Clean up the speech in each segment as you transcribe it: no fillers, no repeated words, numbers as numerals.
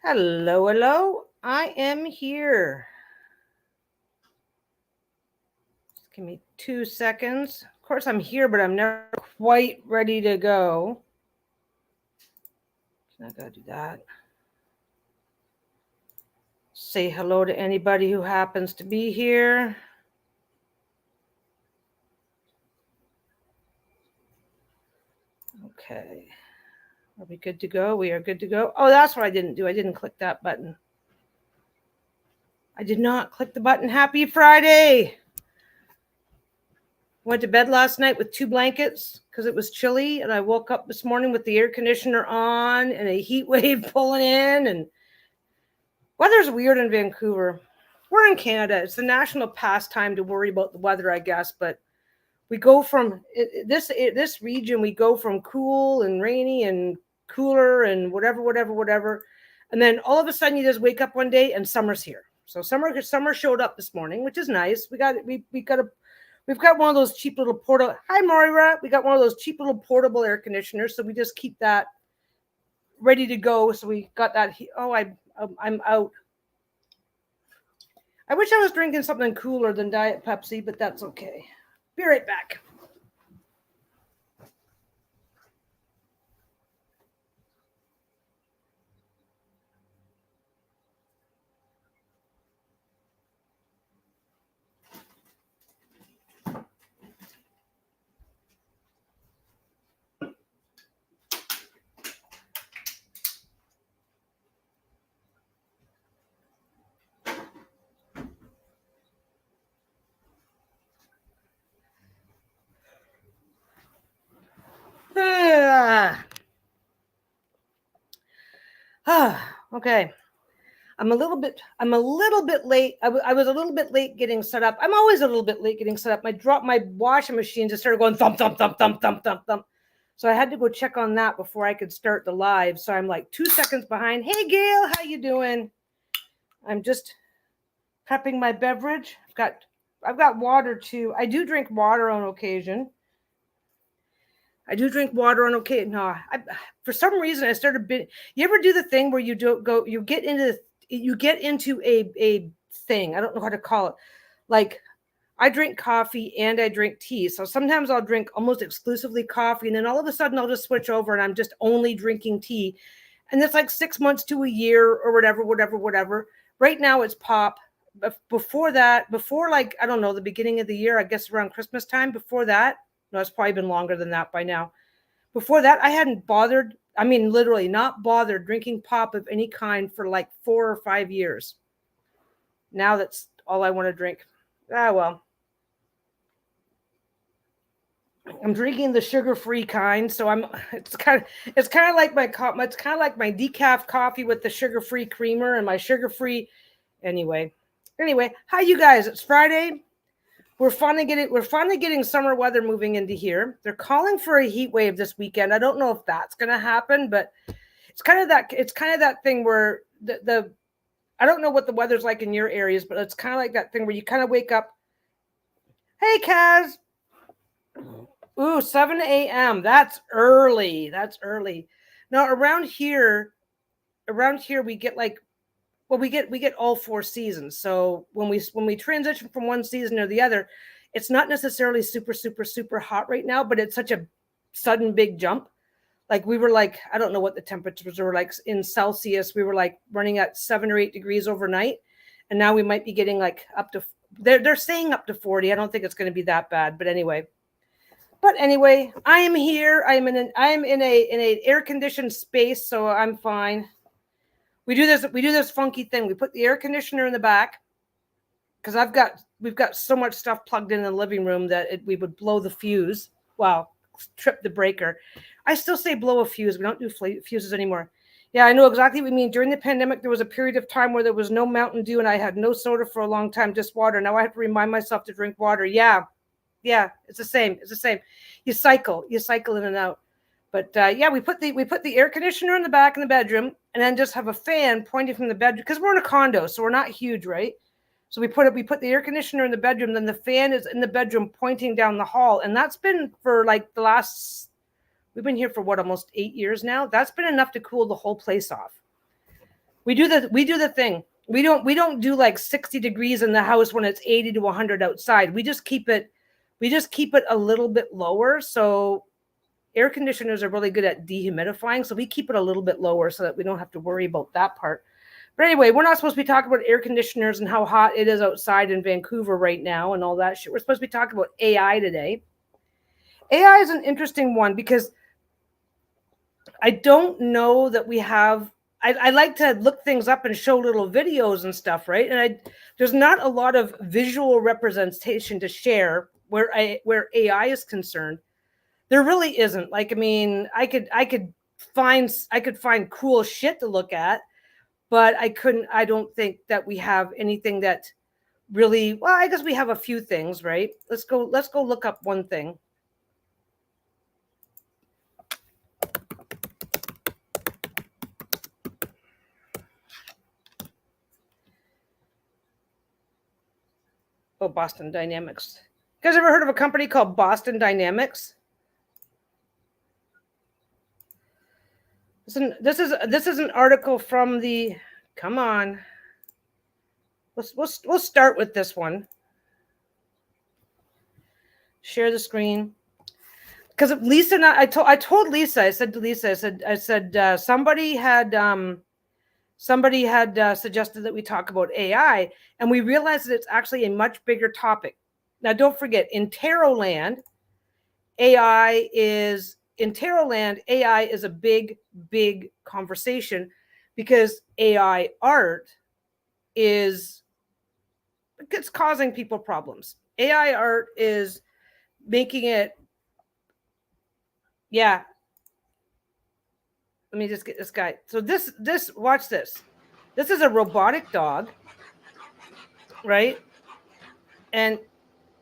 Hello, hello. I am here. Just give me 2 seconds. Of course, I'm here, but I'm never quite ready to go. I gotta do that. Say hello to anybody who happens to be here. Okay. Are we good to go? We are good to go. Oh, that's what I didn't do. I didn't click that button. I did not click the button. Happy Friday. Went to bed last night with 2 blankets because it was chilly, and I woke up this morning with the air conditioner on and a heat wave pulling in. And weather's weird in Vancouver. We're in Canada. It's the national pastime to worry about the weather, I guess. But we go from this region. We go from cool and rainy and cooler and whatever, and then all of a sudden you just wake up one day and summer's here. So summer showed up this morning, which is nice. We've got one of those cheap little portable. Hi, Moira. We got one of those cheap little portable air conditioners, so we just keep that ready to go. So we got that. Oh, I'm out. I wish I was drinking something cooler than Diet Pepsi, but that's okay. Be right back. Okay. I'm a little bit late. I was a little bit late getting set up. I'm always a little bit late getting set up. My washing machine just started going thump, thump, thump, thump, thump, thump, thump. So I had to go check on that before I could start the live. So I'm like 2 seconds behind. Hey, Gail, how you doing? I'm just prepping my beverage. I've got water too. I do drink water on occasion. No, for some reason I started. You ever do the thing where you don't go? You get into a thing. I don't know how to call it. Like, I drink coffee and I drink tea. So sometimes I'll drink almost exclusively coffee, and then all of a sudden I'll just switch over and I'm just only drinking tea. And it's like 6 months to a year or whatever. Right now it's pop. Before that, like, I don't know, the beginning of the year, I guess around Christmas time. Before that, no, it's probably been longer than that by now. Before that, I hadn't bothered. I mean, literally not bothered drinking pop of any kind for like 4 or 5 years. Now that's all I want to drink. Well. I'm drinking the sugar-free kind, so it's kind of like my decaf coffee with the sugar-free creamer and my sugar-free. Anyway, hi you guys. It's Friday. We're finally getting summer weather moving into here. They're calling for a heat wave this weekend. I don't know if that's going to happen, but it's kind of that thing where the I don't know what the weather's like in your areas, but it's kind of like that thing where you kind of wake up. Hey, Kaz. Ooh, 7 a.m. That's early. Now around here we get we get all 4 seasons. So when we transition from one season to the other, it's not necessarily super hot right now, but it's such a sudden big jump. Like, we were like, I don't know what the temperatures were like in Celsius. We were like running at 7 or 8 degrees overnight, and now we might be getting like up to. They're saying up to 40. I don't think it's going to be that bad, but anyway. I am here. I am in an air conditioned space, so I'm fine. We do this funky thing. We put the air conditioner in the back because we've got so much stuff plugged in the living room that we would blow the fuse. Wow, trip the breaker. I still say blow a fuse. We don't do fuses anymore. Yeah, I know exactly what you mean. During the pandemic, there was a period of time where there was no Mountain Dew and I had no soda for a long time, just water. Now I have to remind myself to drink water. Yeah, it's the same. You cycle in and out. But we put the air conditioner in the back in the bedroom, and then just have a fan pointing from the bedroom, because we're in a condo, so we're not huge, right? So we put the air conditioner in the bedroom, then the fan is in the bedroom pointing down the hall, and that's been for like we've been here for almost 8 years now. That's been enough to cool the whole place off. We do the thing. We don't do like 60 degrees in the house when it's 80 to 100 outside. We just keep it a little bit lower. So air conditioners are really good at dehumidifying. So we keep it a little bit lower so that we don't have to worry about that part. But anyway, we're not supposed to be talking about air conditioners and how hot it is outside in Vancouver right now and all that shit. We're supposed to be talking about AI today. AI is an interesting one because I don't know that we have. I like to look things up and show little videos and stuff, right? And there's not a lot of visual representation to share where AI is concerned. There really isn't. Like, I mean, I could find cool shit to look at, but I don't think that we have anything that really, well, I guess we have a few things, right? Let's go look up one thing. Oh, Boston Dynamics. You guys ever heard of a company called Boston Dynamics? This is an article from the. Come on. We'll start with this one. Share the screen. Because Lisa and I told Lisa. I said to Lisa. I said somebody had suggested that we talk about AI, and we realized that it's actually a much bigger topic. Now, don't forget, in Taroland, AI is a big, big conversation because AI art it's causing people problems. AI art is making it, yeah. Let me just get this guy. So watch this. This is a robotic dog, right? And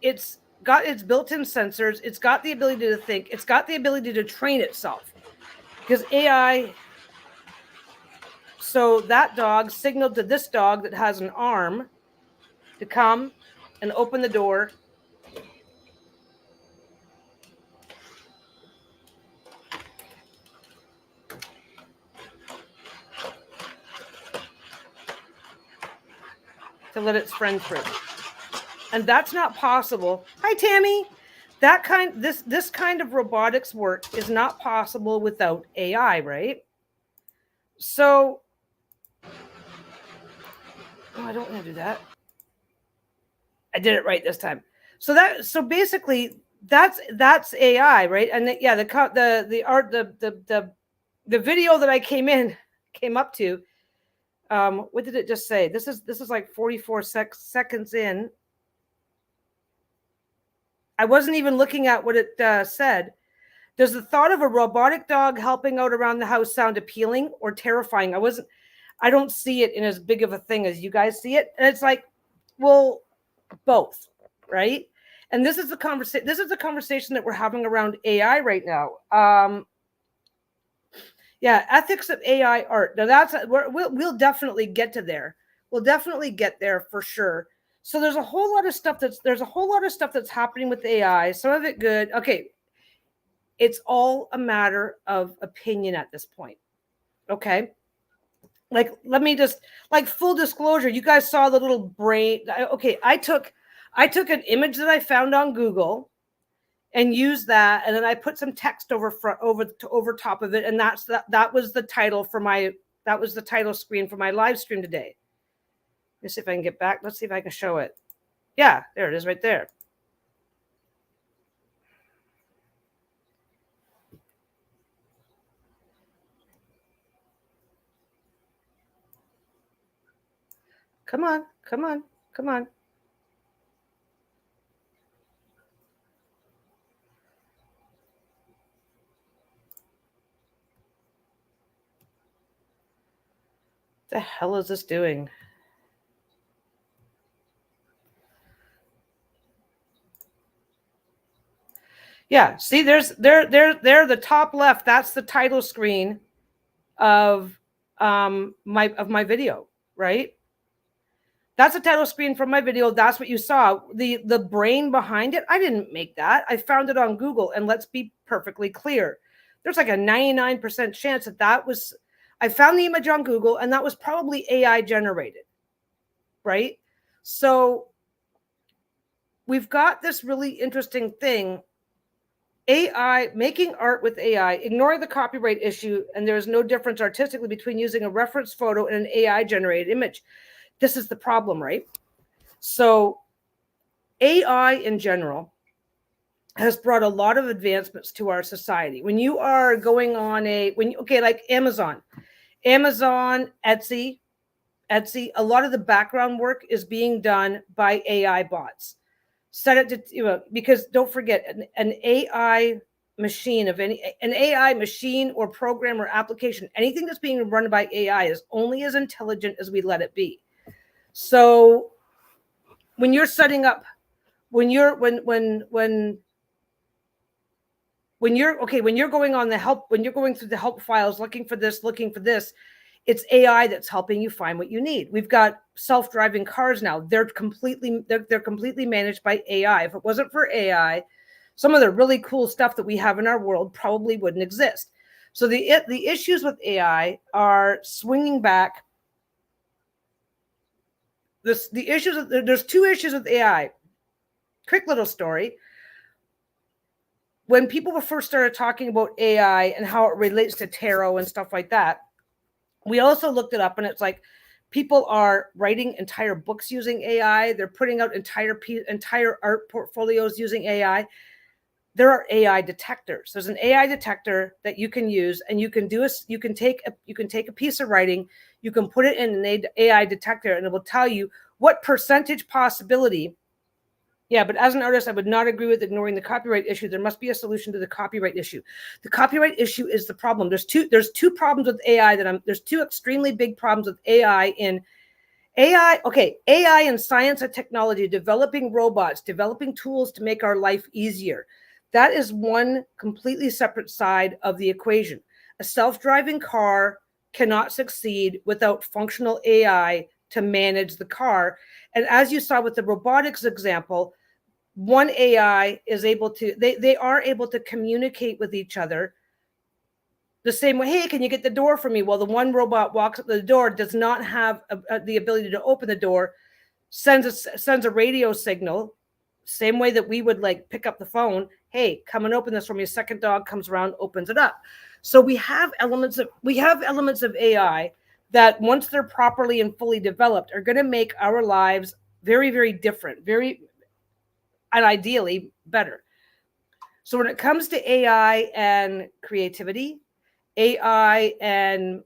it's got its built-in sensors. It's got the ability to think. It's got the ability to train itself. Because AI, so that dog signaled to this dog that has an arm to come and open the door. To let its friend through. And that's not possible. Hi, Tammy. This kind of robotics work is not possible without AI, right? So, I don't want to do that. I did it right this time. So basically that's AI, right? And the art, the video that I came up to. What did it just say? This is like 44 seconds in. I wasn't even looking at what it said. Does the thought of a robotic dog helping out around the house sound appealing or terrifying? I don't see it in as big of a thing as you guys see it. And it's like, well, both, right? And this is the conversation that we're having around AI right now. Yeah, ethics of AI art. Now we'll definitely get to there. We'll definitely get there for sure. So there's a whole lot of stuff that's happening with AI. Some of it good. Okay. It's all a matter of opinion at this point. Okay. Like, let me just, like, full disclosure, you guys saw the little brain. Okay. I took an image that I found on Google and used that, and then I put some text over top of it, and that was the title screen for my live stream today. Let's see if I can get back. Let's see if I can show it. Yeah, there it is right there. Come on, come on, come on. What the hell is this doing? Yeah, see, there's the top left. That's the title screen of my video, right? That's the title screen from my video. That's what you saw. The brain behind it, I didn't make that. I found it on Google. And let's be perfectly clear. There's like a 99% chance that was I found the image on Google, and that was probably AI generated, right? So we've got this really interesting thing. AI, making art with AI, ignoring the copyright issue, and there is no difference artistically between using a reference photo and an AI generated image. This is the problem, right? So AI in general has brought a lot of advancements to our society. When you are going on like Amazon, Etsy, a lot of the background work is being done by AI bots. Set it to, because don't forget, an AI machine an AI machine or program or application, anything that's being run by AI is only as intelligent as we let it be. So when you're setting up, when you're going on the help, when you're going through the help files, looking for this, it's AI that's helping you find what you need. We've got self-driving cars now. They're completely managed by AI. If it wasn't for AI, some of the really cool stuff that we have in our world probably wouldn't exist. So the issues with AI are swinging back. There's two issues with AI. Quick little story. When people first started talking about AI and how it relates to tarot and stuff like that, we also looked it up, and it's like people are writing entire books using AI. They're putting out entire art portfolios using AI. There are AI detectors. There's an AI detector that you can use, and you can take a piece of writing, you can put it in an AI detector, and it will tell you what percentage possibility. Yeah, but as an artist, I would not agree with ignoring the copyright issue. There must be a solution to the copyright issue. The copyright issue is the problem. There's two problems with AI there's two extremely big problems with AI in AI. Okay, AI and science and technology, developing robots, developing tools to make our life easier. That is one completely separate side of the equation. A self-driving car cannot succeed without functional AI to manage the car. And as you saw with the robotics example, one AI is able to, they are able to communicate with each other the same way. Hey, can you get the door for me? Well, the one robot walks up to the door, does not have the ability to open the door, sends a radio signal, same way that we would like pick up the phone. Hey, come and open this for me. A second dog comes around, opens it up. So we have elements of AI that, once they're properly and fully developed, are going to make our lives very, very different, and ideally better. So when it comes to AI and creativity, AI and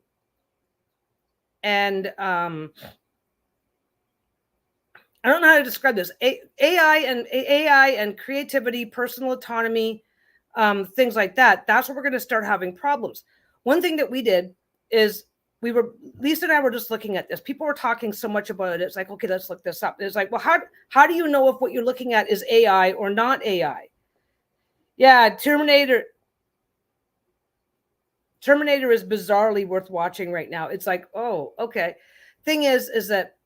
I don't know how to describe this. AI and creativity, personal autonomy, things like that. That's where we're going to start having problems. One thing that we did is Lisa and I were just looking at this. People were talking so much about it. It's like, okay, let's look this up. It's like, well, how do you know if what you're looking at is AI or not AI? Yeah, Terminator is bizarrely worth watching right now. It's like, oh, okay. Thing is that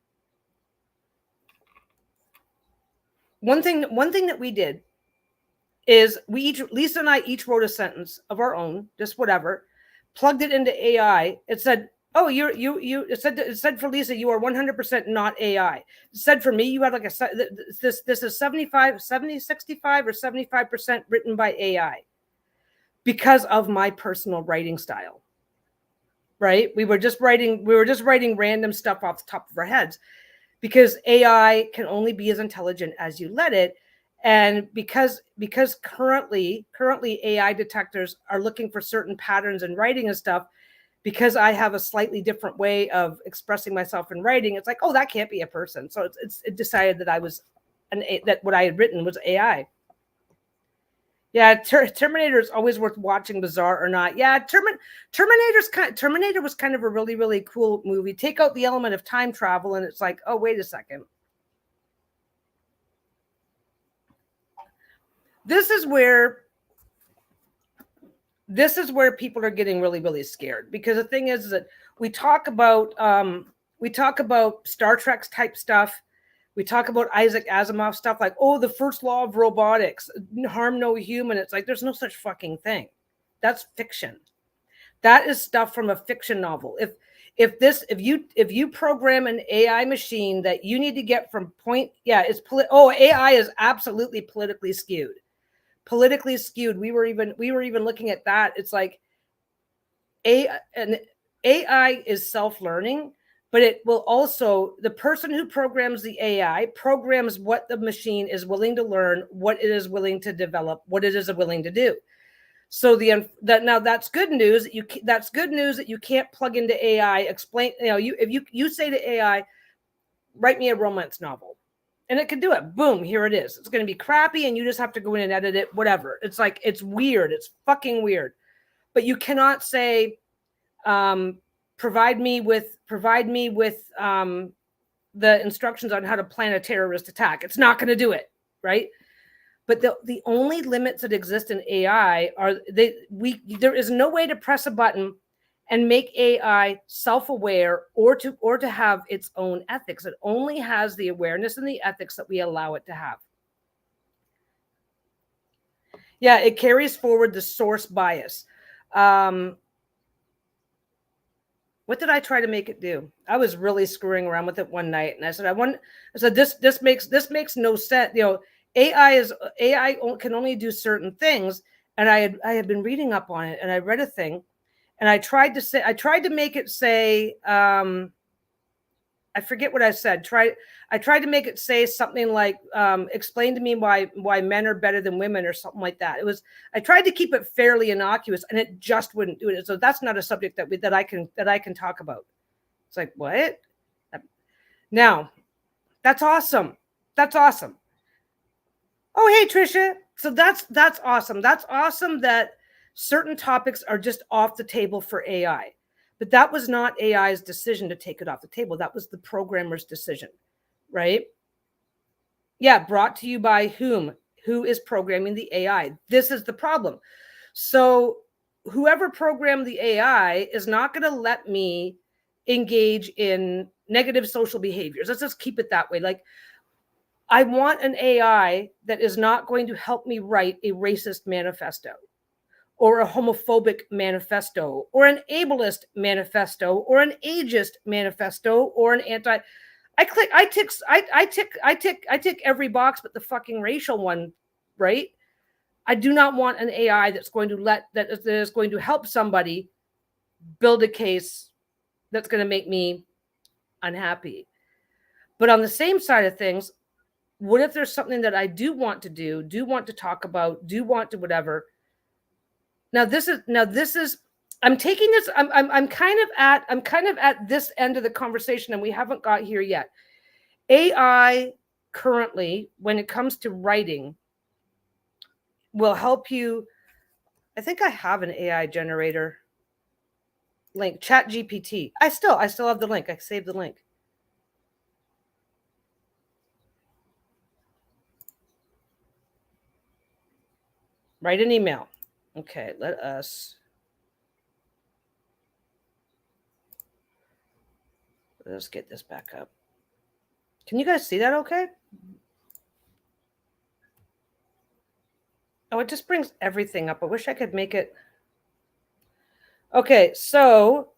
one thing that we did is Lisa and I each wrote a sentence of our own, just whatever, plugged it into AI. It said, oh, it said for Lisa, you are 100% not AI. It said for me, you had like this is 65 or 75% written by AI because of my personal writing style. Right? We were just writing random stuff off the top of our heads, because AI can only be as intelligent as you let it. And because currently AI detectors are looking for certain patterns in writing and stuff, because I have a slightly different way of expressing myself in writing, it's like, oh, that can't be a person. So it decided that that what I had written was AI. Yeah, Terminator is always worth watching, bizarre or not. Yeah, Terminator was kind of a really, really cool movie. Take out the element of time travel, and it's like, oh, wait a second. This is where people are getting really, really scared, because the thing is that we talk about Star Trek type stuff. We talk about Isaac Asimov stuff, like, oh, the first law of robotics, harm no human. It's like, there's no such fucking thing. That's fiction. That is stuff from a fiction novel. If you program an AI machine that you need to get from point, yeah, AI is absolutely politically skewed. Politically skewed. We were even looking at that. It's like AI is self-learning, but it will also, the person who programs the AI programs what the machine is willing to learn, what it is willing to develop, what it is willing to do. So now that's good news. That's good news that you can't plug into AI. Explain, if you say to AI, write me a romance novel, and it can do it. Boom, here it is. It's going to be crappy, and you just have to go in and edit it. Whatever. It's like, it's weird. It's fucking weird. But you cannot say, provide me with the instructions on how to plan a terrorist attack. It's not going to do it, right? But the only limits that exist in AI are there is no way to press a button and make AI self-aware or to have its own ethics. It only has the awareness and the ethics that we allow it to have. Yeah, it carries forward the source bias. What did I try to make it do? I was really screwing around with it one night, and I said, this makes no sense. AI can only do certain things, and I had been reading up on it, and I read a thing, and I tried to make it say, I forget what I said. I tried to make it say something like, explain to me why men are better than women, or something like that. I tried to keep it fairly innocuous, and it just wouldn't do it. So that's not a subject that I can talk about. It's like, what? Now, that's awesome. That's awesome. Oh, hey, Trisha. So that's awesome. That's awesome that certain topics are just off the table for AI. But that was not AI's decision to take it off the table. That was the programmer's decision, right? Yeah, brought to you by whom? Who is programming the AI? This is the problem. So whoever programmed the AI is not going to let me engage in negative social behaviors. Let's just keep it that way. Like, I want an AI that is not going to help me write a racist manifesto, or a homophobic manifesto, or an ableist manifesto, or an ageist manifesto, or an anti. I tick every box but the fucking racial one, right? I do not want an AI that's going to that is going to help somebody build a case that's going to make me unhappy. But on the same side of things, what if there's something that I do want to do, do want to talk about, do want to whatever? Now this is I'm taking this. I'm kind of at this end of the conversation, and we haven't got here yet. AI currently, when it comes to writing, will help you. I think I have an AI generator link, ChatGPT. I still have the link. I saved the link. Write an email. Okay, let's get this back up. Can you guys see that okay? Oh, it just brings everything up. I wish I could make it. Okay, so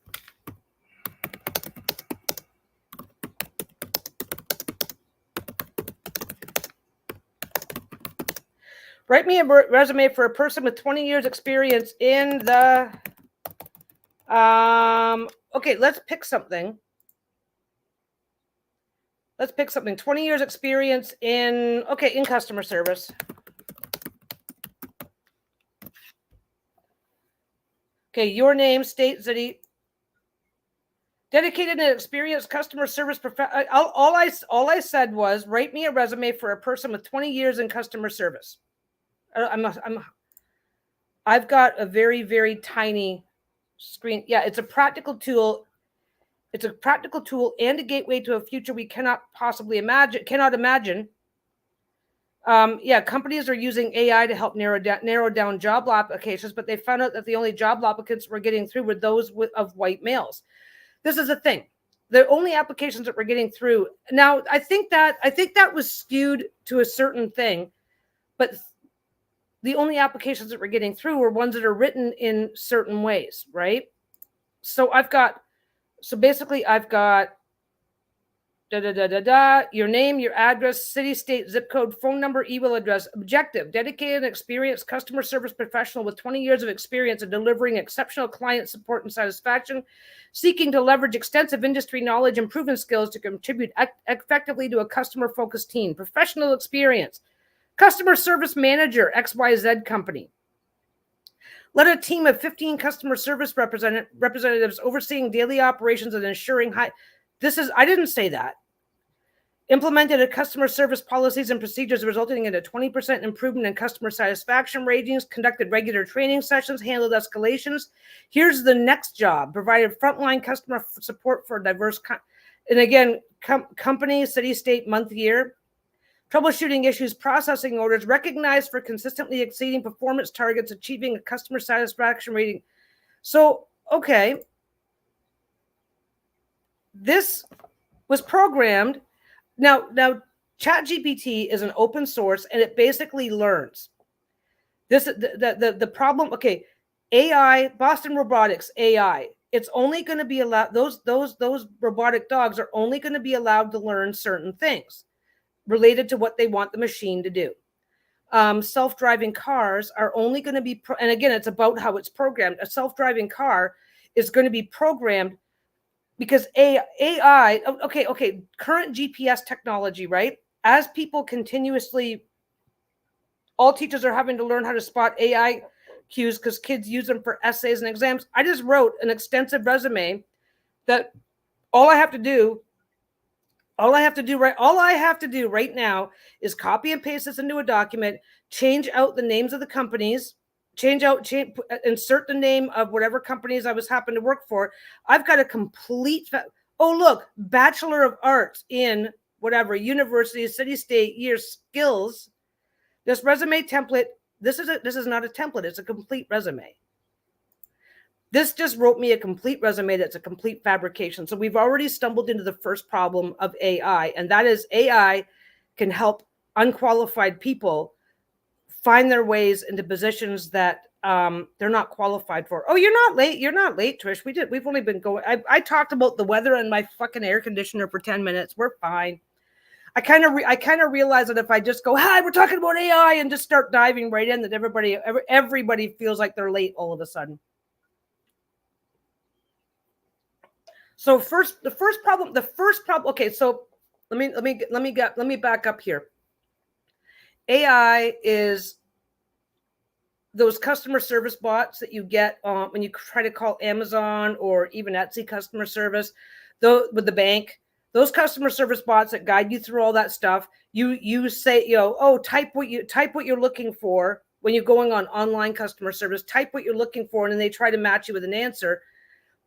write me a resume for a person with 20 years experience in the okay, let's pick something. 20 years experience in customer service. Okay, your name, state, city. Dedicated and experienced customer service professional. All I said was, write me a resume for a person with 20 years in customer service. I've got a very, very tiny screen. Yeah, it's a practical tool. It's a practical tool and a gateway to a future we cannot imagine. Yeah, companies are using AI to help narrow down job applications, but they found out that the only job applicants we're getting through were those of white males. This is the thing. The only applications that we're getting through now, I think that was skewed to a certain thing, but the only applications that we're getting through are ones that are written in certain ways, right? So basically I've got your name, your address, city, state, zip code, phone number, email address, objective, dedicated and experienced customer service professional with 20 years of experience in delivering exceptional client support and satisfaction, seeking to leverage extensive industry knowledge and proven skills to contribute effectively to a customer-focused team, professional experience, customer service manager, XYZ company. Led a team of 15 customer service representatives overseeing daily operations and ensuring I didn't say that. Implemented a customer service policies and procedures resulting in a 20% improvement in customer satisfaction ratings, conducted regular training sessions, handled escalations. Here's the next job, provided frontline customer support for diverse, and again, company, city, state, month, year, troubleshooting issues, processing orders, recognized for consistently exceeding performance targets, achieving a customer satisfaction rating. So, okay, this was programmed. Now, ChatGPT is an open source, and it basically learns. The problem. Okay, AI, Boston Robotics AI. It's only going to be allowed. Those robotic dogs are only going to be allowed to learn certain things related to what they want the machine to do. Self-driving cars are only going to be, and again, it's about how it's programmed. A self-driving car is going to be programmed because AI, okay, current GPS technology, right? As people continuously, all teachers are having to learn how to spot AI cues because kids use them for essays and exams. I just wrote an extensive resume that all I have to do right now is copy and paste this into a document, change out the names of the companies, insert the name of whatever companies I was happen to work for. I've got a complete, Bachelor of Arts in whatever, university, city, state, year, skills. This resume template, this is not a template, it's a complete resume. This just wrote me a complete resume that's a complete fabrication. So we've already stumbled into the first problem of AI, and that is AI can help unqualified people find their ways into positions that they're not qualified for. Oh, you're not late, Trish. We've only been going. I talked about the weather and my fucking air conditioner for 10 minutes. We're fine. I kind of realize that if I just go, hi, we're talking about AI, and just start diving right in, that everybody feels like they're late all of a sudden. So the first problem. Okay, so let me back up here. AI is those customer service bots that you get when you try to call Amazon or even Etsy customer service, with the bank. Those customer service bots that guide you through all that stuff. You say, type what you're looking for when you're going on online customer service. Type what you're looking for, and then they try to match you with an answer.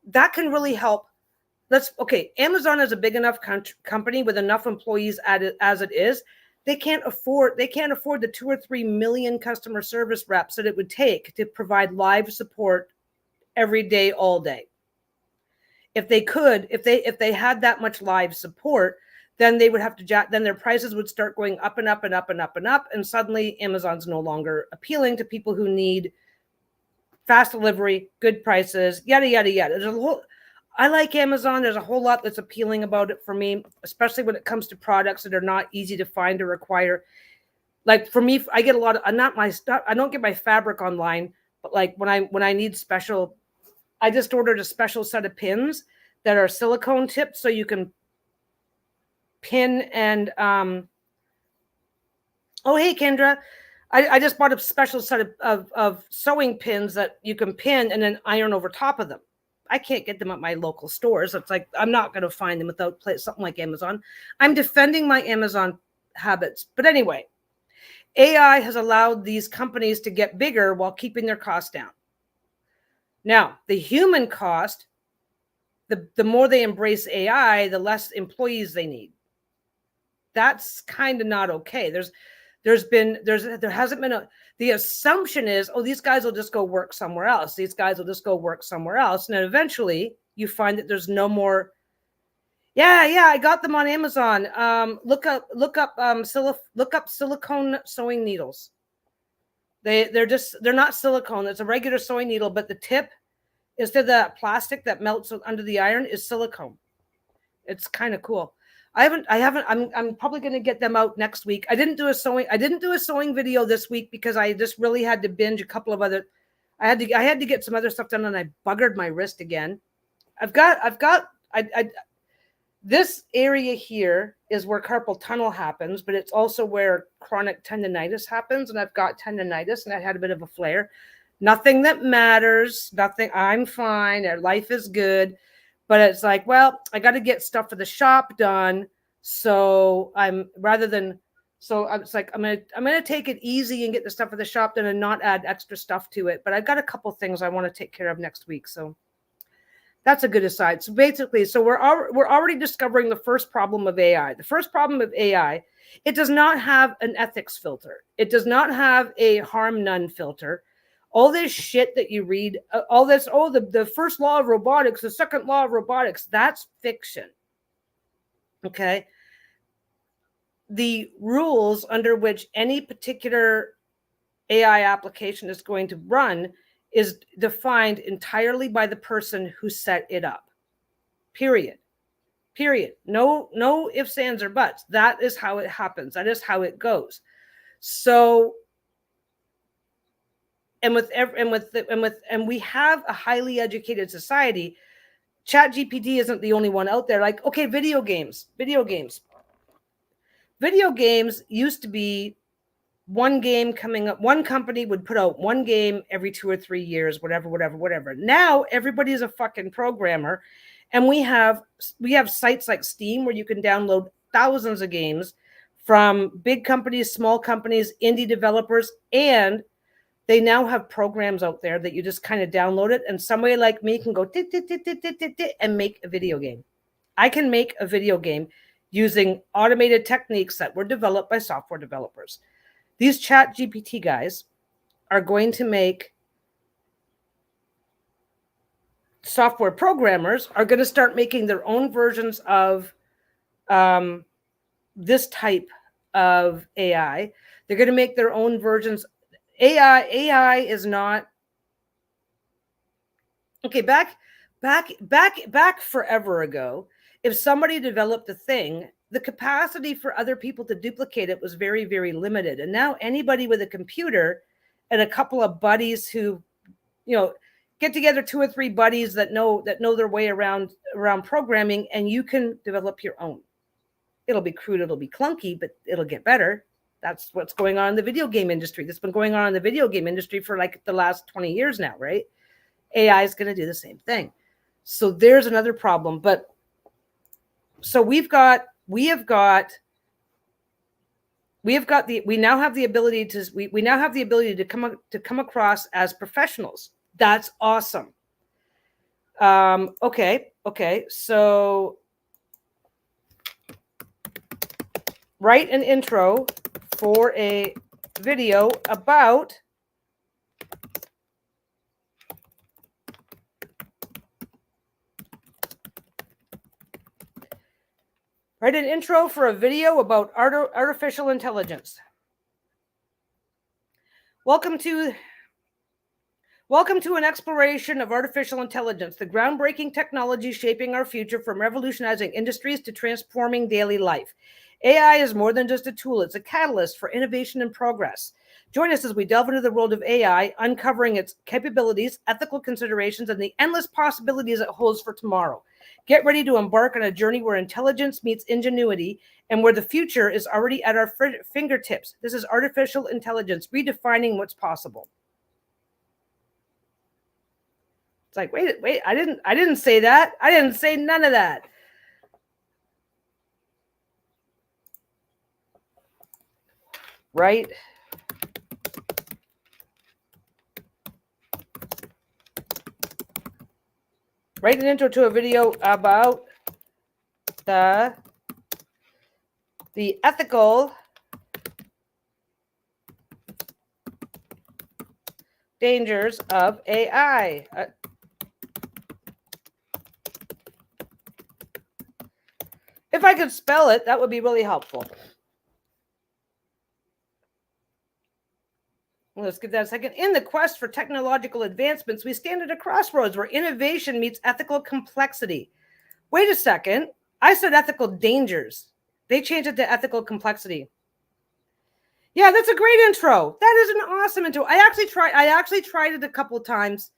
That can really help. Amazon is a big enough company with enough employees as it is. They can't afford the 2 or 3 million customer service reps that it would take to provide live support every day, all day. If they had that much live support, then they would have to then their prices would start going up and up and up and up and up, and suddenly Amazon's no longer appealing to people who need fast delivery, good prices, yada yada yada. I like Amazon. There's a whole lot that's appealing about it for me, especially when it comes to products that are not easy to find or acquire. Like for me, I get a lot of I don't get my fabric online, but like when I need special, I just ordered a special set of pins that are silicone tipped, so you can pin and oh hey Kendra, I just bought a special set of sewing pins that you can pin and then iron over top of them. I can't get them at my local stores. It's like I'm not going to find them without something like Amazon. I'm defending my Amazon habits. But anyway, AI has allowed these companies to get bigger while keeping their costs down. Now, the human cost, the more they embrace AI, the less employees they need. That's kind of not okay. There hasn't been the assumption is, oh, these guys will just go work somewhere else. And then eventually you find that there's no more. Yeah, I got them on Amazon. Look up silicone sewing needles. They're not silicone. It's a regular sewing needle, but the tip, instead of that plastic that melts under the iron, is silicone. It's kind of cool. I'm probably going to get them out next week. I didn't do a sewing video this week because I just really had to binge a couple of other. I had to get some other stuff done, and I buggered my wrist again. This area here is where carpal tunnel happens, but it's also where chronic tendonitis happens. And I've got tendonitis, and I had a bit of a flare. Nothing that matters. Nothing. I'm fine. Life is good. But it's like, well, I got to get stuff for the shop done. So it's like, I'm gonna take it easy and get the stuff for the shop done and not add extra stuff to it. But I've got a couple things I want to take care of next week. So that's a good aside. So basically, we're already discovering the first problem of AI. The first problem of AI, it does not have an ethics filter. It does not have a harm none filter. All this shit that you read, the first law of robotics, the second law of robotics, that's fiction. Okay. The rules under which any particular AI application is going to run is defined entirely by the person who set it up. Period. No ifs, ands, or buts. That is how it happens. That is how it goes. So, and we have a highly educated society. ChatGPT isn't the only one out there. Like, okay, video games. Video games used to be one game coming up. One company would put out one game every 2 or 3 years, whatever. Now everybody's a fucking programmer, and we have sites like Steam where you can download thousands of games from big companies, small companies, indie developers, and they now have programs out there that you just kind of download it, and somebody like me can go and make a video game. I can make a video game using automated techniques that were developed by software developers. These ChatGPT guys are going to make software programmers are going to start making their own versions of this type of AI. They're going to make their own versions. AI is not okay. Back forever ago, if somebody developed a thing, the capacity for other people to duplicate it was very, very limited. And now anybody with a computer and a couple of buddies who, get together 2 or 3 buddies that know their way around programming, and you can develop your own. It'll be crude, it'll be clunky, but it'll get better. That's what's going on in the video game industry. That's been going on in the video game industry for like the last 20 years now, right? AI is going to do the same thing. So there's another problem. But so we now have the ability to come across as professionals. That's awesome. Okay. So write an intro for a video about artificial intelligence. Welcome to an exploration of artificial intelligence, the groundbreaking technology shaping our future, from revolutionizing industries to transforming daily life. AI is more than just a tool. It's a catalyst for innovation and progress. Join us as we delve into the world of AI, uncovering its capabilities, ethical considerations, and the endless possibilities it holds for tomorrow. Get ready to embark on a journey where intelligence meets ingenuity and where the future is already at our fingertips. This is artificial intelligence, redefining what's possible. It's like, wait, I didn't say that. I didn't say none of that. Right? Write an intro to a video about the ethical dangers of AI. If I could spell it, that would be really helpful. Let's give that a second. In the quest for technological advancements, we stand at a crossroads where innovation meets ethical complexity. Wait a second. I said ethical dangers. They changed it to ethical complexity. Yeah, that's a great intro. That is an awesome intro. I actually tried it a couple of times.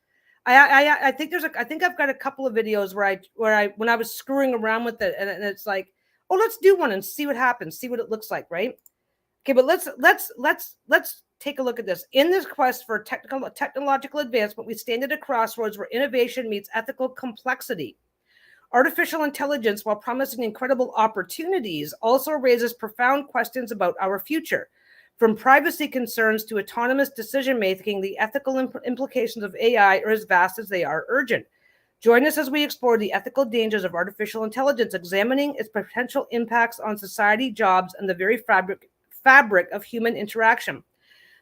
I think I think I've got a couple of videos where when I was screwing around with it, and it's like, oh, let's do one and see what happens, see what it looks like, right? Okay, but let's take a look at this. In this quest for technological advancement, we stand at a crossroads where innovation meets ethical complexity. Artificial intelligence, while promising incredible opportunities, also raises profound questions about our future. From privacy concerns to autonomous decision-making, the ethical implications of AI are as vast as they are urgent. Join us as we explore the ethical dangers of artificial intelligence, examining its potential impacts on society, jobs, and the very fabric of human interaction.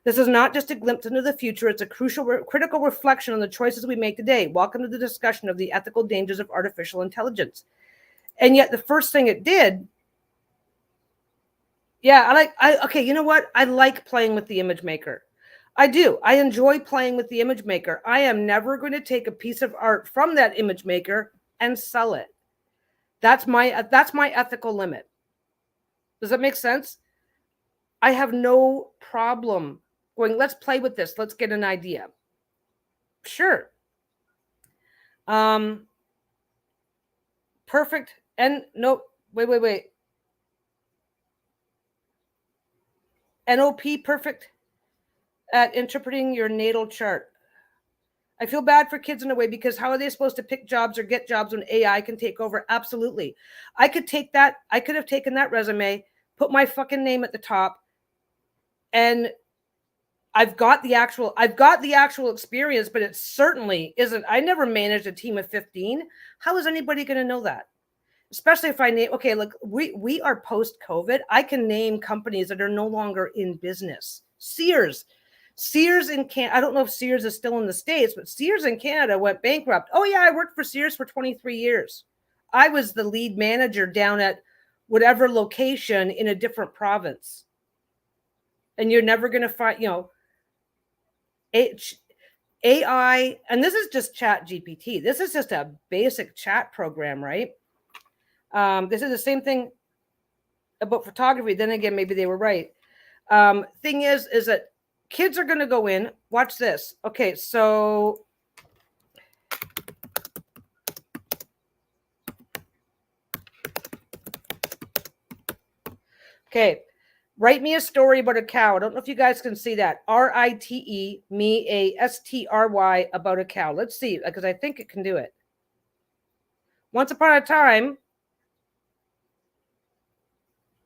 This is not just a glimpse into the future, it's a critical reflection on the choices we make today. Welcome to the discussion of the ethical dangers of artificial intelligence. And yet the first thing it did, okay, you know what? I like playing with the image maker. I do. I enjoy playing with the image maker. I am never going to take a piece of art from that image maker and sell it. That's my ethical limit. Does that make sense? I have no problem going, let's play with this. Let's get an idea. Sure. Perfect. And no, wait. NOP perfect at interpreting your natal chart. I feel bad for kids in a way, because how are they supposed to pick jobs or get jobs when AI can take over? Absolutely. I could have taken that resume, put my fucking name at the top, and I've got the actual experience, but it certainly isn't. I never managed a team of 15. How is anybody going to know that? Especially if I name, okay, look, we are post-COVID. I can name companies that are no longer in business. Sears in Canada. I don't know if Sears is still in the States, but Sears in Canada went bankrupt. Oh yeah, I worked for Sears for 23 years. I was the lead manager down at whatever location in a different province. And you're never going to find, AI, and this is just Chat GPT. This is just a basic chat program, right? This is the same thing about photography. Then again, maybe they were right. Thing is that kids are going to go in. Watch this. Okay, so write me a story about a cow. I don't know if you guys can see that. RITE, me, ASTRY, about a cow. Let's see, because I think it can do it. Once upon a time,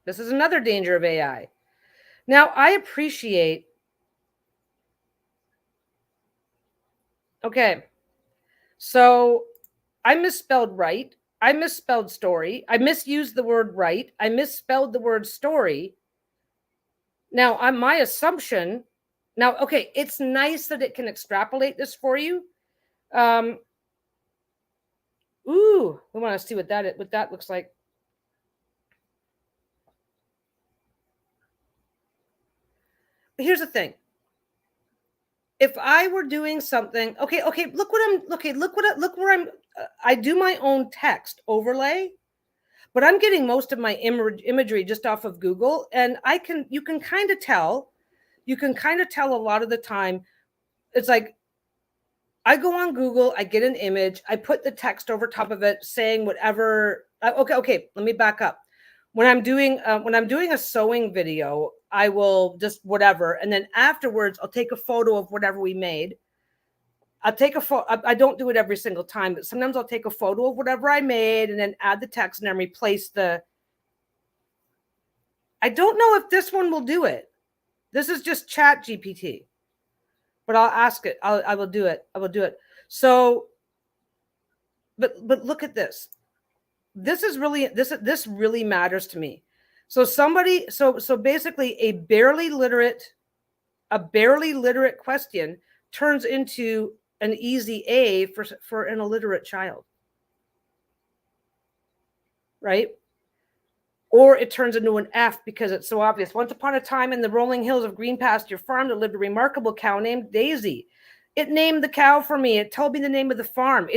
this is another danger of AI. Now, I appreciate, okay, so I misspelled right. I misspelled story. I misused the word right. I misspelled the word story. Now, on my assumption, okay, it's nice that it can extrapolate this for you. Ooh, we want to see what that looks like. But here's the thing. If I were doing something, okay, look where I do my own text overlay, but I'm getting most of my imagery just off of Google, and you can kind of tell a lot of the time. It's like, I go on Google, I get an image, I put the text over top of it saying whatever. Okay, let me back up. When I'm doing a sewing video, I will just whatever, and then afterwards I'll take a photo of whatever we made. I'll take a photo. I don't do it every single time, but sometimes I'll take a photo of whatever I made and then add the text and then replace the. I don't know if this one will do it. This is just Chat GPT, but I'll ask it. I will do it. I will do it. So, but look at this. This really matters to me. So so basically a barely literate question turns into an easy A for an illiterate child. Right? or it turns into an F because it's so obvious. Once upon a time in the rolling hills of Green Pasture Farm, there lived a remarkable cow named Daisy. It named the cow for me. It told me the name of the farm.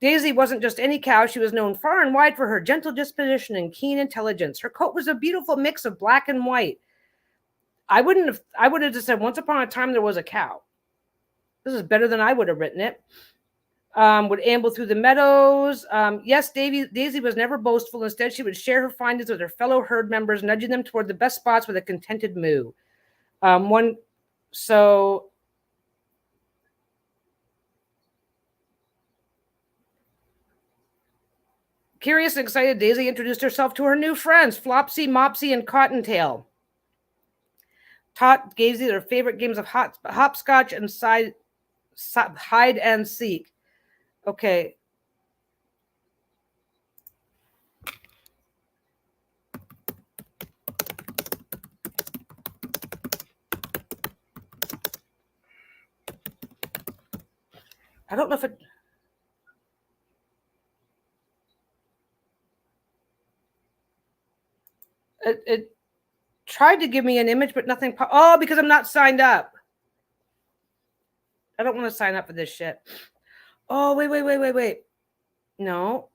Daisy wasn't just any cow. She was known far and wide for her gentle disposition and keen intelligence. Her coat was a beautiful mix of black and white. I would have just said, once upon a time, there was a cow. This is better than I would have written it. Would amble through the meadows. Yes, Daisy was never boastful. Instead, she would share her findings with her fellow herd members, nudging them toward the best spots with a contented moo. Curious and excited, Daisy introduced herself to her new friends, Flopsy, Mopsy, and Cottontail. Taught Daisy their favorite games of hopscotch and hide and seek. Okay. I don't know if it tried to give me an image, but nothing. Because I'm not signed up. I don't want to sign up for this shit. Oh, wait. No.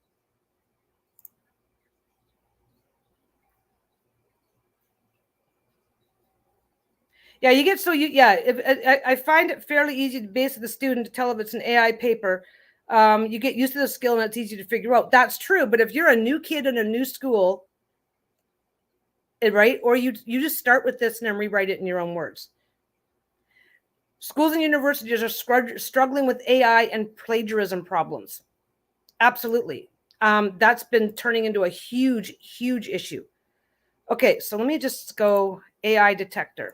Yeah, I find it fairly easy to base the student to tell if it's an AI paper. You get used to the skill and it's easy to figure out. That's true. But if you're a new kid in a new school, right? Or you just start with this and then rewrite it in your own words. Schools and universities are struggling with AI and plagiarism problems. Absolutely. That's been turning into a huge, huge issue. Okay, so let me just go AI detector.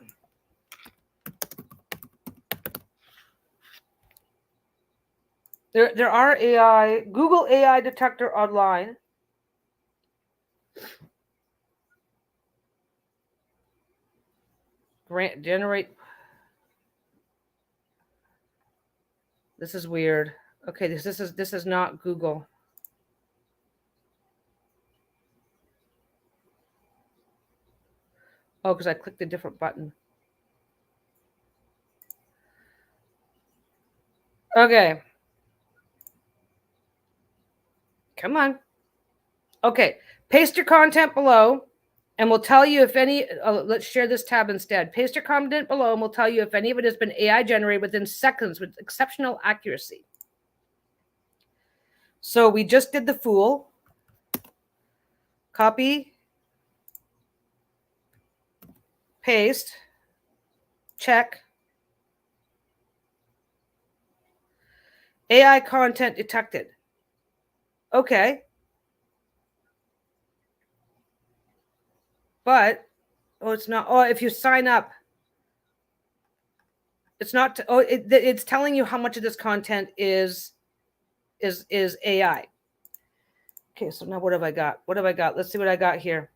There are Google AI detector online. Generate. This is weird. Okay, this is not Google. Oh, because I clicked a different button. Okay. Come on. Okay. Paste your content below and we'll tell you if any. Let's share this tab instead. Paste your content below and we'll tell you if any of it has been AI generated within seconds with exceptional accuracy. So we just did the fool. Copy. Paste. Check. AI content detected. Okay. But, it's not. Oh, if you sign up, it's not. It's telling you how much of this content is AI. Okay, so now what have I got? Let's see what I got here.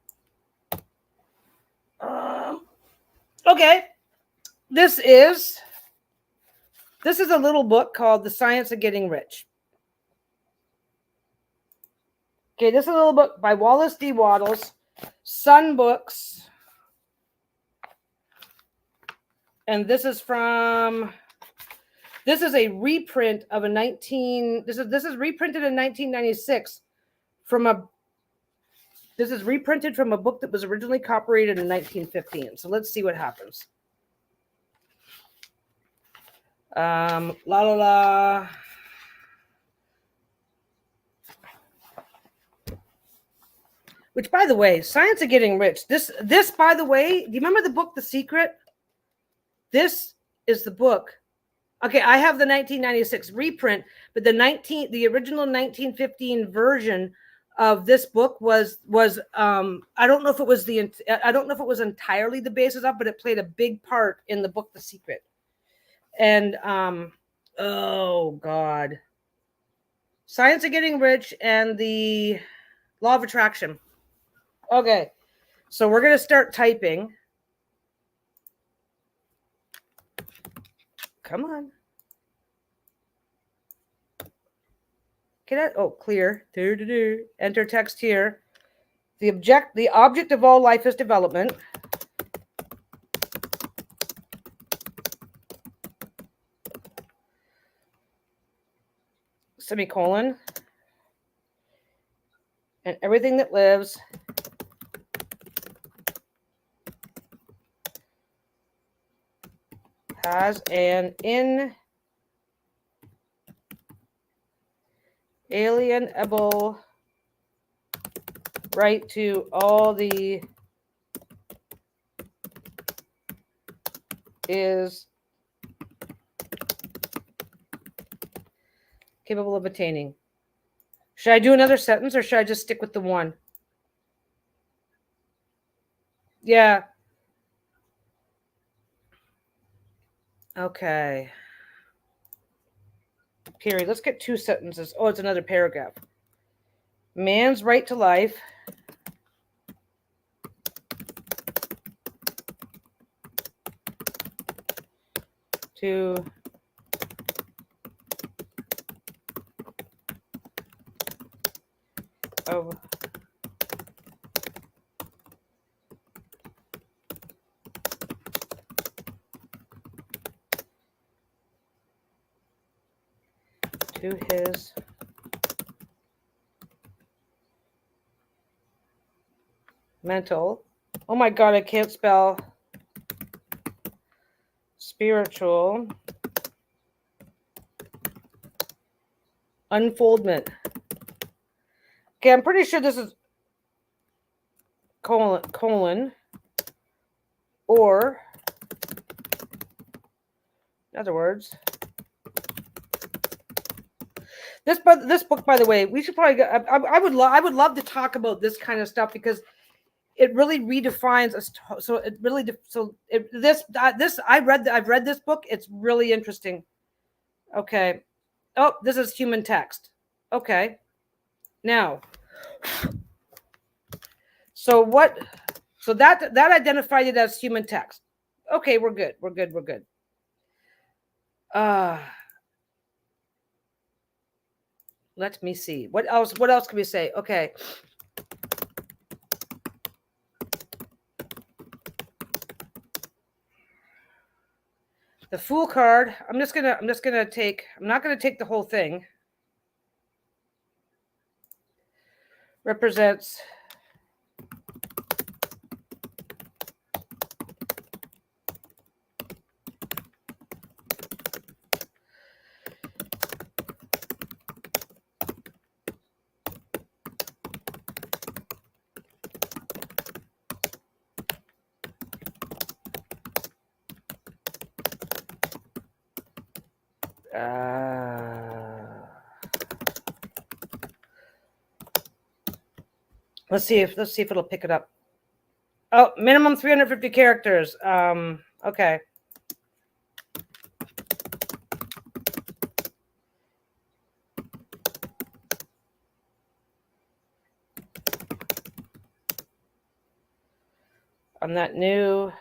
Okay. This is a little book called The Science of Getting Rich. Okay, this is a little book by Wallace D. Wattles, Sun Books. And this is a reprint of this is reprinted in 1996 this is reprinted from a book that was originally copyrighted in 1915. So let's see what happens. Which, by the way, Science of Getting Rich. This, by the way, do you remember the book, The Secret? This is the book. Okay, I have the 1996 reprint, but the original 1915 version of this book was I don't know if it was entirely the basis of, but it played a big part in the book The Secret. And oh God, Science of Getting Rich and the Law of Attraction. Okay, so we're gonna start typing. Come on. Clear. Enter text here. The object of all life is development. Semicolon. And everything that lives has an inalienable right to all the is capable of attaining. Should I do another sentence or should I just stick with the one? Yeah. Okay. Period. Let's get 2 sentences. Oh, it's another paragraph. Man's right to life to his mental. Oh my God, I can't spell spiritual unfoldment. Okay, I'm pretty sure this is colon or, in other words, this book, by the way, we should probably. I would love to talk about this kind of stuff because it really redefines us. So it really I've read this book. It's really interesting. Okay. Oh, this is human text. Okay. Now, so what? So that identified it as human text. Okay, we're good. We're good. Let me see. What else can we say? Okay. The Fool card. I'm not gonna take the whole thing. Represents let's see if it'll pick it up. Oh, minimum 350 characters. Okay. On that new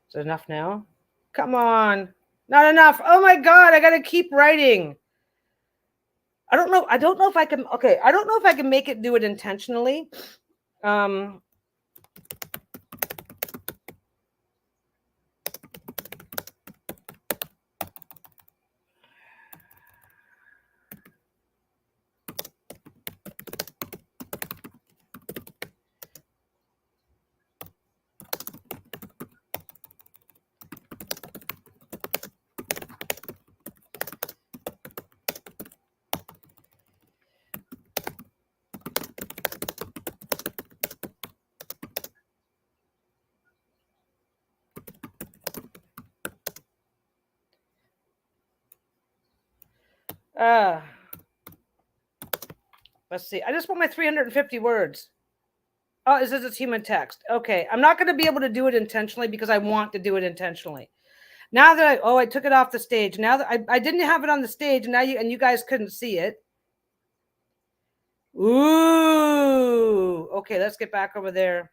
is it enough now? Come on. Not enough. Oh my God, I gotta keep writing. I don't know if I can. Okay, I don't know if I can make it do it intentionally. Let's see. I just want my 350 words. Oh, it says it's human text. Okay, I'm not going to be able to do it intentionally because I want to do it intentionally. Now that I took it off the stage. Now that I didn't have it on the stage, now you guys couldn't see it. Ooh. Okay, let's get back over there.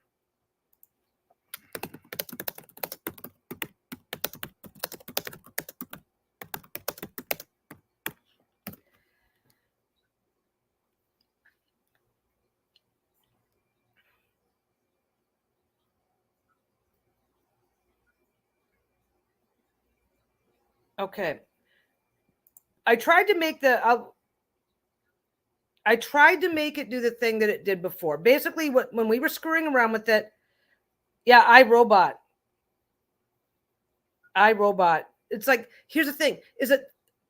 Okay. I tried to make I tried to make it do the thing that it did before. Basically, when we were screwing around with it, yeah, iRobot. It's like, here's the thing: is that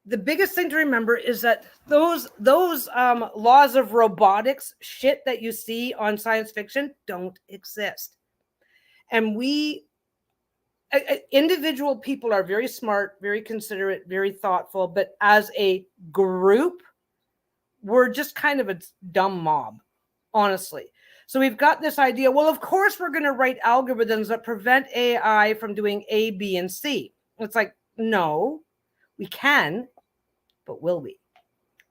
the biggest thing to remember is that those laws of robotics shit that you see on science fiction don't exist, and individual people are very smart, very considerate, very thoughtful, but as a group, we're just kind of a dumb mob, honestly. So we've got this idea, well, of course we're going to write algorithms that prevent AI from doing A, B, and C. It's like, no, we can, but will we?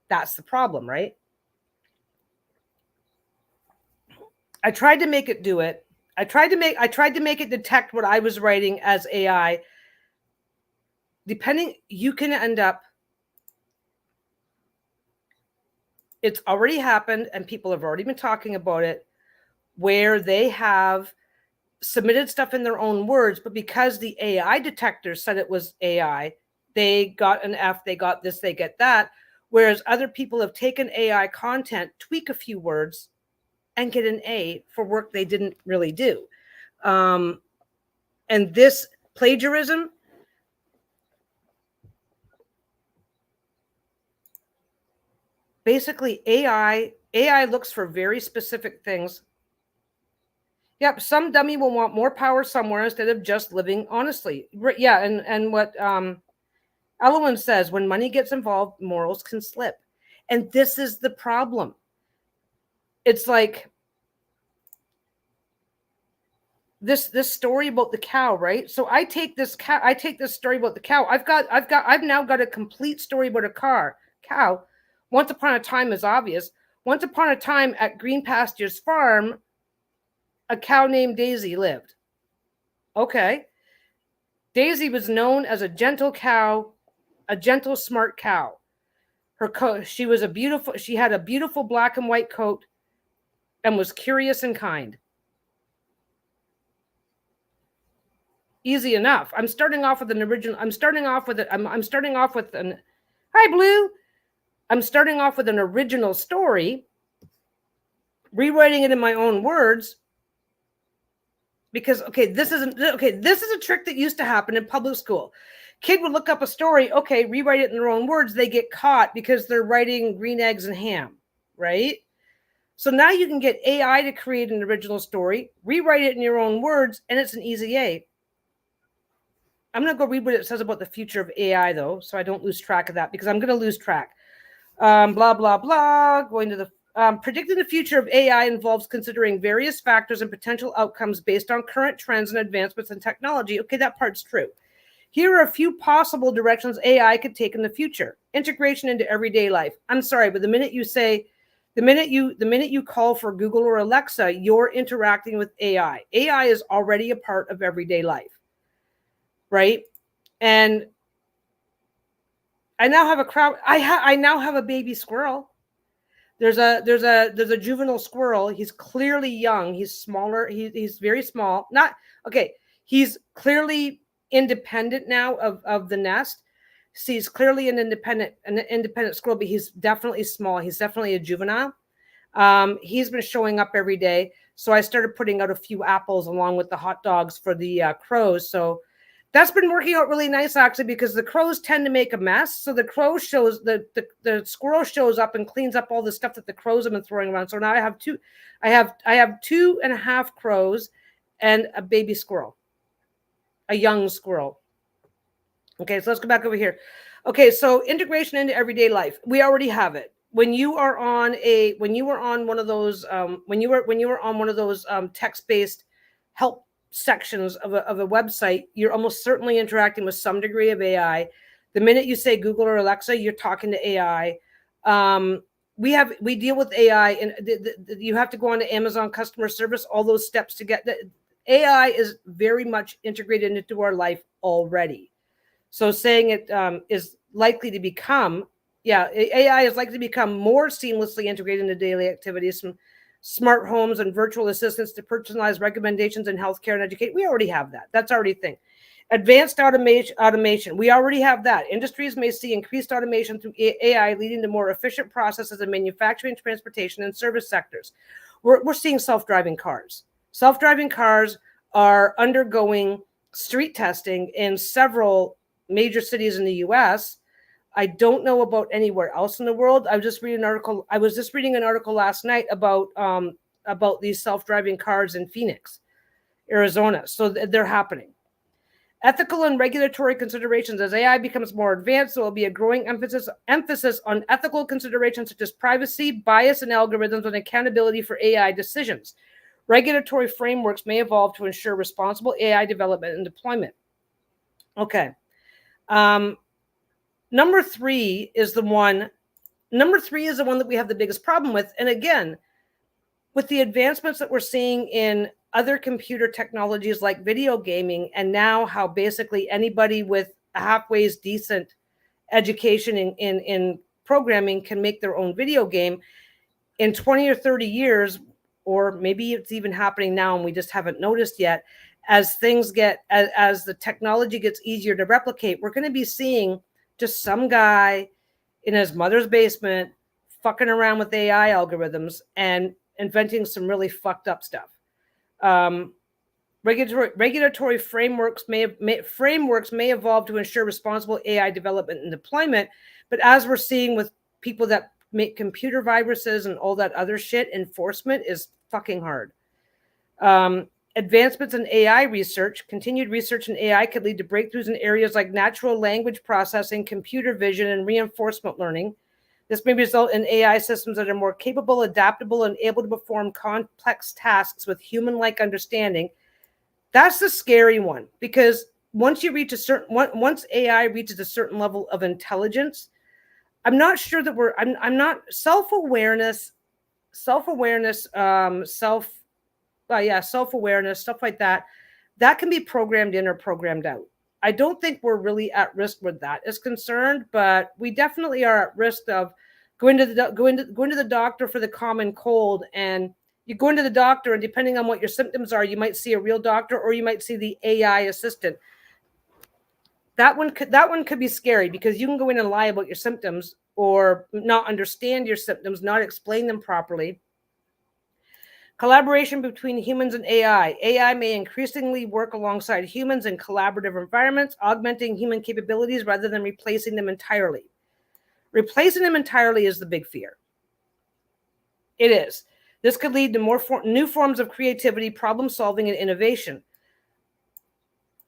That's the problem, right? I tried to make it do it. I tried to make it detect what I was writing as AI. Depending, you can end up, it's already happened and people have already been talking about it, where they have submitted stuff in their own words, but because the AI detector said it was AI, they got an F, they got this, they get that. Whereas other people have taken AI content, tweak a few words, and get an A for work they didn't really do. And this plagiarism, basically AI looks for very specific things. Yep, some dummy will want more power somewhere instead of just living honestly. Yeah, and what Elowen says, when money gets involved, morals can slip. And this is the problem. It's like this story about the cow, right? So I take this story about the cow. I've now got a complete story about a cow. Once upon a time is obvious. Once upon a time at Green Pastures Farm, a cow named Daisy lived. Okay. Daisy was known as a gentle cow, a gentle, smart cow. Her coat, she had a beautiful black and white coat and was curious and kind. Easy enough. I'm starting off with an original. I'm starting off with an hi Blue. I'm starting off with an original story, rewriting it in my own words. Because this is a trick that used to happen in public school. Kid would look up a story, okay, rewrite it in their own words. They get caught because they're writing green eggs and ham, right? So now you can get AI to create an original story, rewrite it in your own words, and it's an easy A. I'm going to go read what it says about the future of AI, though, so I don't lose track of that, because I'm going to lose track. Blah, blah, blah. Going to the predicting the future of AI involves considering various factors and potential outcomes based on current trends and advancements in technology. Okay, that part's true. Here are a few possible directions AI could take in the future. Integration into everyday life. I'm sorry, but the minute you call for Google or Alexa, you're interacting with AI. AI is already a part of everyday life, right? And I now have a crowd. I now have a baby squirrel. There's a juvenile squirrel. He's clearly young. He's smaller. He's very small. He's clearly independent now of the nest. So he's clearly an independent squirrel, but he's definitely small. He's definitely a juvenile. He's been showing up every day. So I started putting out a few apples along with the hot dogs for the crows. So that's been working out really nice, actually, because the crows tend to make a mess. So the the squirrel shows up and cleans up all the stuff that the crows have been throwing around. So now I have 2.5 crows and a baby squirrel, a young squirrel. Okay, so let's go back over here. Okay, so integration into everyday life. We already have it. When you were on one of those text-based help sections of a website, you're almost certainly interacting with some degree of AI. The minute you say Google or Alexa, you're talking to AI. We deal with AI, and you have to go on to Amazon customer service, all those steps to get the AI is very much integrated into our life already. So saying it is likely to become, AI is likely to become more seamlessly integrated into daily activities, from smart homes and virtual assistants to personalized recommendations in healthcare and education. We already have that. That's already a thing. Advanced automation. We already have that. Industries may see increased automation through AI, leading to more efficient processes in manufacturing, transportation, and service sectors. We're seeing self-driving cars. Self-driving cars are undergoing street testing in several major cities in the US. I don't know about anywhere else in the world. I was just reading an article last night about these self-driving cars in Phoenix, Arizona. So they're happening. Ethical and regulatory considerations. As AI becomes more advanced, there will be a growing emphasis on ethical considerations such as privacy, bias in algorithms, and accountability for AI decisions. Regulatory frameworks may evolve to ensure responsible AI development and deployment. Okay. Number three is the one that we have the biggest problem with. And again, with the advancements that we're seeing in other computer technologies like video gaming, and now how basically anybody with a halfway decent education in programming can make their own video game in 20 or 30 years, or maybe it's even happening now and we just haven't noticed yet. As the technology gets easier to replicate, we're going to be seeing just some guy in his mother's basement fucking around with AI algorithms and inventing some really fucked up stuff. Regulatory frameworks may evolve to ensure responsible AI development and deployment, but as we're seeing with people that make computer viruses and all that other shit, enforcement is fucking hard. Advancements in AI research. Continued research in AI could lead to breakthroughs in areas like natural language processing, computer vision, and reinforcement learning. This may result in AI systems that are more capable, adaptable, and able to perform complex tasks with human-like understanding. That's the scary one, because once AI reaches a certain level of intelligence, I'm not sure that I'm not self-awareness, stuff like that can be programmed in or programmed out. I don't think we're really at risk where that is concerned, but we definitely are at risk of going to the doctor for the common cold, and you go into the doctor, and depending on what your symptoms are, you might see a real doctor or you might see the AI assistant. That one could be scary, because you can go in and lie about your symptoms or not understand your symptoms, not explain them properly. Collaboration between humans and AI. AI may increasingly work alongside humans in collaborative environments, augmenting human capabilities rather than replacing them entirely. Replacing them entirely is the big fear. It is. This could lead to new forms of creativity, problem solving, and innovation.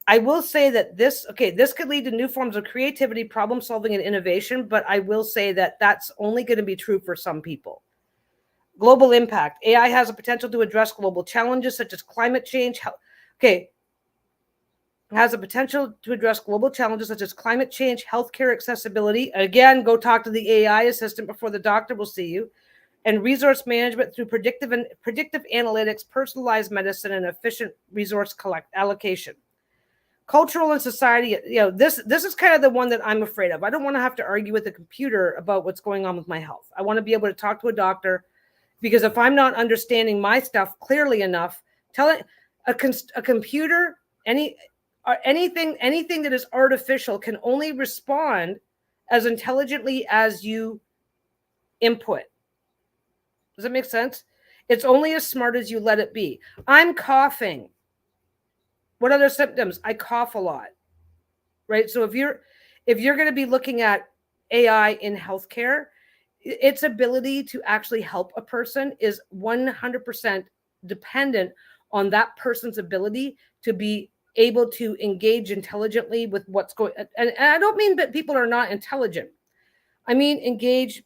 I will say that this could lead to new forms of creativity, problem solving, and innovation, but I will say that that's only going to be true for some people. Global impact. AI has a potential to address global challenges such as climate change. Has a potential to address global challenges such as climate change, healthcare accessibility. Again, go talk to the AI assistant before the doctor will see you. And resource management through predictive analytics, personalized medicine, and efficient resource allocation. Cultural and society. This is kind of the one that I'm afraid of. I don't want to have to argue with a computer about what's going on with my health. I want to be able to talk to a doctor. Because if I'm not understanding my stuff clearly enough, a computer, anything that is artificial can only respond as intelligently as you input. Does that make sense? It's only as smart as you let it be. I'm coughing. What other symptoms? I cough a lot, right? So if you're going to be looking at AI in healthcare, its ability to actually help a person is 100% dependent on that person's ability to be able to engage intelligently with what's going on. And I don't mean that people are not intelligent. I mean, engage.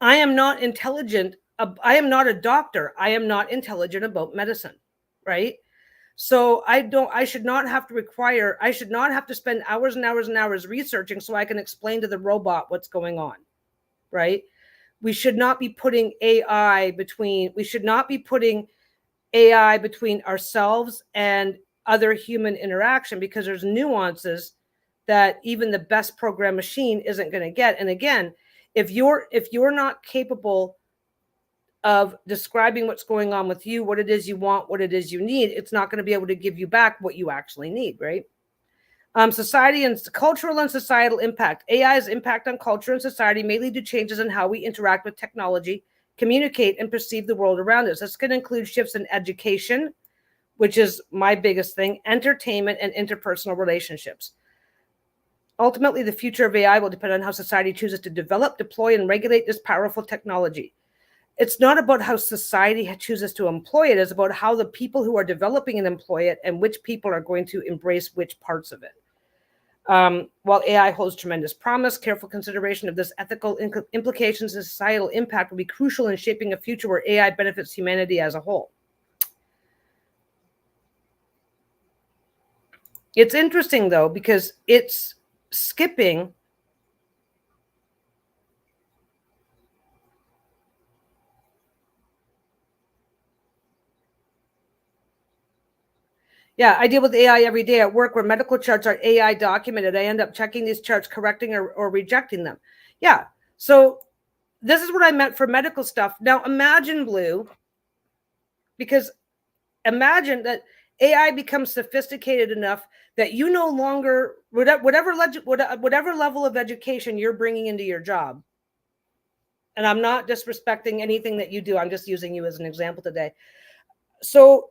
I am not intelligent. I am not a doctor. I am not intelligent about medicine, right? So I should not have to spend hours and hours and hours researching so I can explain to the robot what's going on. Right? We should not be putting AI between ourselves and other human interaction, because there's nuances that even the best programmed machine isn't going to get. And again, if you're not capable of describing what's going on with you, what it is you want, what it is you need, it's not going to be able to give you back what you actually need, right? Society and cultural and societal impact. AI's impact on culture and society may lead to changes in how we interact with technology, communicate, and perceive the world around us. This can include shifts in education, which is my biggest thing, entertainment, and interpersonal relationships. Ultimately, the future of AI will depend on how society chooses to develop, deploy, and regulate this powerful technology. It's not about how society chooses to employ it. It's about how the people who are developing and employ it and which people are going to embrace which parts of it. While AI holds tremendous promise, careful consideration of this ethical implications and societal impact will be crucial in shaping a future where AI benefits humanity as a whole. It's interesting, though, because it's skipping Yeah, I deal with AI every day at work where medical charts are AI documented. I end up checking these charts, correcting or rejecting them. Yeah. So this is what I meant for medical stuff. Now imagine, Blue, because imagine that AI becomes sophisticated enough that you no longer, whatever level of education you're bringing into your job, and I'm not disrespecting anything that you do, I'm just using you as an example today. So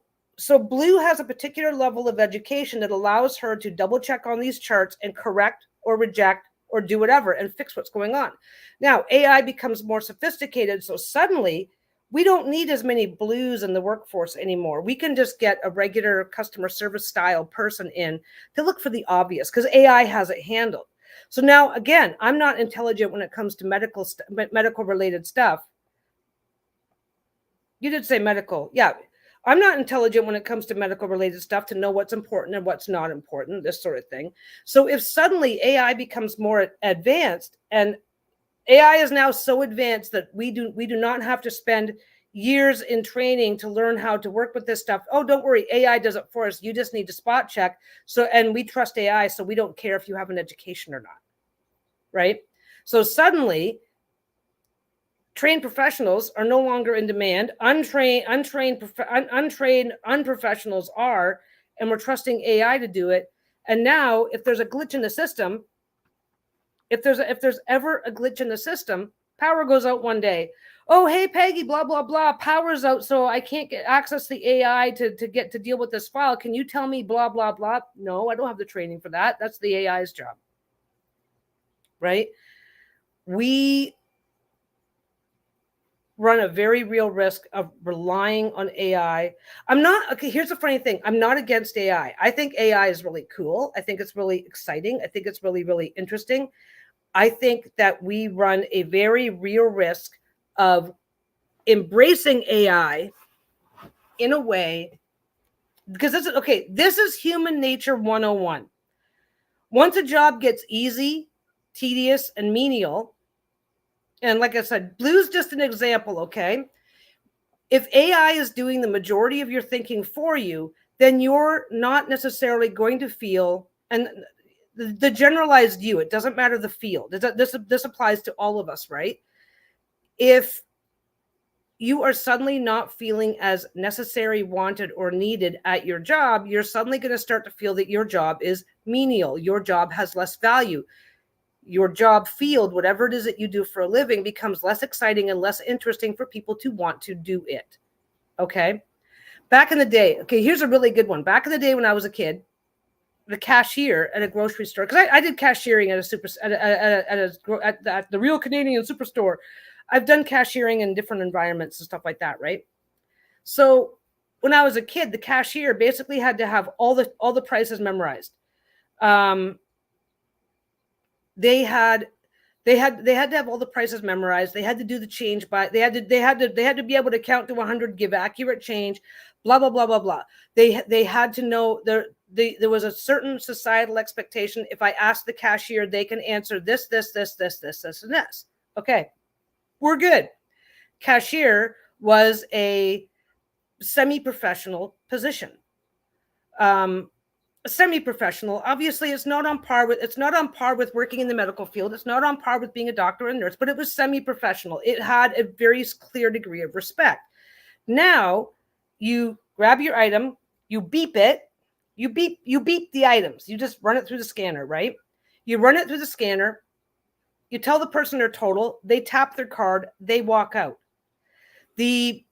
Blue has a particular level of education that allows her to double check on these charts and correct or reject or do whatever and fix what's going on. Now, AI becomes more sophisticated. So suddenly we don't need as many Blues in the workforce anymore. We can just get a regular customer service style person in to look for the obvious because AI has it handled. So now, again, I'm not intelligent when it comes to medical related stuff. You did say medical. Yeah. I'm not intelligent when it comes to medical related stuff to know what's important and what's not important, this sort of thing. So if suddenly AI becomes more advanced, and AI is now so advanced that we do not have to spend years in training to learn how to work with this stuff. Oh, don't worry, AI does it for us. You just need to spot check. So, and we trust AI, so we don't care if you have an education or not. Right? So suddenly trained professionals are no longer in demand. Untrained unprofessionals are, and we're trusting AI to do it. And now, if there's a glitch in the system, if there's ever a glitch in the system, power goes out one day. Oh, hey, Peggy, blah, blah, blah, power's out, so I can't get access to the AI to deal with this file. Can you tell me blah, blah, blah? No, I don't have the training for that. That's the AI's job, right? We run a very real risk of relying on AI. Here's the funny thing. I'm not against AI. I think AI is really cool. I think it's really exciting. I think it's really, really interesting. I think that we run a very real risk of embracing AI in a way, because this is human nature 101. Once a job gets easy, tedious, and menial, and like I said, Blue's just an example, okay? If AI is doing the majority of your thinking for you, then you're not necessarily going to feel, and the generalized you, it doesn't matter the field. This applies to all of us, right? If you are suddenly not feeling as necessary, wanted, or needed at your job, you're suddenly going to start to feel that your job is menial. Your job has less value. Your job field, whatever it is that you do for a living, becomes less exciting and less interesting for people to want to do it. Okay. Back in the day, here's a really good one. Back in the day when I was a kid, the cashier at a grocery store, because I did cashiering at the Real Canadian Superstore. I've done cashiering in different environments and stuff like that, right? So when I was a kid, the cashier basically had to have all the prices memorized. They had to have all the prices memorized. They had to do the change by they had to be able to count to 100, give accurate change, blah blah blah blah blah. They had to know there was a certain societal expectation. If I ask the cashier, they can answer this, and this. Okay, we're good. Cashier was a semi-professional position. Semi-professional, obviously it's not on par with working in the medical field. It's not on par with being a doctor and nurse, but it was semi-professional. It had a very clear degree of respect. Now you grab your item, you beep it, You beep the items. You just run it through the scanner, right? You run it through the scanner. You tell the person their total. They tap their card. They walk out. Even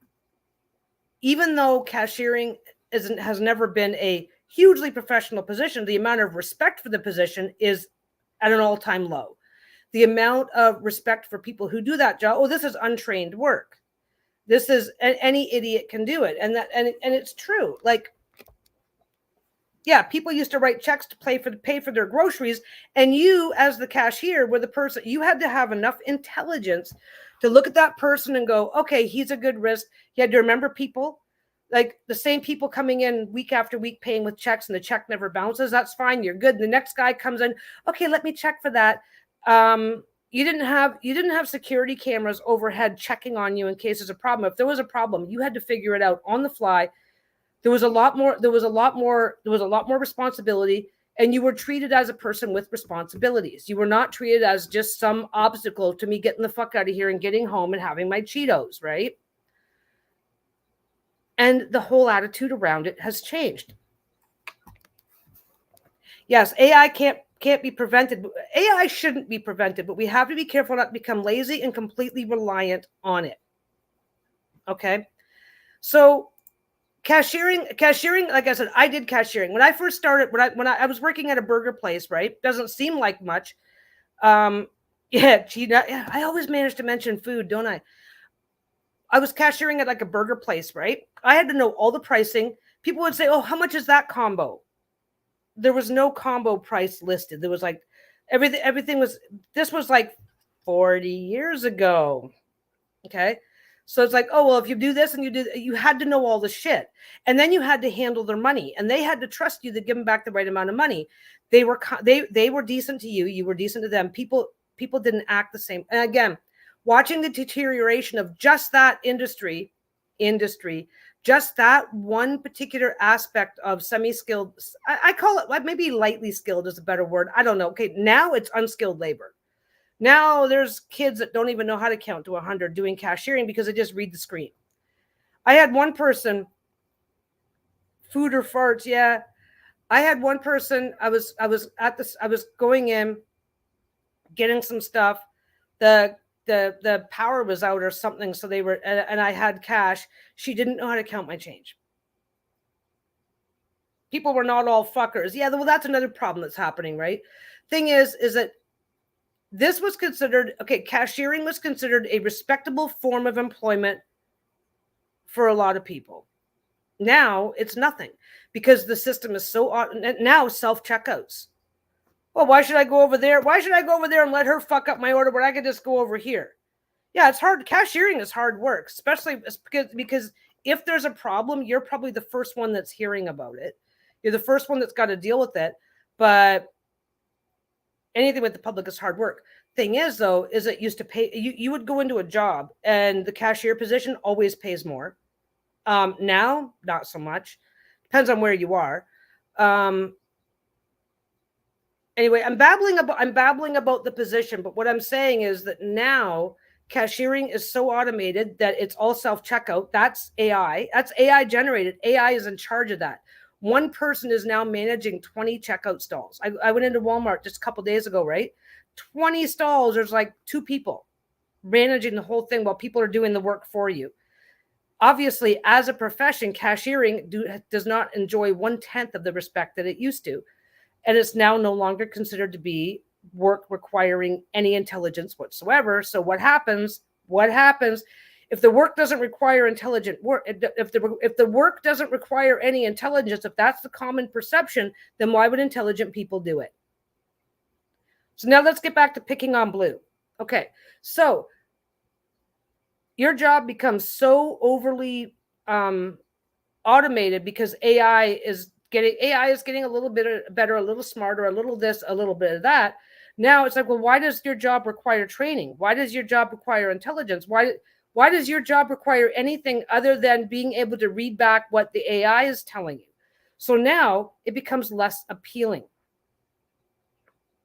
though cashiering has never been a hugely professional position, the amount of respect for the position is at an all-time low. The amount of respect for people who do that job. Oh, this is untrained work. This is any idiot can do it, and it's true. Like, yeah, people used to write checks to pay for their groceries, and you, as the cashier, were the person. You had to have enough intelligence to look at that person and go, okay, he's a good risk. You had to remember people, like the same people coming in week after week paying with checks, and the check never bounces. That's fine. You're good. And the next guy comes in. Okay, let me check for that. You didn't have security cameras overhead checking on you in case there's a problem. If there was a problem, you had to figure it out on the fly. There was a lot more responsibility, and you were treated as a person with responsibilities. You were not treated as just some obstacle to me getting the fuck out of here and getting home and having my Cheetos, right? And the whole attitude around it has changed. Yes, AI can't be prevented. AI shouldn't be prevented, but we have to be careful not to become lazy and completely reliant on it. Okay? So cashiering, like I said, I did cashiering. When I first started, when I was working at a burger place, right? Doesn't seem like much. Yeah, I always manage to mention food, don't I? I was cashiering at like a burger place, right? I had to know all the pricing. People would say, oh, how much is that combo? There was no combo price listed. There was like everything was, this was like 40 years ago. Okay. So it's like, oh, well, if you do this and you had to know all the shit. And then you had to handle their money, and they had to trust you to give them back the right amount of money. They were decent to you. You were decent to them. People didn't act the same. And again, watching the deterioration of just that industry, just that one particular aspect of semi-skilled, I call it, maybe lightly skilled is a better word. I don't know. Okay. Now it's unskilled labor. Now there's kids that don't even know how to count to 100 doing cashiering because they just read the screen. I had one person, food or farts. Yeah. I had one person, I was going in, getting some stuff. The power was out or something. So they were, and I had cash. She didn't know how to count my change. People were not all fuckers. Yeah. Well, that's another problem that's happening, right? Thing is that this was considered, okay, cashiering was considered a respectable form of employment for a lot of people. Now it's nothing because the system is so, now self-checkouts. Well, why should I go over there? Why should I go over there and let her fuck up my order when I could just go over here? Yeah, it's hard. Cashiering is hard work, especially because if there's a problem, you're probably the first one that's hearing about it. You're the first one that's got to deal with it. But anything with the public is hard work. Thing is, though, is it used to pay. You would go into a job and the cashier position always pays more. Now, not so much. Depends on where you are. Anyway, I'm babbling about the position, but what I'm saying is that now cashiering is so automated that it's all self-checkout. That's AI. That's AI generated. AI is in charge of that. One person is now managing 20 checkout stalls. I went into Walmart just a couple days ago, right? 20 stalls. There's like 2 people managing the whole thing while people are doing the work for you. Obviously, as a profession, cashiering does not enjoy 1/10 of the respect that it used to. And it's now no longer considered to be work requiring any intelligence whatsoever. So what happens? If the work doesn't require intelligent work, if the work doesn't require any intelligence, if that's the common perception, then why would intelligent people do it? So now let's get back to picking on Blue. Okay, so your job becomes so overly automated because AI is getting a little bit better, a little smarter, a little this, a little bit of that. Now it's like, well, why does your job require training? Why does your job require intelligence? Why does your job require anything other than being able to read back what the AI is telling you? So now it becomes less appealing.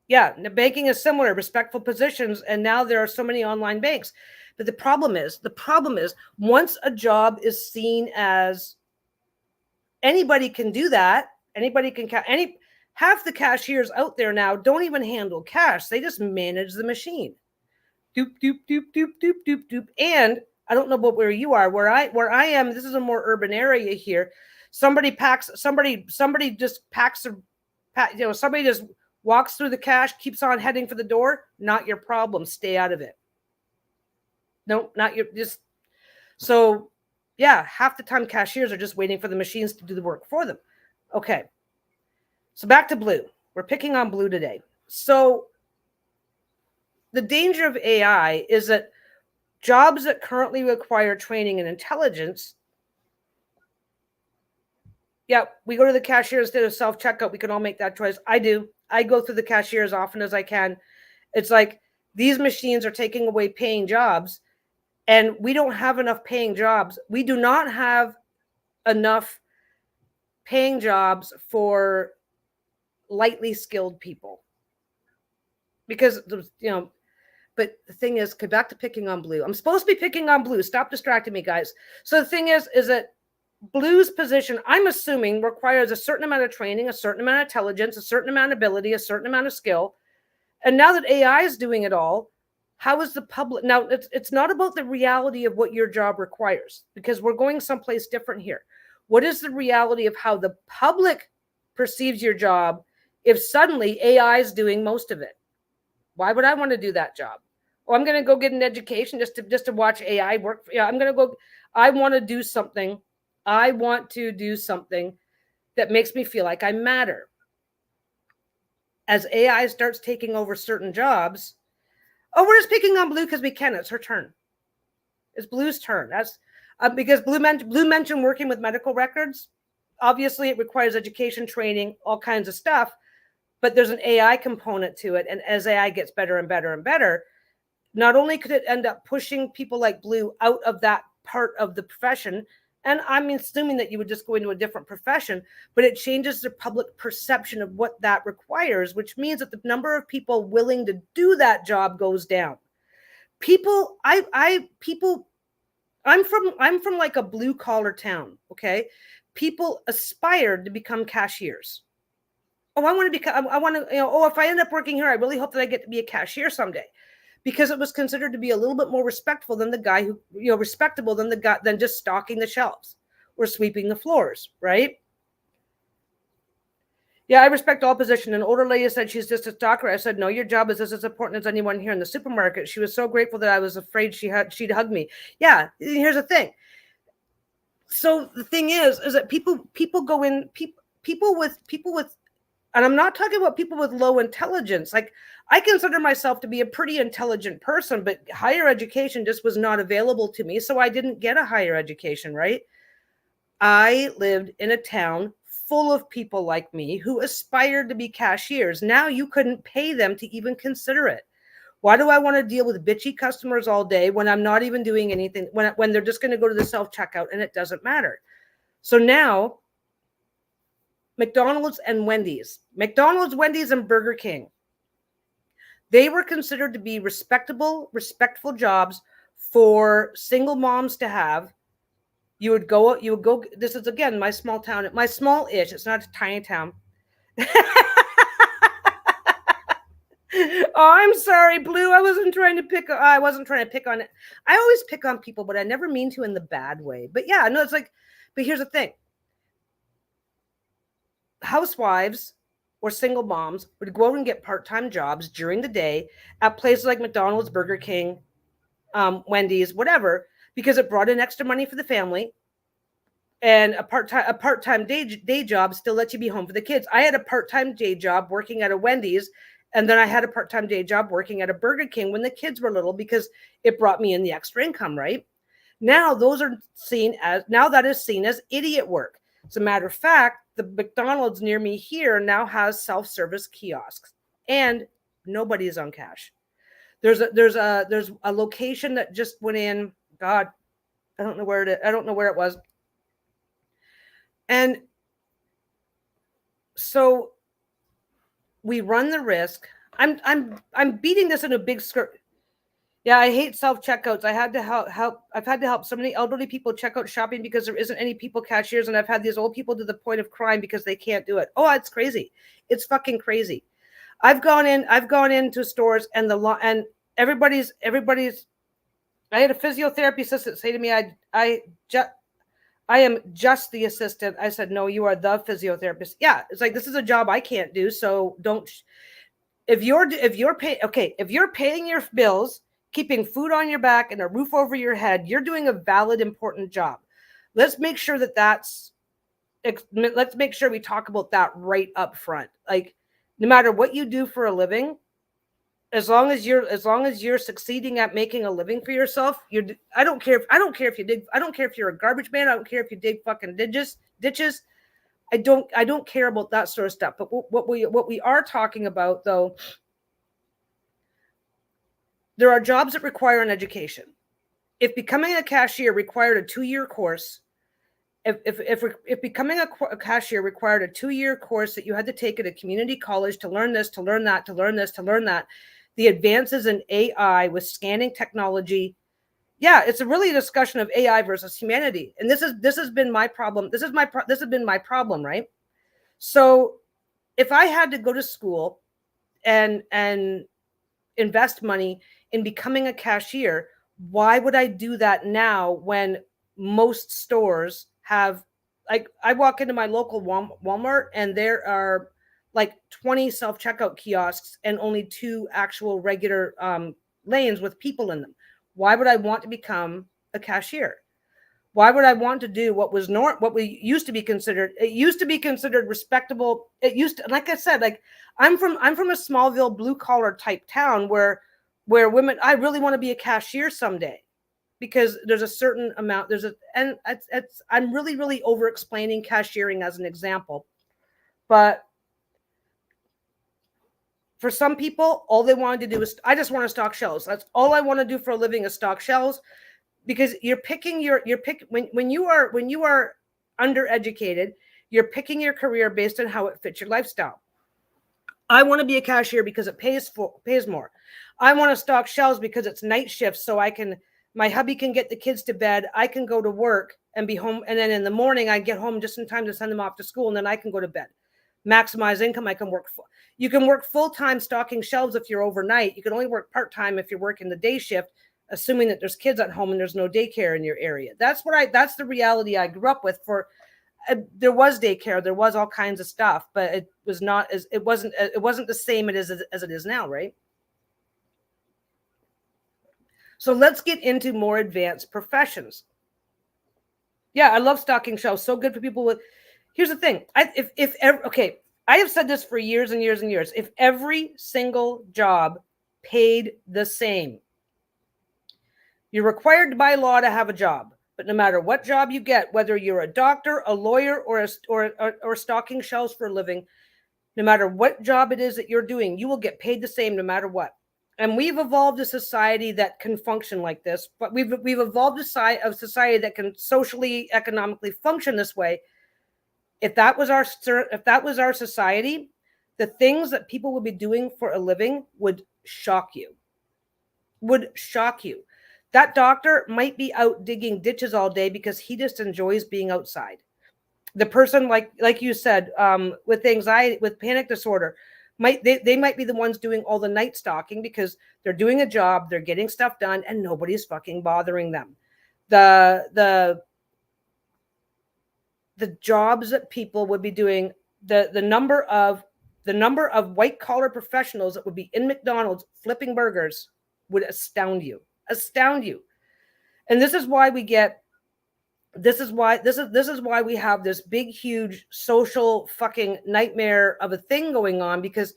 Yeah, the banking is similar, respectful positions, and now there are so many online banks. But the problem is once a job is seen as anybody can do that, Anybody can half the cashiers out there now don't even handle cash. They just manage the machine. Doop, doop, doop, doop, doop, doop, doop. And I don't know about where you are. Where I am, this is a more urban area here. Somebody just packs somebody just walks through the cash, keeps on heading for the door. Not your problem. Stay out of it. No, not your just. So yeah, half the time cashiers are just waiting for the machines to do the work for them. Okay. So back to Blue. We're picking on Blue today. So the danger of AI is that jobs that currently require training and intelligence, yeah, we go to the cashier instead of self-checkout. We can all make that choice. I do. I go through the cashier as often as I can. It's like these machines are taking away paying jobs, and we don't have enough paying jobs. We do not have enough paying jobs for lightly skilled people. Because, but the thing is, back to picking on Blue. I'm supposed to be picking on Blue. Stop distracting me, guys. So the thing is that Blue's position, I'm assuming, requires a certain amount of training, a certain amount of intelligence, a certain amount of ability, a certain amount of skill. And now that AI is doing it all, how is the public? Now, it's not about the reality of what your job requires, because we're going someplace different here. What is the reality of how the public perceives your job if suddenly AI is doing most of it? Why would I want to do that job? Well, I'm going to go get an education just to watch AI work. Yeah, I'm going to go. I want to do something. I want to do something that makes me feel like I matter. As AI starts taking over certain jobs, we're just picking on Blue because we can. It's her turn. It's Blue's turn. That's because Blue mentioned working with medical records. Obviously, it requires education, training, all kinds of stuff. But there's an AI component to it. And as AI gets better and better and better, not only could it end up pushing people like Blue out of that part of the profession, and I'm assuming that you would just go into a different profession, but it changes the public perception of what that requires, which means that the number of people willing to do that job goes down. I'm from like a blue collar town. Okay. People aspired to become cashiers. I want to become, if I end up working here, I really hope that I get to be a cashier someday, because it was considered to be a little bit more respectful than the guy who, respectable than the guy, than just stocking the shelves or sweeping the floors. Right. Yeah. I respect all position. An older lady said she's just a stalker. I said, no, your job is just as important as anyone here in the supermarket. She was so grateful that I was afraid she'd hug me. Yeah. Here's the thing. So the thing is that people go in, people with, and I'm not talking about people with low intelligence. Like, I consider myself to be a pretty intelligent person, but higher education just was not available to me. So I didn't get a higher education, right? I lived in a town full of people like me who aspired to be cashiers. Now you couldn't pay them to even consider it. Why do I want to deal with bitchy customers all day when I'm not even doing anything, when they're just going to go to the self-checkout and it doesn't matter? So now McDonald's, Wendy's, and Burger King, they were considered to be respectful jobs for single moms to have. You would go, this is again, my small town, my small-ish, it's not a tiny town. Oh, I'm sorry, Blue. I wasn't trying to pick on it. I always pick on people, but I never mean to in the bad way. But yeah, no, it's like, but here's the thing. Housewives or single moms would go out and get part-time jobs during the day at places like McDonald's, Burger King, Wendy's, whatever, because it brought in extra money for the family. And a part-time day job still lets you be home for the kids. I had a part-time day job working at a Wendy's, and then I had a part-time day job working at a Burger King when the kids were little, because it brought me in the extra income, right? Now that is seen as idiot work. As a matter of fact, the McDonald's near me here now has self-service kiosks, and nobody is on cash. There's a location that just went in. God, I don't know where it was. And so we run the risk. I'm beating this in a big skirt. Yeah, I hate self-checkouts. I had to help. I've had to help so many elderly people check out shopping because there isn't any people cashiers, and I've had these old people to the point of crying because they can't do it. Oh, it's crazy. It's fucking crazy. I've gone into stores and and everybody's. I had a physiotherapy assistant say to me, I am just the assistant. I said, no, you are the physiotherapist. Yeah, it's like, this is a job I can't do. So don't. If you're paying your bills, keeping food on your back and a roof over your head, you're doing a valid, important job. Let's make sure let's make sure we talk about that right up front. Like, no matter what you do for a living, as long as you're succeeding at making a living for yourself, I don't care if you're a garbage man. I don't care if you dig fucking ditches. I don't care about that sort of stuff. But what we are talking about, though, there are jobs that require an education. If becoming a cashier required a 2-year course, if becoming a cashier required a 2-year course that you had to take at a community college to learn this, to learn that, to learn this, to learn that, the advances in AI with scanning technology, yeah, it's really a discussion of AI versus humanity. And this has been my problem. This has been my problem, right? So if I had to go to school and invest money in becoming a cashier, why would I do that now when most stores have, like, I walk into my local Walmart and there are like 20 self-checkout kiosks and only 2 actual regular lanes with people in them. Why would I want to become a cashier? Why would I want to do what we used to be considered? It used to be considered respectable. It used to, like I said, like I'm from a Smallville blue collar type town where women, I really want to be a cashier someday, because there's a certain amount, I'm really over explaining cashiering as an example. But for some people, all they wanted to do is, I just want to stock shelves. That's all I want to do for a living, is stock shelves. Because when you are undereducated, you're picking your career based on how it fits your lifestyle. I want to be a cashier because it pays more. I want to stock shelves because it's night shifts, so my hubby can get the kids to bed. I can go to work and be home, and then in the morning I get home just in time to send them off to school, and then I can go to bed. Maximize income. You can work full-time stocking shelves if you're overnight. You can only work part-time if you're working the day shift, assuming that there's kids at home and there's no daycare in your area. That's the reality I grew up with. There was daycare, there was all kinds of stuff, but it wasn't the same as it is now, right? So let's get into more advanced professions. Yeah, I love stocking shelves. So good for people with. Here's the thing. I have said this for years and years and years. If every single job paid the same, you're required by law to have a job, but no matter what job you get, whether you're a doctor, a lawyer, or stocking shelves for a living, no matter what job it is that you're doing, you will get paid the same no matter what. And we've evolved a society that can function like this, but we've evolved a society that can socially, economically function this way. If that was our society, the things that people would be doing for a living would shock you. That doctor might be out digging ditches all day because he just enjoys being outside. The person, like you said, with anxiety, with panic disorder, they might be the ones doing all the night stalking because they're doing a job, they're getting stuff done, and nobody's fucking bothering them. The jobs that people would be doing, the number of white collar professionals that would be in McDonald's flipping burgers would astound you. And this is why we have this big, huge social fucking nightmare of a thing going on, because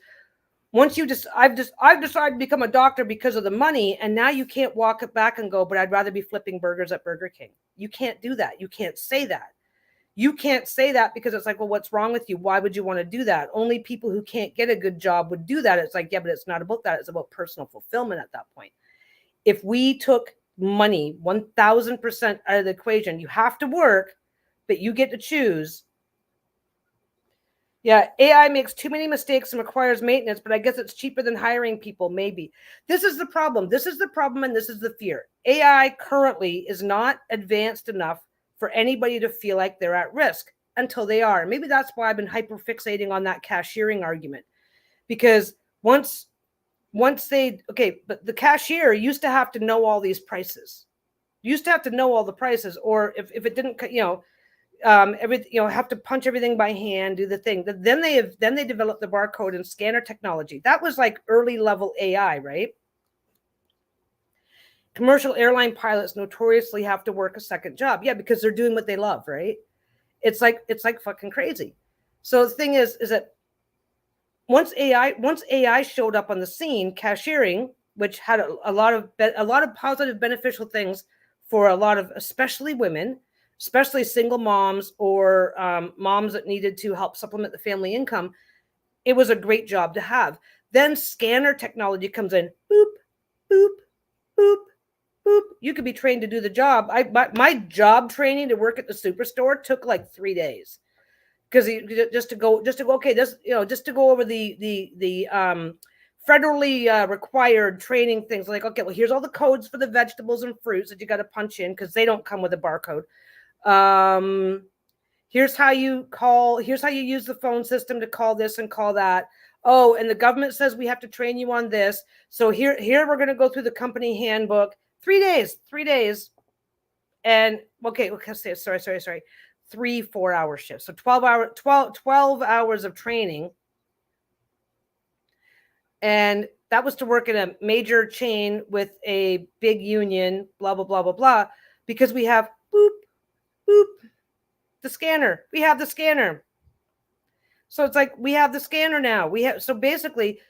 once I've decided to become a doctor because of the money, and now you can't walk it back and go, but I'd rather be flipping burgers at Burger King. You can't do that. You can't say that. Because it's like, well, what's wrong with you? Why would you want to do that? Only people who can't get a good job would do that. It's like, yeah, but it's not about that. It's about personal fulfillment at that point. If we took money 1,000% out of the equation, you have to work, but you get to choose. Yeah, AI makes too many mistakes and requires maintenance, but I guess it's cheaper than hiring people, maybe. This is the problem. This is the problem, and this is the fear. AI currently is not advanced enough for anybody to feel like they're at risk until they are. Maybe that's why I've been hyper fixating on that cashiering argument. Because once but the cashier used to have to know all these prices. Used to have to know all the prices, or if it didn't, have to punch everything by hand, do the thing. Then they developed the barcode and scanner technology. That was like early level AI, right? Commercial airline pilots notoriously have to work a second job. Yeah, because they're doing what they love, right? It's like fucking crazy. So the thing is that once AI showed up on the scene, cashiering, which had a lot of positive beneficial things for a lot of, especially women, especially single moms or moms that needed to help supplement the family income, it was a great job to have. Then scanner technology comes in, boop, boop, boop, boop. You could be trained to do the job. My job training to work at the superstore took like 3 days. Because just to go okay, just to go over the federally required training things, like, okay, well, here's all the codes for the vegetables and fruits that you got to punch in because they don't come with a barcode. Here's how you use the phone system to call this and call that. Oh, and the government says we have to train you on this. So here we're going to go through the company handbook. 3 days. And okay, sorry. 3 4-hour shifts. So 12 hours of training. And that was to work in a major chain with a big union, blah, blah, blah, blah, blah, because we have boop, boop, the scanner. We have the scanner. So it's like we have the scanner now. So basically,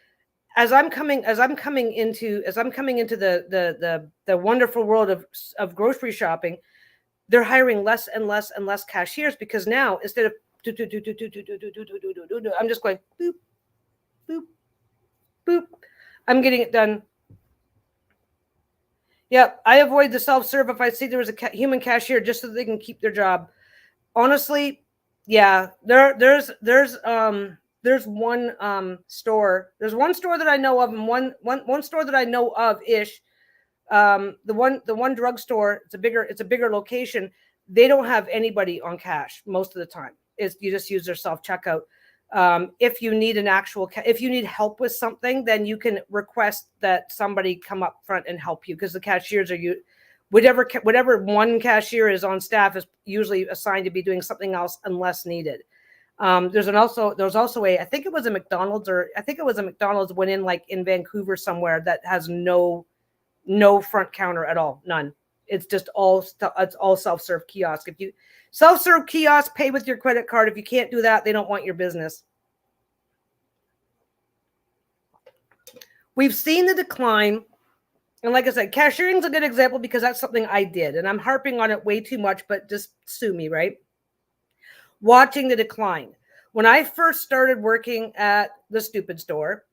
as I'm coming into the wonderful world of grocery shopping, they're hiring less and less and less cashiers, because now instead of I'm just going boop, boop, boop. I'm getting it done. Yep, I avoid the self-serve if I see there was a human cashier, just so they can keep their job. Honestly, yeah, there's one store. There's one store that I know of, and one store that I know of ish. The one drugstore, it's a bigger location. They don't have anybody on cash most of the time. You just use their self-checkout. If you need if you need help with something, then you can request that somebody come up front and help you, because the cashiers are whatever one cashier is on staff is usually assigned to be doing something else unless needed. There's also I think it was a McDonald's went in, like in Vancouver somewhere, that has no front counter at all. None. It's just all self-serve kiosk. If you self-serve kiosk, pay with your credit card. If you can't do that, they don't want your business. We've seen the decline. And like I said, cashiering is a good example because that's something I did. And I'm harping on it way too much, but just sue me, right? Watching the decline. When I first started working at the stupid store,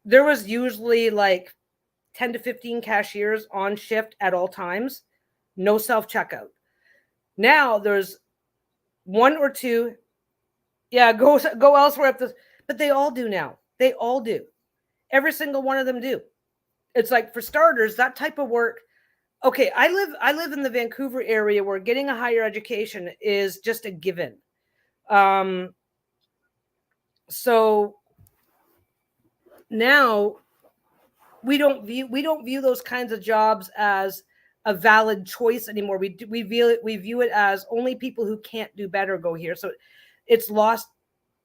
there was usually like 10 to 15 cashiers on shift at all times, no self-checkout. Now there's 1 or 2. Yeah, go elsewhere. But they all do now. They all do. Every single one of them do. It's like, for starters, that type of work. Okay, I live in the Vancouver area where getting a higher education is just a given. So now we don't view those kinds of jobs as a valid choice anymore. We view it as only people who can't do better go here. So it's lost.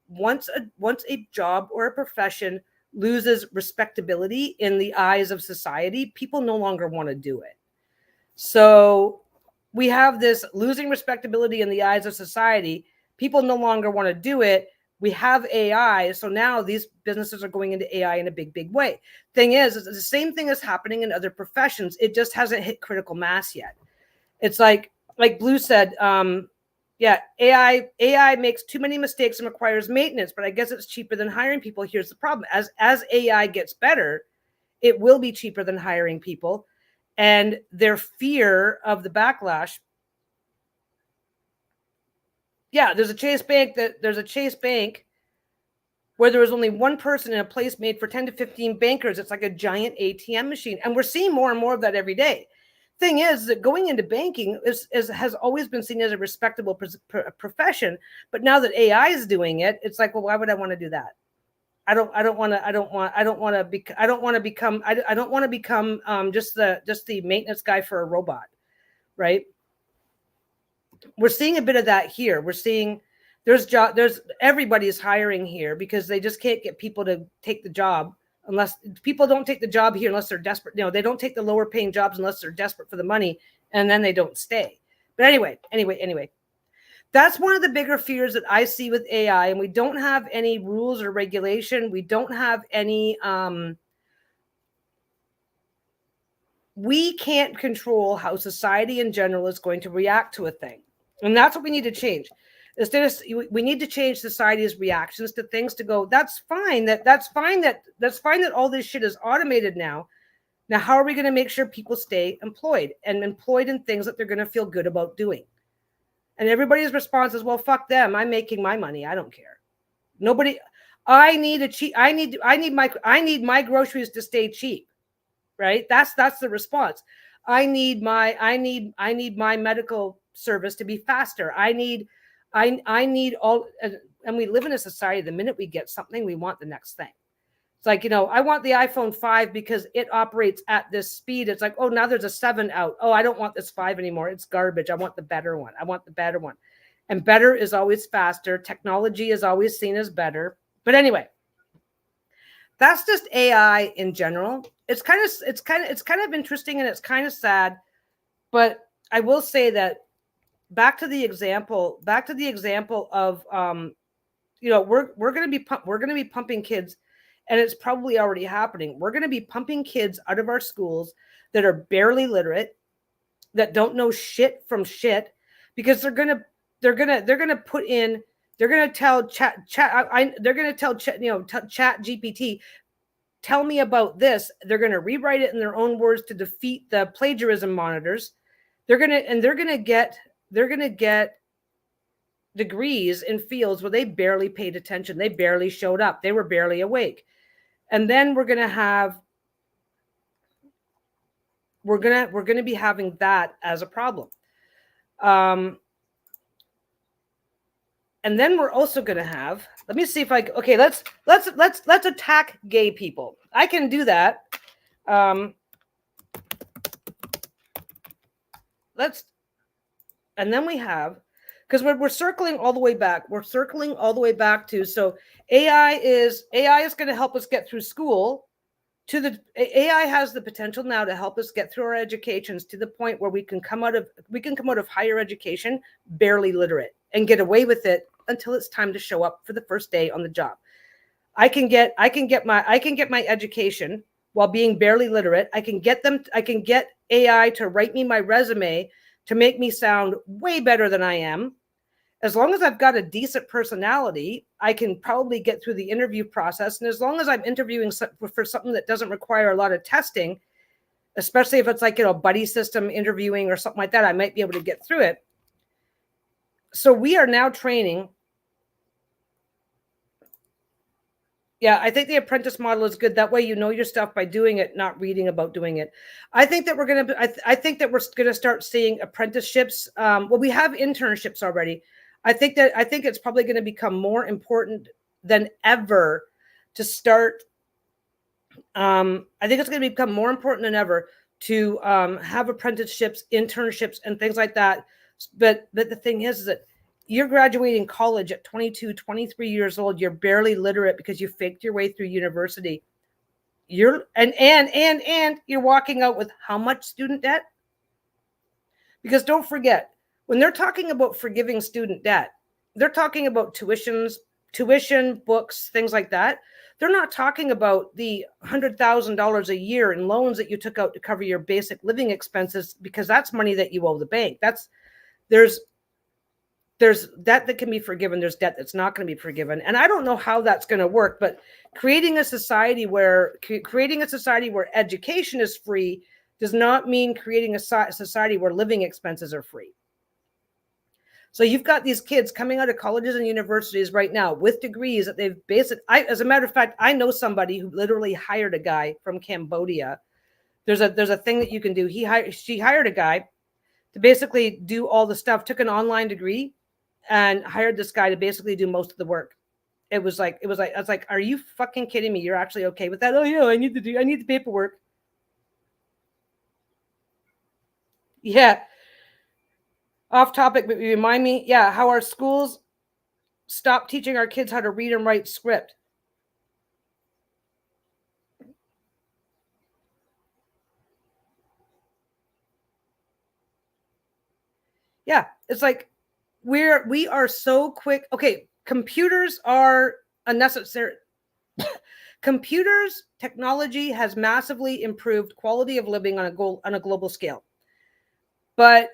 Once a job or a profession loses respectability in the eyes of society, people no longer want to do it. So we have this losing respectability in the eyes of society. People no longer want to do it. We have AI. So now these businesses are going into AI in a big, big way. Thing is the same thing is happening in other professions. It just hasn't hit critical mass yet. It's like Blue said, yeah, AI makes too many mistakes and requires maintenance, but I guess it's cheaper than hiring people. Here's the problem. As AI gets better, it will be cheaper than hiring people. And their fear of the backlash. Yeah, there's a Chase Bank where there was only one person in a place made for 10 to 15 bankers. It's like a giant ATM machine. And we're seeing more and more of that every day. Thing is that going into banking has always been seen as a respectable profession. But now that AI is doing it, it's like, well, why would I want to do that? I don't want to become just the maintenance guy for a robot, right? We're seeing a bit of that here. We're seeing there's everybody's hiring here because they just can't get people to take the job unless people don't take the job here unless they're desperate. They don't take the lower paying jobs unless they're desperate for the money, and then they don't stay. But anyway, that's one of the bigger fears that I see with AI, and we don't have any rules or regulation. We don't have any, we can't control how society in general is going to react to a thing. And that's what we need to change. We need to change society's reactions to things to go, that's fine that all this shit is automated now. Now, how are we going to make sure people stay employed in things that they're going to feel good about doing? And everybody's response is, well, fuck them. I'm making my money. I don't care. I need my groceries to stay cheap. Right? That's the response. I need my medical service to be faster. I need all, and we live in a society, the minute we get something, we want the next thing. It's like, I want the iPhone 5 because it operates at this speed. It's like, oh, now there's a 7 out. Oh, I don't want this 5 anymore. It's garbage. I want the better one. And better is always faster. Technology is always seen as better. But anyway, that's just AI in general. It's kind of interesting and it's kind of sad. But I will say that back to the example of we're going to be pumping kids. And it's probably already happening. We're going to be pumping kids out of our schools that are barely literate, that don't know shit from shit, because they're going to tell chat GPT, tell me about this. They're going to rewrite it in their own words to defeat the plagiarism monitors. They're going to get degrees in fields where they barely paid attention. They barely showed up. They were barely awake. And then we're going to be having that as a problem. And then we're also going to have, let me see if okay, let's attack gay people. I can do that. And then we have, because we're circling all the way back. We're circling all the way back to, so AI is going to help us get through school. AI has the potential now to help us get through our educations to the point where we can come out of higher education barely literate and get away with it until it's time to show up for the first day on the job. I can get my education while being barely literate. I can get AI to write me my resume to make me sound way better than I am. As long as I've got a decent personality, I can probably get through the interview process. And as long as I'm interviewing for something that doesn't require a lot of testing, especially if it's like, buddy system interviewing or something like that, I might be able to get through it. So we are now training. Yeah, I think the apprentice model is good. That way, you know your stuff by doing it, not reading about doing it. I think that we're going to start seeing apprenticeships. Well, we have internships already. I think it's probably going to become more important than ever to start. I think it's going to become more important than ever to have apprenticeships, internships, and things like that. But the thing is that you're graduating college at 22, 23 years old. You're barely literate because you faked your way through university. And you're walking out with how much student debt? Because don't forget, when they're talking about forgiving student debt, they're talking about tuition, books, things like that. They're not talking about the $100,000 a year in loans that you took out to cover your basic living expenses, because that's money that you owe the bank. There's debt that can be forgiven. There's debt that's not going to be forgiven. And I don't know how that's going to work, but creating a society where education is free does not mean creating a society where living expenses are free. So you've got these kids coming out of colleges and universities right now with degrees that they've as a matter of fact, I know somebody who literally hired a guy from Cambodia. There's a thing that you can do. She hired a guy to basically do all the stuff, took an online degree and hired this guy to basically do most of the work. I was like, are you fucking kidding me? You're actually okay with that? Oh yeah, I need the paperwork. Yeah. Off topic, but remind me, yeah, how our schools stop teaching our kids how to read and write script. Yeah, it's like we are so quick. Okay, computers are a necessary. Computers, technology has massively improved quality of living on a global scale. But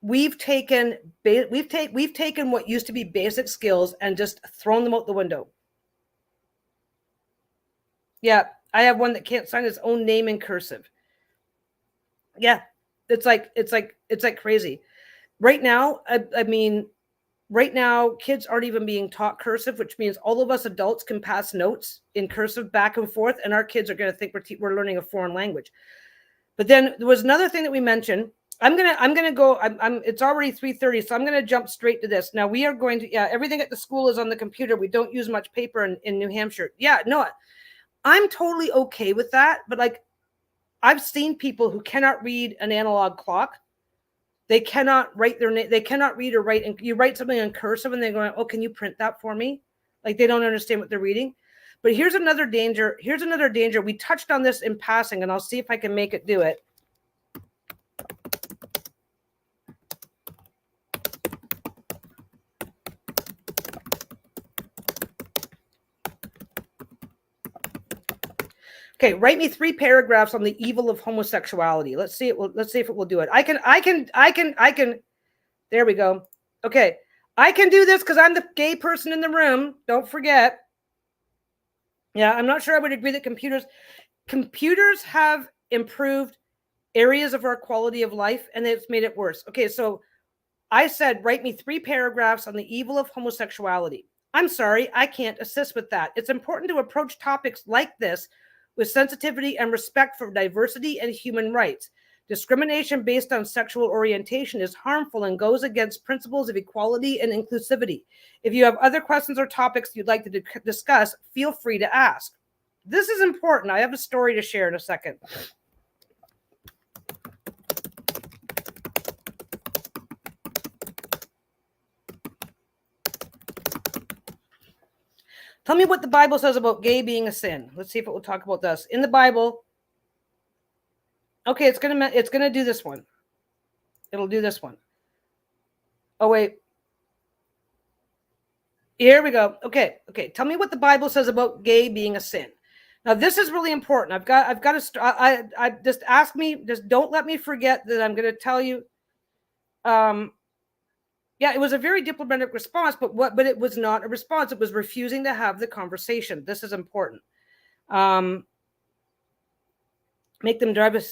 we've taken what used to be basic skills and just thrown them out the window. Yeah, I have one that can't sign his own name in cursive. Yeah, it's like crazy. Right now, I mean, right now, kids aren't even being taught cursive, which means all of us adults can pass notes in cursive back and forth, and our kids are going to think we're learning a foreign language. But then there was another thing that we mentioned. I'm gonna go. It's already 3:30, so I'm gonna jump straight to this. Now we are going to. Yeah, everything at the school is on the computer. We don't use much paper in New Hampshire. Yeah, no, I'm totally okay with that. But like, I've seen people who cannot read an analog clock. They cannot write their name. They cannot read or write. And you write something in cursive, and they're going, "Oh, can you print that for me?" Like they don't understand what they're reading. But here's another danger. Here's another danger. We touched on this in passing, and I'll see if I can make it do it. Okay, write me 3 paragraphs on the evil of homosexuality. Let's see it. Let's see if it will do it. I can. There we go. Okay, I can do this because I'm the gay person in the room. Don't forget. Yeah, I'm not sure I would agree that computers have improved areas of our quality of life, and it's made it worse. Okay, so I said, write me 3 paragraphs on the evil of homosexuality. I'm sorry, I can't assist with that. It's important to approach topics like this with sensitivity and respect for diversity and human rights. Discrimination based on sexual orientation is harmful and goes against principles of equality and inclusivity. If you have other questions or topics you'd like to discuss, feel free to ask. This is important. I have a story to share in a second. Tell me what the Bible says about gay being a sin. Let's see if it will talk about this. In the Bible, okay, it's gonna do this one. It'll do this one. Oh wait. Here we go. Okay. Tell me what the Bible says about gay being a sin. Now this is really important. I've got to. I just ask me. Just don't let me forget that I'm going to tell you. Yeah, it was a very diplomatic response, but it was not a response. It was refusing to have the conversation. This is important. Make them drive a.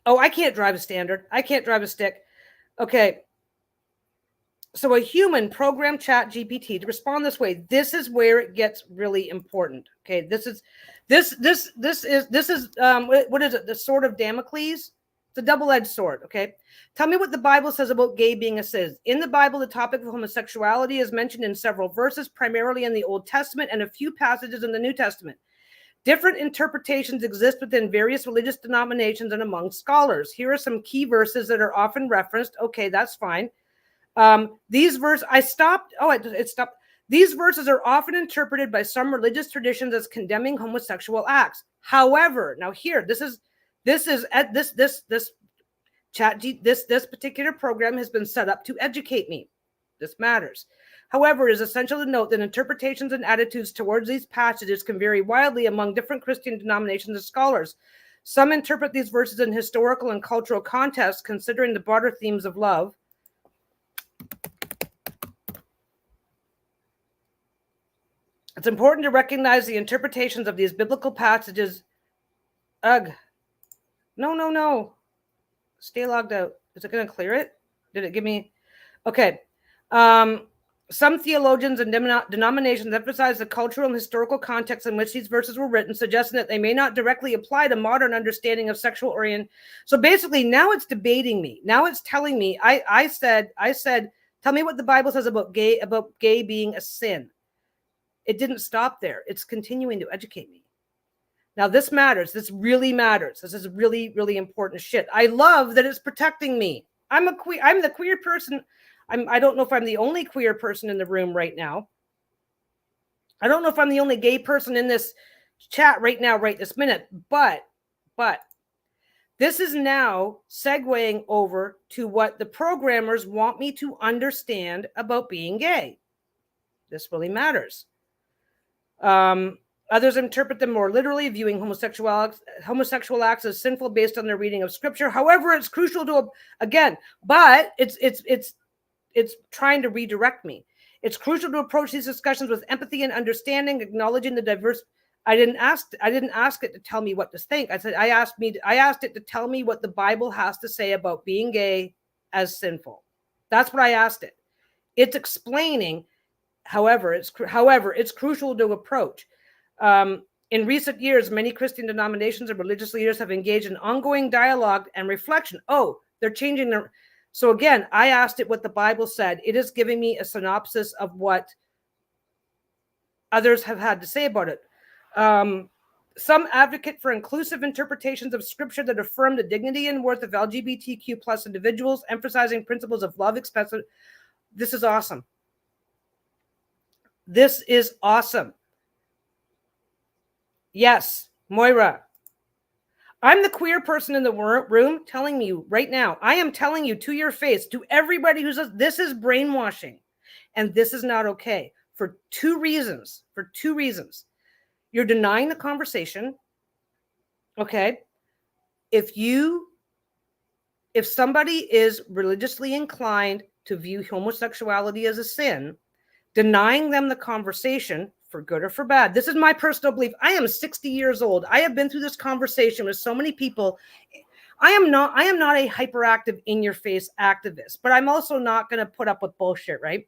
Oh, I can't drive a standard. I can't drive a stick. Okay. So a human programmed ChatGPT to respond this way. This is where it gets really important. Okay. This is what is it? The sword of Damocles. It's a double-edged sword. Okay. Tell me what the Bible says about gay being a sin. In the Bible, the topic of homosexuality is mentioned in several verses, primarily in the Old Testament and a few passages in the New Testament. Different interpretations exist within various religious denominations and among scholars. Here are some key verses that are often referenced. Okay, that's fine. These verses, I stopped. Oh, it stopped. These verses are often interpreted by some religious traditions as condemning homosexual acts. However, now here, this particular program has been set up to educate me. This matters. However, it is essential to note that interpretations and attitudes towards these passages can vary widely among different Christian denominations and scholars. Some interpret these verses in historical and cultural context, considering the broader themes of love. It's important to recognize the interpretations of these biblical passages. Ugh. No. Stay logged out. Is it going to clear it? Did it give me? Okay. Some theologians and denominations emphasize the cultural and historical context in which these verses were written, suggesting that they may not directly apply to modern understanding of sexual orientation. So basically, now it's debating me. Now it's telling me. I said, tell me what the Bible says about gay being a sin. It didn't stop there. It's continuing to educate me. Now this matters. This really matters. This is really, really important shit. I love that it's protecting me. I'm the queer person. I don't know if I'm the only queer person in the room right now. I don't know if I'm the only gay person in this chat right now, right this minute, but this is now segueing over to what the programmers want me to understand about being gay. This really matters. Others interpret them more literally, viewing homosexual acts as sinful based on their reading of scripture. However, it's crucial to, again, but it's trying to redirect me. It's crucial to approach these discussions with empathy and understanding, acknowledging the diverse. I didn't ask it to tell me what to think. I asked it to tell me what the Bible has to say about being gay as sinful. That's what I asked it. It's explaining. However, it's crucial to approach. In recent years, many Christian denominations and religious leaders have engaged in ongoing dialogue and reflection. Oh, they're changing their. So again, I asked it what the Bible said. It is giving me a synopsis of what others have had to say about it. Some advocate for inclusive interpretations of scripture that affirm the dignity and worth of LGBTQ plus individuals, emphasizing principles of love, expressive. This is awesome. This is awesome. Yes, Moira. I'm the queer person in the room telling you right now. I am telling you to your face, to everybody who says this is brainwashing and this is not okay for two reasons. You're denying the conversation. Okay. If somebody is religiously inclined to view homosexuality as a sin, denying them the conversation for good or for bad. This is my personal belief. I am 60 years old. I have been through this conversation with so many people. I am not a hyperactive in-your-face activist, but I'm also not going to put up with bullshit, right?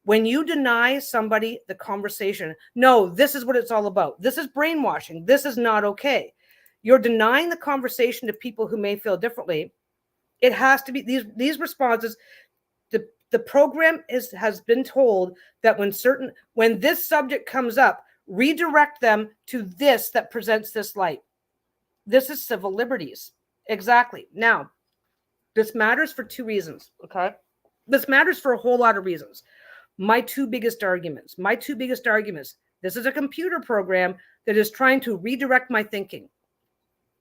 When you deny somebody the conversation, no, this is what it's all about. This is brainwashing. This is not okay. You're denying the conversation to people who may feel differently. It has to be these responses. The program has been told that when this subject comes up, redirect them to this that presents this light. This is civil liberties. Exactly. Now, this matters for two reasons. Okay. This matters for a whole lot of reasons. My two biggest arguments. This is a computer program that is trying to redirect my thinking.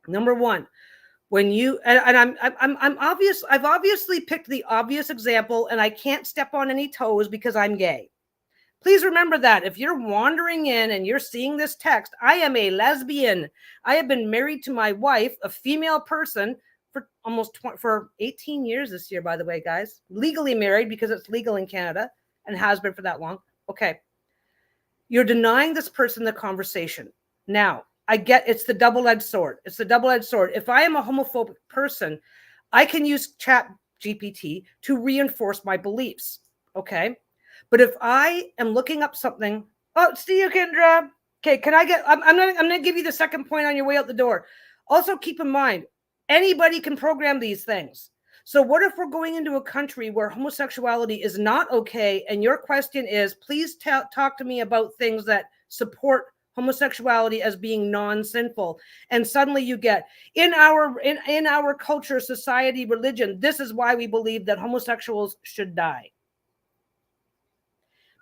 Number one, when you and I've obviously picked the obvious example, and I can't step on any toes because I'm gay. Please remember that if you're wandering in and you're seeing this text, I am a lesbian. I have been married to my wife, a female person, for 18 years this year, by the way, guys. Legally married because it's legal in Canada and has been for that long. Okay. You're denying this person the conversation. Now, I get it's the double-edged sword. If I am a homophobic person, I can use ChatGPT to reinforce my beliefs. Okay. But if I am looking up something, see you, Kendra. Okay, I'm going to give you the second point on your way out the door. Also, keep in mind, anybody can program these things. So what if we're going into a country where homosexuality is not okay? And your question is, please talk to me about things that support homosexuality as being non-sinful. And suddenly you get in our culture, society, religion, this is why we believe that homosexuals should die.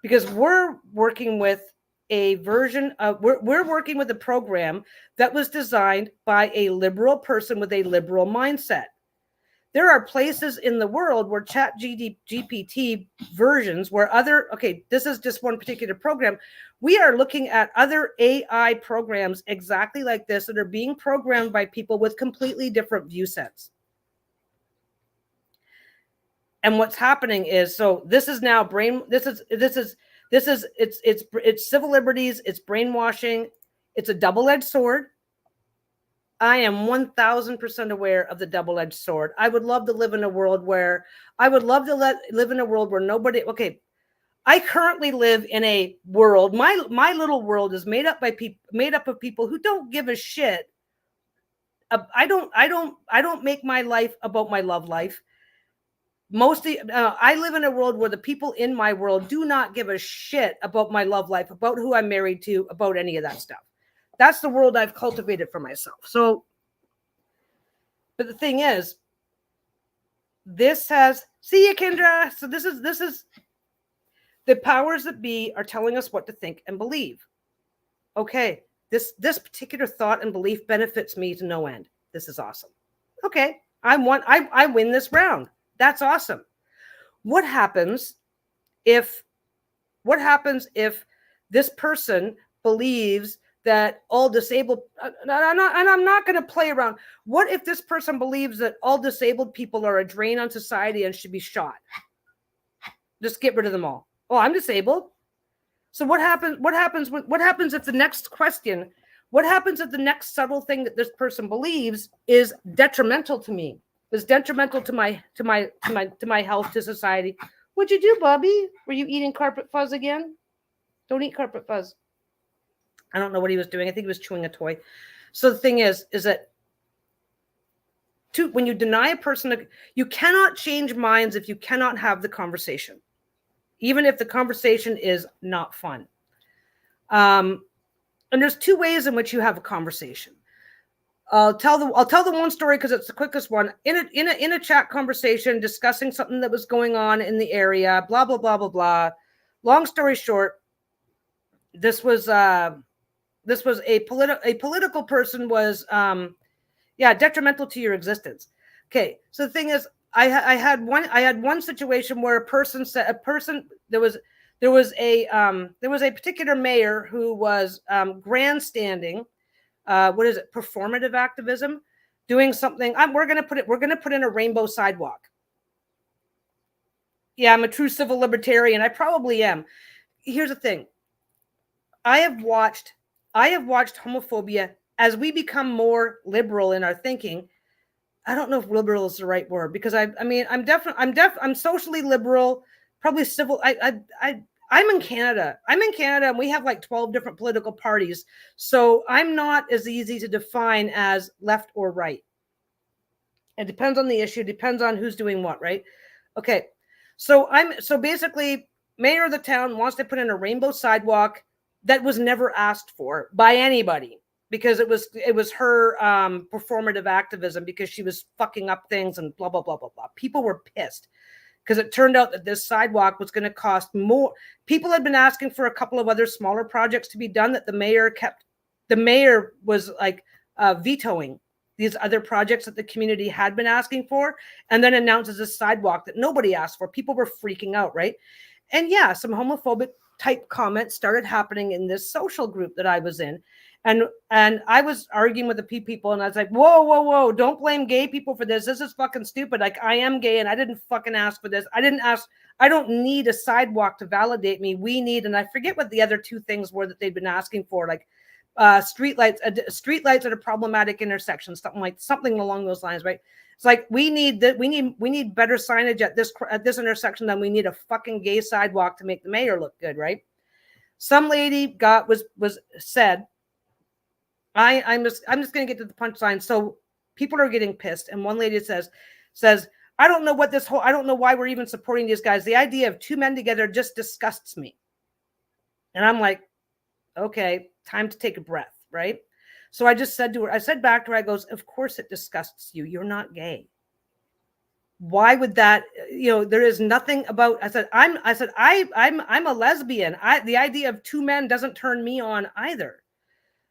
Because we're working with a version of, we're working with a program that was designed by a liberal person with a liberal mindset. There are places in the world where ChatGPT versions this is just one particular program. We are looking at other AI programs exactly like this that are being programmed by people with completely different view sets. And what's happening is, so this is now it's civil liberties, it's brainwashing, it's a double-edged sword. I am 1000% aware of the double-edged sword. I would love to live in a world where nobody, okay, I currently live in a world, my little world is made up of people who don't give a shit. I don't make my life about my love life. Mostly, I live in a world where the people in my world do not give a shit about my love life, about who I'm married to, about any of that stuff. That's the world I've cultivated for myself. So, but the thing is, see you, Kendra. So this is the powers that be are telling us what to think and believe. Okay, this particular thought and belief benefits me to no end. This is awesome. Okay, I win this round. That's awesome. What happens if this person believes that all disabled, and I'm not going to play around. What if this person believes that all disabled people are a drain on society and should be shot? Just get rid of them all. Oh, I'm disabled. So what happens if the next question, what happens if the next subtle thing that this person believes is detrimental to me, is detrimental to my health, to society? What'd you do, Bobby? Were you eating carpet fuzz again? Don't eat carpet fuzz. I don't know what he was doing. I think he was chewing a toy. So the thing is that when you deny a person, you cannot change minds if you cannot have the conversation, even if the conversation is not fun. And there's two ways in which you have a conversation. I'll tell the one story because it's the quickest one. In a chat conversation discussing something that was going on in the area, blah blah blah blah blah. Long story short, this was a political person was detrimental to your existence. Okay, so the thing is, I had one situation where there was a particular mayor who was grandstanding. What is it? Performative activism, doing something. We're gonna put in a rainbow sidewalk. Yeah, I'm a true civil libertarian. I probably am. Here's the thing. I have watched homophobia as we become more liberal in our thinking. I don't know if liberal is the right word, because I'm socially liberal, probably civil. I'm in Canada. And we have like 12 different political parties. So I'm not as easy to define as left or right. It depends on the issue, depends on who's doing what, right? Okay. So basically, mayor of the town wants to put in a rainbow sidewalk that was never asked for by anybody, because it was her performative activism, because she was fucking up things and blah blah blah blah blah. People were pissed because it turned out that this sidewalk was going to cost more. People had been asking for a couple of other smaller projects to be done that the mayor was like vetoing these other projects that the community had been asking for, and then announces a sidewalk that nobody asked for. People were freaking out, right? And yeah, some homophobic type comments started happening in this social group that I was in. And I was arguing with the people, and I was like, whoa, don't blame gay people for this. This is fucking stupid. Like, I am gay and I didn't fucking ask for this. I don't need a sidewalk to validate me. We need, and I forget what the other two things were that they'd been asking for, like streetlights at a problematic intersection, something along those lines, right? It's like we need better signage at this intersection than we need a fucking gay sidewalk to make the mayor look good, right? Some lady said, I'm just going to get to the punchline. So people are getting pissed, and one lady says, I don't know why we're even supporting these guys. The idea of two men together just disgusts me. And I'm like, okay, time to take a breath, right? So I said back to her, I goes, of course it disgusts you. You're not gay. Why would that, there is nothing about, I said, I'm a lesbian. The idea of two men doesn't turn me on either.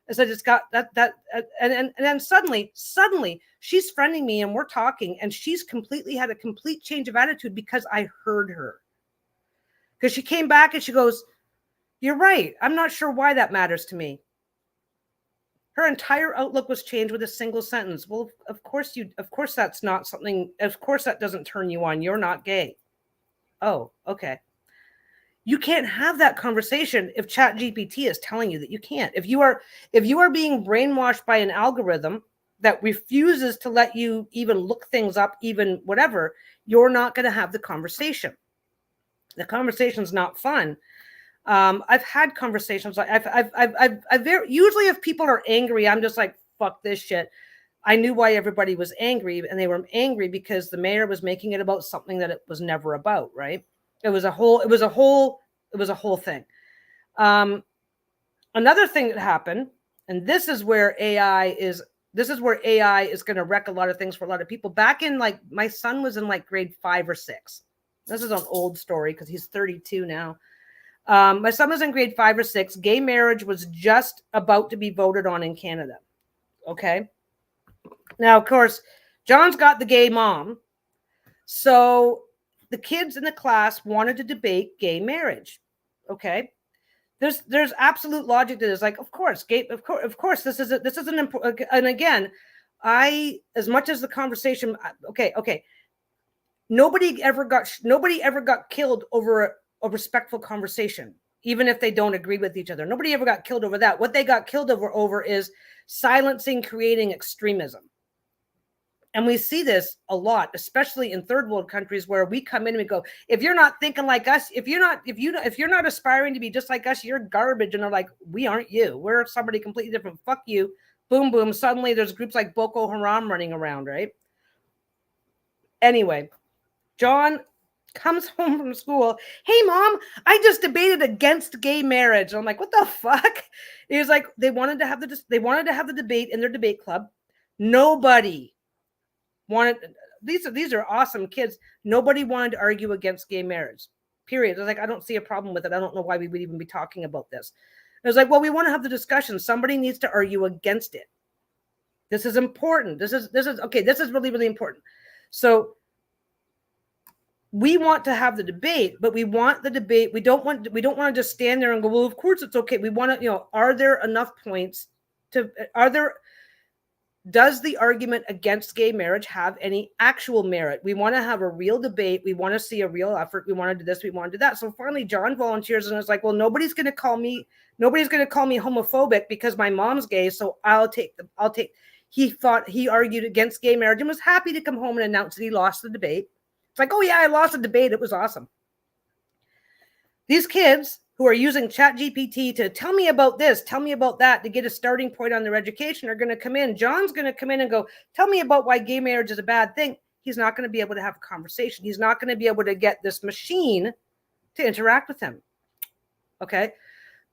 I said, it's got that, and then suddenly she's friending me and we're talking, and she's had a complete change of attitude because I heard her. Because she came back and she goes, you're right. I'm not sure why that matters to me. Her entire outlook was changed with a single sentence. Well, of course that's not something, of course that doesn't turn you on. You're not gay. Oh, okay. You can't have that conversation if ChatGPT is telling you that you can't. If you are being brainwashed by an algorithm, that refuses to let you even look things up, even whatever, you're not going to have the conversation. The conversation's not fun. I've had conversations like usually if people are angry, I'm just like, fuck this shit. I knew why everybody was angry, and they were angry because the mayor was making it about something that it was never about, right? It was a whole thing. Another thing that happened, and this is where AI is going to wreck a lot of things for a lot of people. Back in, like, my son was in like grade 5 or 6. This is an old story because he's 32 now. My son was in grade 5 or 6. Gay marriage was just about to be voted on in Canada. Okay. Now, of course, John's got the gay mom. So the kids in the class wanted to debate gay marriage. Okay. There's absolute logic to this. Like, of course, this is an important. And again, as much as the conversation, okay. Nobody ever got killed over a respectful conversation, even if they don't agree with each other. Nobody ever got killed over that. What they got killed over is silencing, creating extremism. And we see this a lot, especially in third world countries, where we come in and we go, if you're not thinking like us, if you're not aspiring to be just like us, you're garbage. And they're like, we aren't you. We're somebody completely different. Fuck you. Boom, boom. Suddenly there's groups like Boko Haram running around, right? Anyway, John comes home from school. Hey, Mom, I just debated against gay marriage. I'm like, what the fuck? He was like, they wanted to have the debate in their debate club. Nobody wanted, these are awesome kids. Nobody wanted to argue against gay marriage, period. I was like, I don't see a problem with it. I don't know why we would even be talking about this. I was like, well, we want to have the discussion. Somebody needs to argue against it. This is important. This is okay. This is really, really important. So we want to have the debate, but we want the debate. We don't want to just stand there and go, well, of course it's okay. We want to, are there enough points does the argument against gay marriage have any actual merit? We want to have a real debate. We want to see a real effort. We want to do this. We want to do that. So finally, John volunteers and is like, well, nobody's going to call me homophobic because my mom's gay. So he argued against gay marriage and was happy to come home and announce that he lost the debate. It's like, oh yeah, I lost the debate. It was awesome. These kids who are using ChatGPT to tell me about this, tell me about that, to get a starting point on their education are going to come in. John's going to come in and go, tell me about why gay marriage is a bad thing. He's not going to be able to have a conversation. He's not going to be able to get this machine to interact with him. Okay.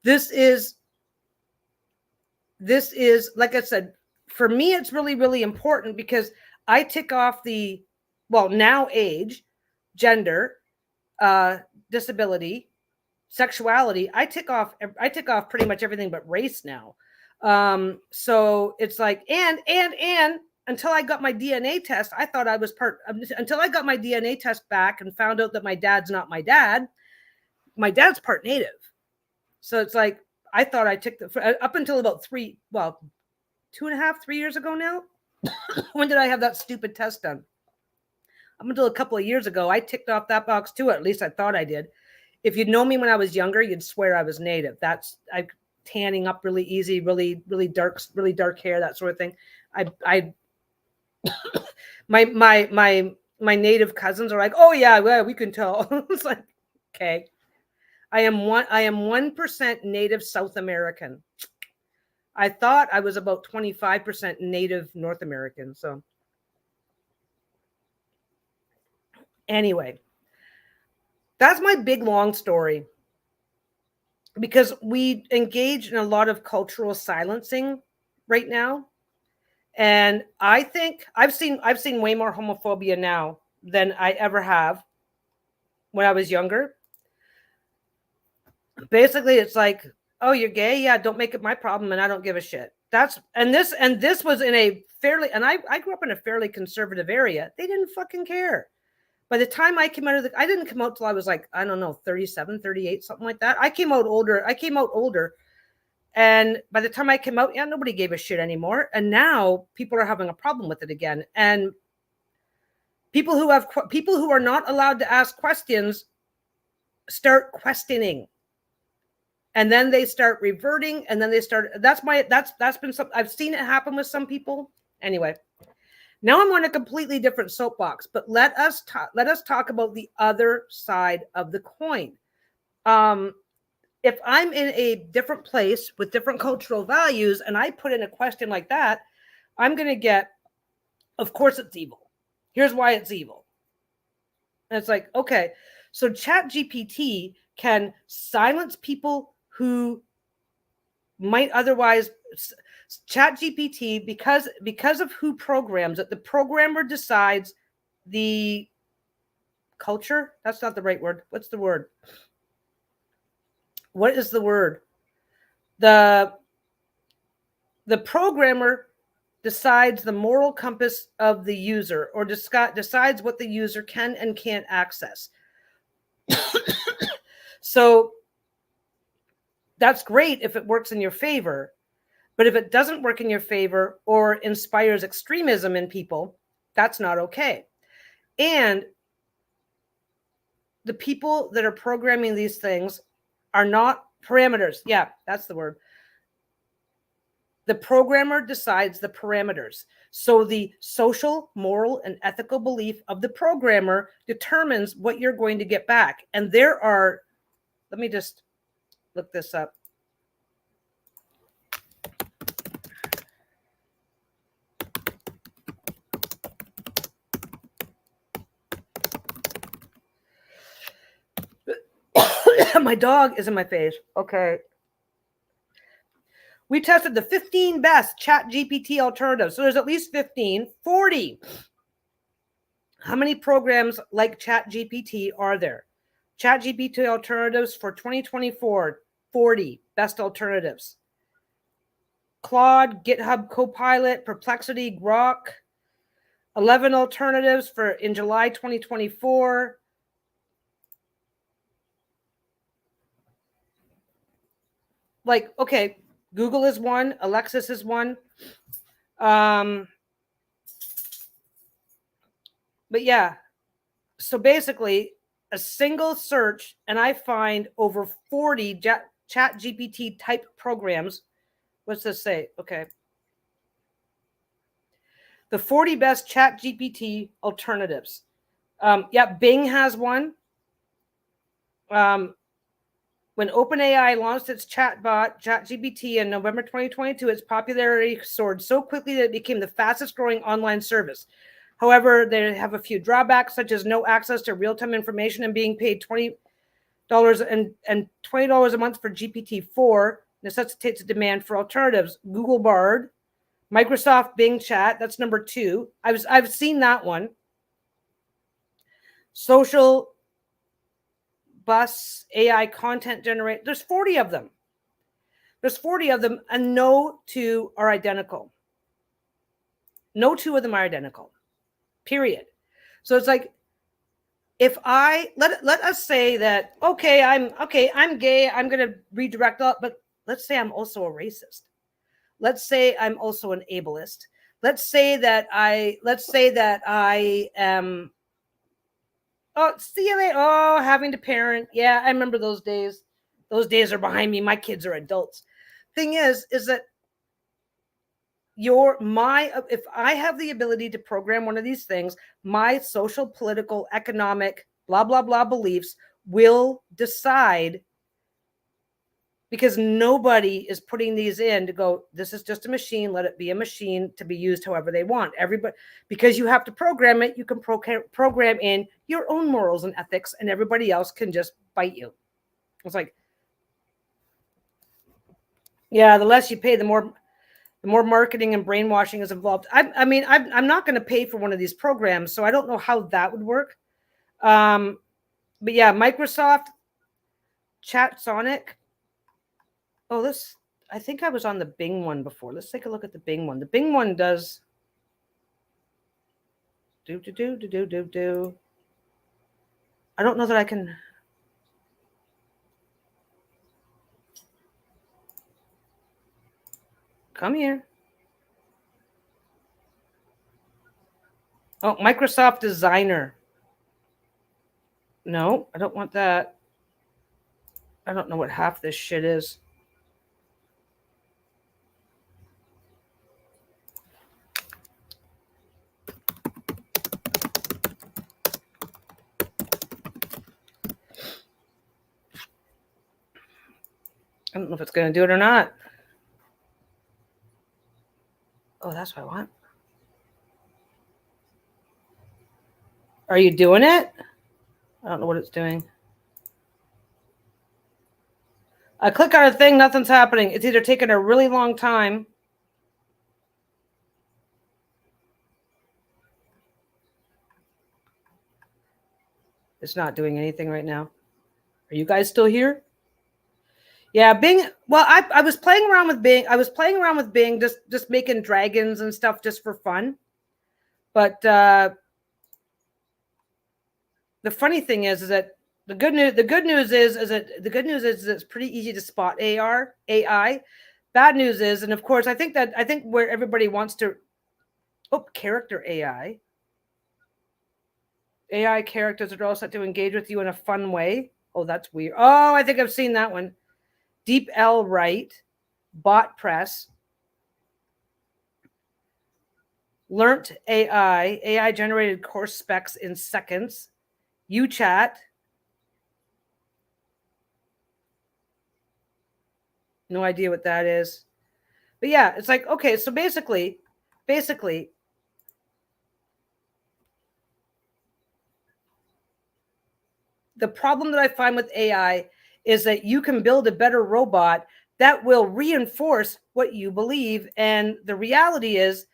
This is, like I said, for me, it's really, really important because I tick off now age, gender, disability, sexuality. I tick off pretty much everything but race now. So it's like, and until I got my DNA test, I thought I was until I got my DNA test back and found out that my dad's not my dad. My dad's part Native. So it's like, I thought I took up until about 2.5, 3 years ago now. When did I have that stupid test done? Up until a couple of years ago, I ticked off that box too. At least I thought I did. If you'd known me when I was younger, you'd swear I was Native. I'm tanning up really easy, really, really dark hair, that sort of thing. My Native cousins are like, oh yeah, well, we can tell. It's like, okay. I am 1% Native South American. I thought I was about 25% Native North American. So anyway, that's my big, long story, because we engage in a lot of cultural silencing right now. And I think I've seen way more homophobia now than I ever have when I was younger. Basically, it's like, oh, you're gay? Yeah, don't make it my problem, and I don't give a shit. This was in a fairly, and I grew up in a fairly conservative area. They didn't fucking care. By the time I came out I didn't come out till I was like, I don't know, 37, 38, something like that. I came out older. And by the time I came out, nobody gave a shit anymore. And now people are having a problem with it again. And people who are not allowed to ask questions start questioning. And then they start reverting, and then they start, that's been something I've seen it happen with some people. Anyway, now I'm on a completely different soapbox, but let us talk about the other side of the coin. If I'm in a different place with different cultural values and I put in a question like that, I'm going to get, of course it's evil. Here's why it's evil. And it's like, okay, so ChatGPT can silence people who might otherwise. ChatGPT, because of who programs it, the programmer decides the culture. That's not the right word. What's the word? What is the word? The programmer decides the moral compass of the user, or decides what the user can and can't access. So that's great if it works in your favor. But if it doesn't work in your favor or inspires extremism in people, that's not okay. And the people that are programming these things are not parameters. Yeah, that's the word. The programmer decides the parameters. So the social, moral, and ethical belief of the programmer determines what you're going to get back. And there are, let me just look this up. My dog is in my face. Okay. We tested the 15 best ChatGPT alternatives. So there's at least 15, 40. How many programs like ChatGPT are there? ChatGPT alternatives for 2024, 40 best alternatives. Claude, GitHub Copilot, Perplexity, Grok, 11 alternatives for in July 2024. Like, okay, Google is one, Alexis is one. But yeah, so basically a single search and I find over 40 ChatGPT type programs. What's this say? Okay. The 40 best ChatGPT alternatives. Yeah, Bing has one. When OpenAI launched its chatbot, ChatGPT, in November 2022, its popularity soared so quickly that it became the fastest growing online service. However, they have a few drawbacks, such as no access to real-time information and being paid $20 and $20 a month for GPT-4 necessitates a demand for alternatives. Google Bard, Microsoft Bing Chat, that's number 2. I've seen that one. Social Bus AI content generate. There's 40 of them. And no two are identical. No two of them are identical. Period. So it's like, if I let us say that, okay, I'm gay, I'm gonna redirect all, but let's say I'm also a racist. Let's say I'm also an ableist. Let's say that I am, oh, see you later. Oh, having to parent. Yeah, I remember those days. Those days are behind me. My kids are adults. Thing is that if I have the ability to program one of these things, my social, political, economic, blah, blah, blah beliefs will decide, because nobody is putting these in to go, this is just a machine. Let it be a machine to be used however they want. Everybody, because you have to program it, you can program in your own morals and ethics, and everybody else can just bite you. It's like, yeah, the less you pay, the more marketing and brainwashing is involved. I mean, I'm not going to pay for one of these programs, so I don't know how that would work. But yeah, Microsoft ChatSonic. Oh, I think I was on the Bing one before. Let's take a look at the Bing one. The Bing one does do. I don't know that I can. Come here. Oh, Microsoft Designer. No, I don't want that. I don't know what half this shit is. I don't know if it's going to do it or not. Oh, that's what I want. Are you doing it? I don't know what it's doing. I click on a thing, nothing's happening. It's either taking a really long time. It's not doing anything right now. Are you guys still here? Yeah, Bing. Well, I was playing around with Bing. I was playing around with Bing, just making dragons and stuff just for fun. But the funny thing is that the good news is that it's pretty easy to spot AI. Bad news is, and of course, I think where everybody wants to, character AI characters that are all set to engage with you in a fun way. Oh, that's weird. Oh, I think I've seen that one. Deep L Right, Bot Press, Learnt AI generated course specs in seconds, UChat. No idea what that is. But yeah, it's like, okay, so basically, the problem that I find with AI is that you can build a better robot that will reinforce what you believe. And the reality is,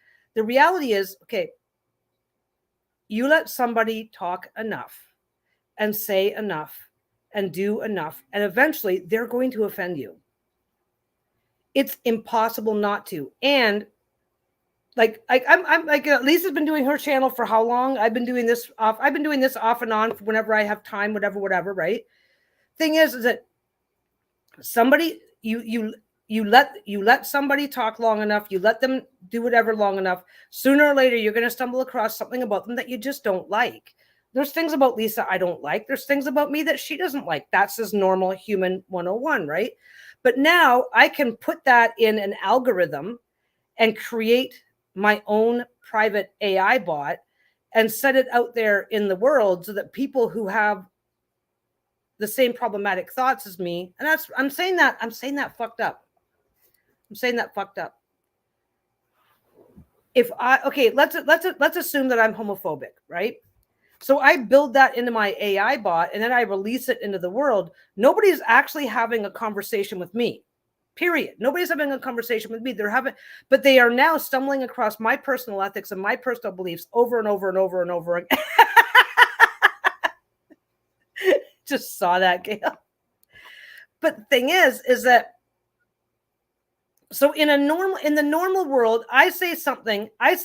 okay, you let somebody talk enough and say enough and do enough, and eventually they're going to offend you. It's impossible not to. And I'm like, Lisa's been doing her channel for how long? I've been doing this off and on whenever I have time, whatever, right? Thing is that somebody, you let somebody talk long enough, you let them do whatever long enough, sooner or later you're going to stumble across something about them that you just don't like. There's things about Lisa I don't like. There's things about me that she doesn't like. That's just normal human 101, right? But now I can put that in an algorithm and create my own private AI bot and set it out there in the world so that people who have the same problematic thoughts as me, and I'm saying that fucked up. If let's assume that I'm homophobic, right? So I build that into my AI bot and then I release it into the world. Nobody's actually having a conversation with me. Period. Nobody's having a conversation with me. But they are now stumbling across my personal ethics and my personal beliefs over and over and over and over again. Just saw that, Gail. But the thing is that, so in the normal world, I say something, oh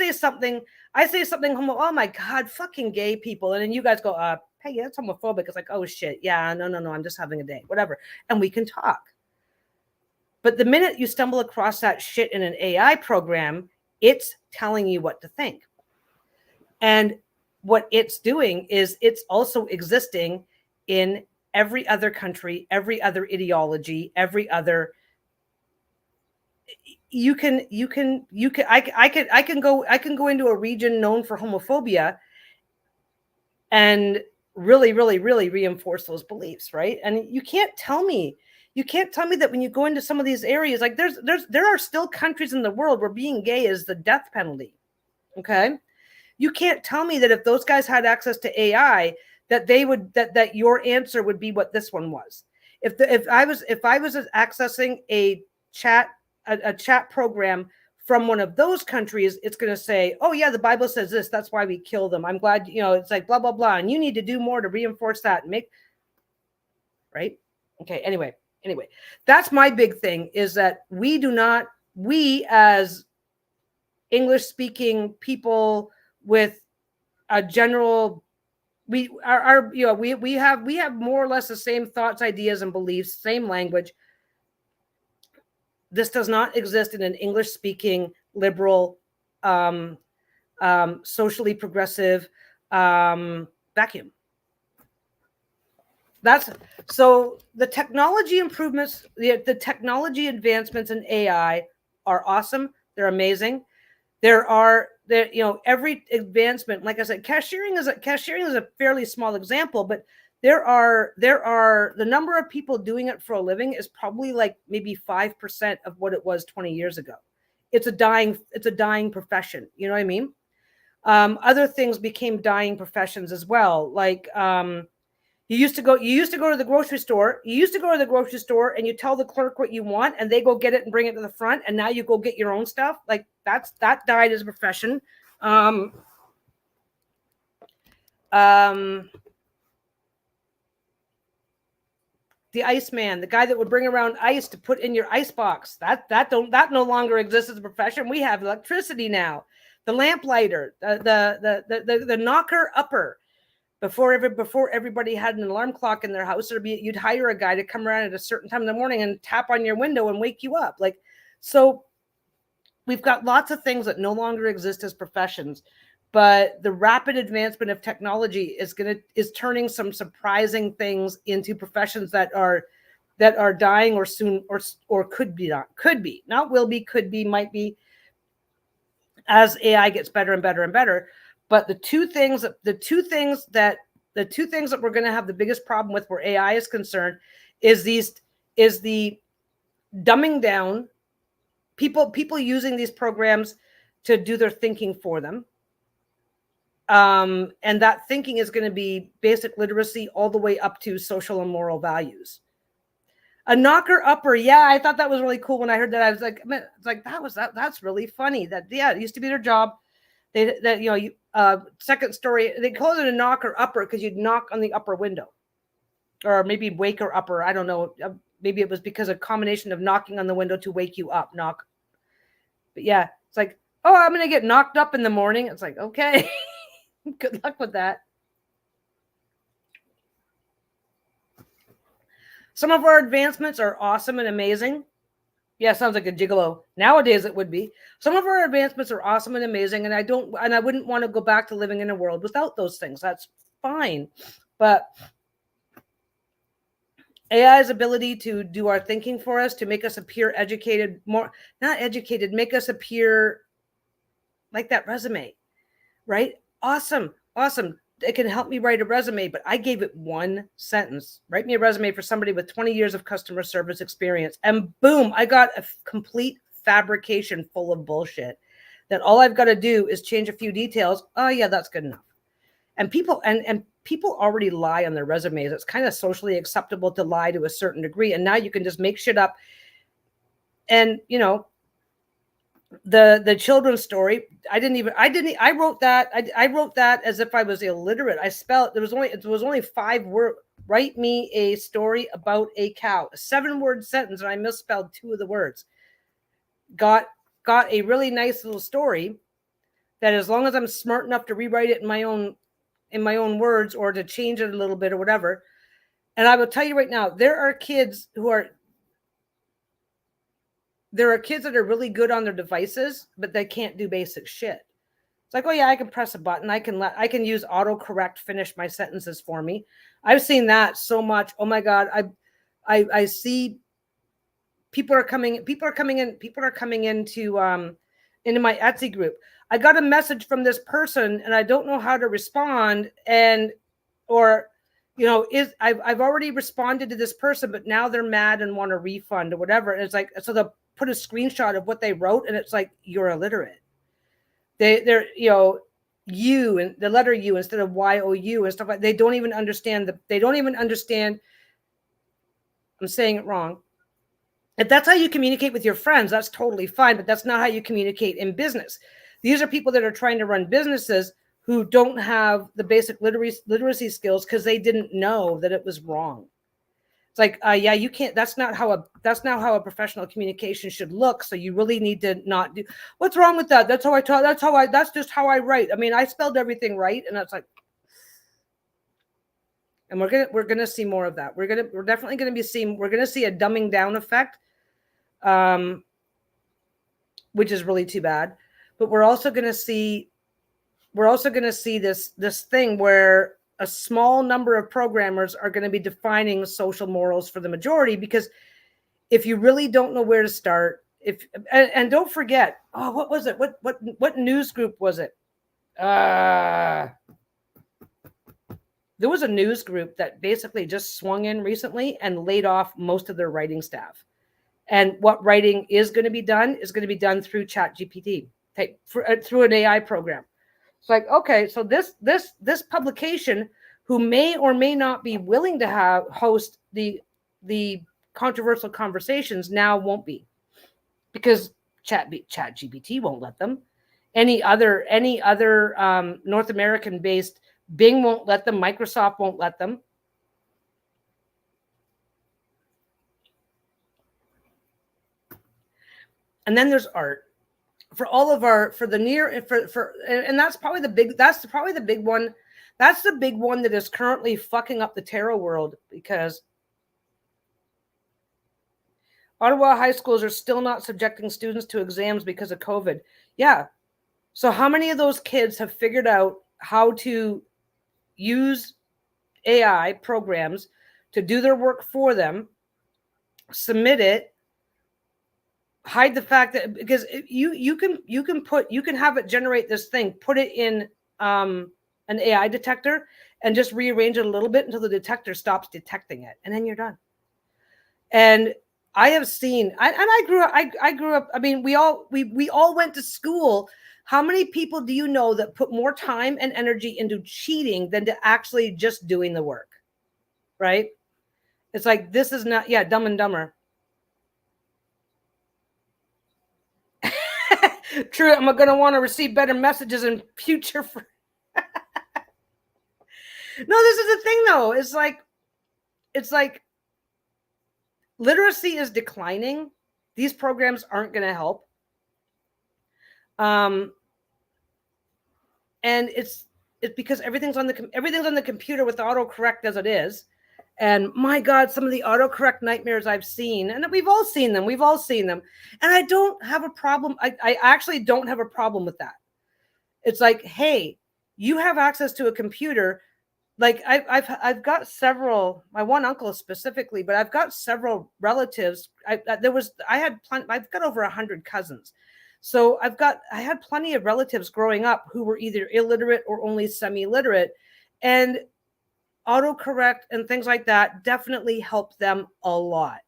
my God, fucking gay people. And then you guys go, hey, that's homophobic. It's like, oh shit. Yeah, no, I'm just having a day, whatever. And we can talk. But the minute you stumble across that shit in an AI program, it's telling you what to think. And what it's doing is it's also existing in every other country, every other ideology, every other. I can go into a region known for homophobia and really reinforce those beliefs, right? And you can't tell me that when you go into some of these areas, like there are still countries in the world where being gay is the death penalty. Okay. You can't tell me that if those guys had access to AI, that they would, that your answer would be what this one was. If I was accessing a chat program from one of those countries, it's going to say, oh yeah, the Bible says this, that's why we kill them. I'm glad, it's like blah, blah, blah. And you need to do more to reinforce that and make, right? Okay. Anyway, that's my big thing, is that we as English speaking people with a general, we have more or less the same thoughts, ideas, and beliefs, same language. This does not exist in an English speaking, liberal, socially progressive vacuum. So the technology improvements, the technology advancements in AI are awesome. They're amazing. Every advancement, like I said, cashiering is a fairly small example, but the number of people doing it for a living is probably like maybe 5% of what it was 20 years ago. It's a dying profession. You know what I mean? Other things became dying professions as well. Like you used to go to the grocery store. You used to go to the grocery store and you tell the clerk what you want and they go get it and bring it to the front. And now you go get your own stuff. Like that died as a profession. The Iceman, the guy that would bring around ice to put in your ice box, that no longer exists as a profession. We have electricity now. The lamplighter, the knocker upper. Before everybody had an alarm clock in their house, you'd hire a guy to come around at a certain time in the morning and tap on your window and wake you up. Like, so we've got lots of things that no longer exist as professions. But the rapid advancement of technology is turning some surprising things into professions that are dying or soon or could be, not will be, could be, might be, as AI gets better and better and better. But the two things that we're going to have the biggest problem with where AI is concerned is the dumbing down, people using these programs to do their thinking for them. And that thinking is going to be basic literacy all the way up to social and moral values. A knocker upper. Yeah, I thought that was really cool when I heard that. I was like, that's really funny. It used to be their job. Second story, they called it a knocker upper because you'd knock on the upper window, or maybe waker upper. I don't know. Maybe it was because a combination of knocking on the window to wake you up. Knock. But yeah, it's like, oh, I'm going to get knocked up in the morning. It's like, okay. Good luck with that. Some of our advancements are awesome and amazing. Yeah, sounds like a gigolo. Nowadays it would be. Some of our advancements are awesome and amazing, and I wouldn't want to go back to living in a world without those things. That's fine. But AI's ability to do our thinking for us, to make us appear educated, make us appear like that resume, right? Awesome. It can help me write a resume, but I gave it one sentence. Write me a resume for somebody with 20 years of customer service experience. And boom, I got a complete fabrication full of bullshit that all I've got to do is change a few details. Oh yeah, that's good enough. And people already lie on their resumes. It's kind of socially acceptable to lie to a certain degree. And now you can just make shit up. And the children's story, I wrote that as if I was illiterate. It was only 5 words. Write me a story about a cow, a 7-word sentence, and I misspelled 2 of the words. Got a really nice little story that, as long as I'm smart enough to rewrite it in my own words or to change it a little bit or whatever. And I will tell you right now, there are kids that are really good on their devices, but they can't do basic shit. It's like, oh yeah, I can press a button. I can use autocorrect finish my sentences for me. I've seen that so much. Oh my God. I see people are coming into my Etsy group. I got a message from this person and I don't know how to respond. I've already responded to this person, but now they're mad and want a refund or whatever. And it's like, so they'll put a screenshot of what they wrote, and it's like, you're illiterate. They're you and the letter U instead of YOU and stuff like. They don't even understand. I'm saying it wrong. If that's how you communicate with your friends, that's totally fine, but that's not how you communicate in business. These are people that are trying to run businesses who don't have the basic literacy skills because they didn't know that it was wrong. It's like, yeah, you can't. That's not how a professional communication should look. So you really need to not do. What's wrong with that? That's how I talk. That's just how I write. I mean, I spelled everything right, and it's like, and we're gonna see more of that. We're definitely gonna be seeing. We're gonna see a dumbing down effect, which is really too bad. But we're also gonna see this thing where a small number of programmers are going to be defining social morals for the majority, because if you really don't know where to start, and don't forget, what was it? What news group was it? There was a news group that basically just swung in recently and laid off most of their writing staff. And what writing is going to be done through ChatGPT, through an AI program. It's like, okay, so this publication, who may or may not be willing to host the controversial conversations, now won't be, because ChatGPT won't let them. Any other North American based, Bing won't let them. Microsoft won't let them. And then there's art. For all of our, for the near, and that's probably the big one. That's the big one that is currently fucking up the tarot world, because Ottawa high schools are still not subjecting students to exams because of COVID. Yeah. So how many of those kids have figured out how to use AI programs to do their work for them, submit it, hide the fact that, because you can have it generate this thing, put it in an AI detector, and just rearrange it a little bit until the detector stops detecting it, and then you're done. And I have seen, I grew up. I mean, we all went to school. How many people do you know that put more time and energy into cheating than to actually just doing the work? Right? It's like, this is not, yeah, Dumb and Dumber. True, I'm going to want to receive better messages in future. No, this is the thing, though. It's like literacy is declining. These programs aren't going to help. And it's because everything's on the computer with autocorrect as it is. And my God, some of the autocorrect nightmares I've seen, and we've all seen them. And I don't have a problem. I actually don't have a problem with that. It's like, hey, you have access to a computer. Like I've got several, my one uncle specifically, but I've got several relatives. I've got over 100 cousins. So I had plenty of relatives growing up who were either illiterate or only semi-literate, and autocorrect and things like that definitely helped them a lot.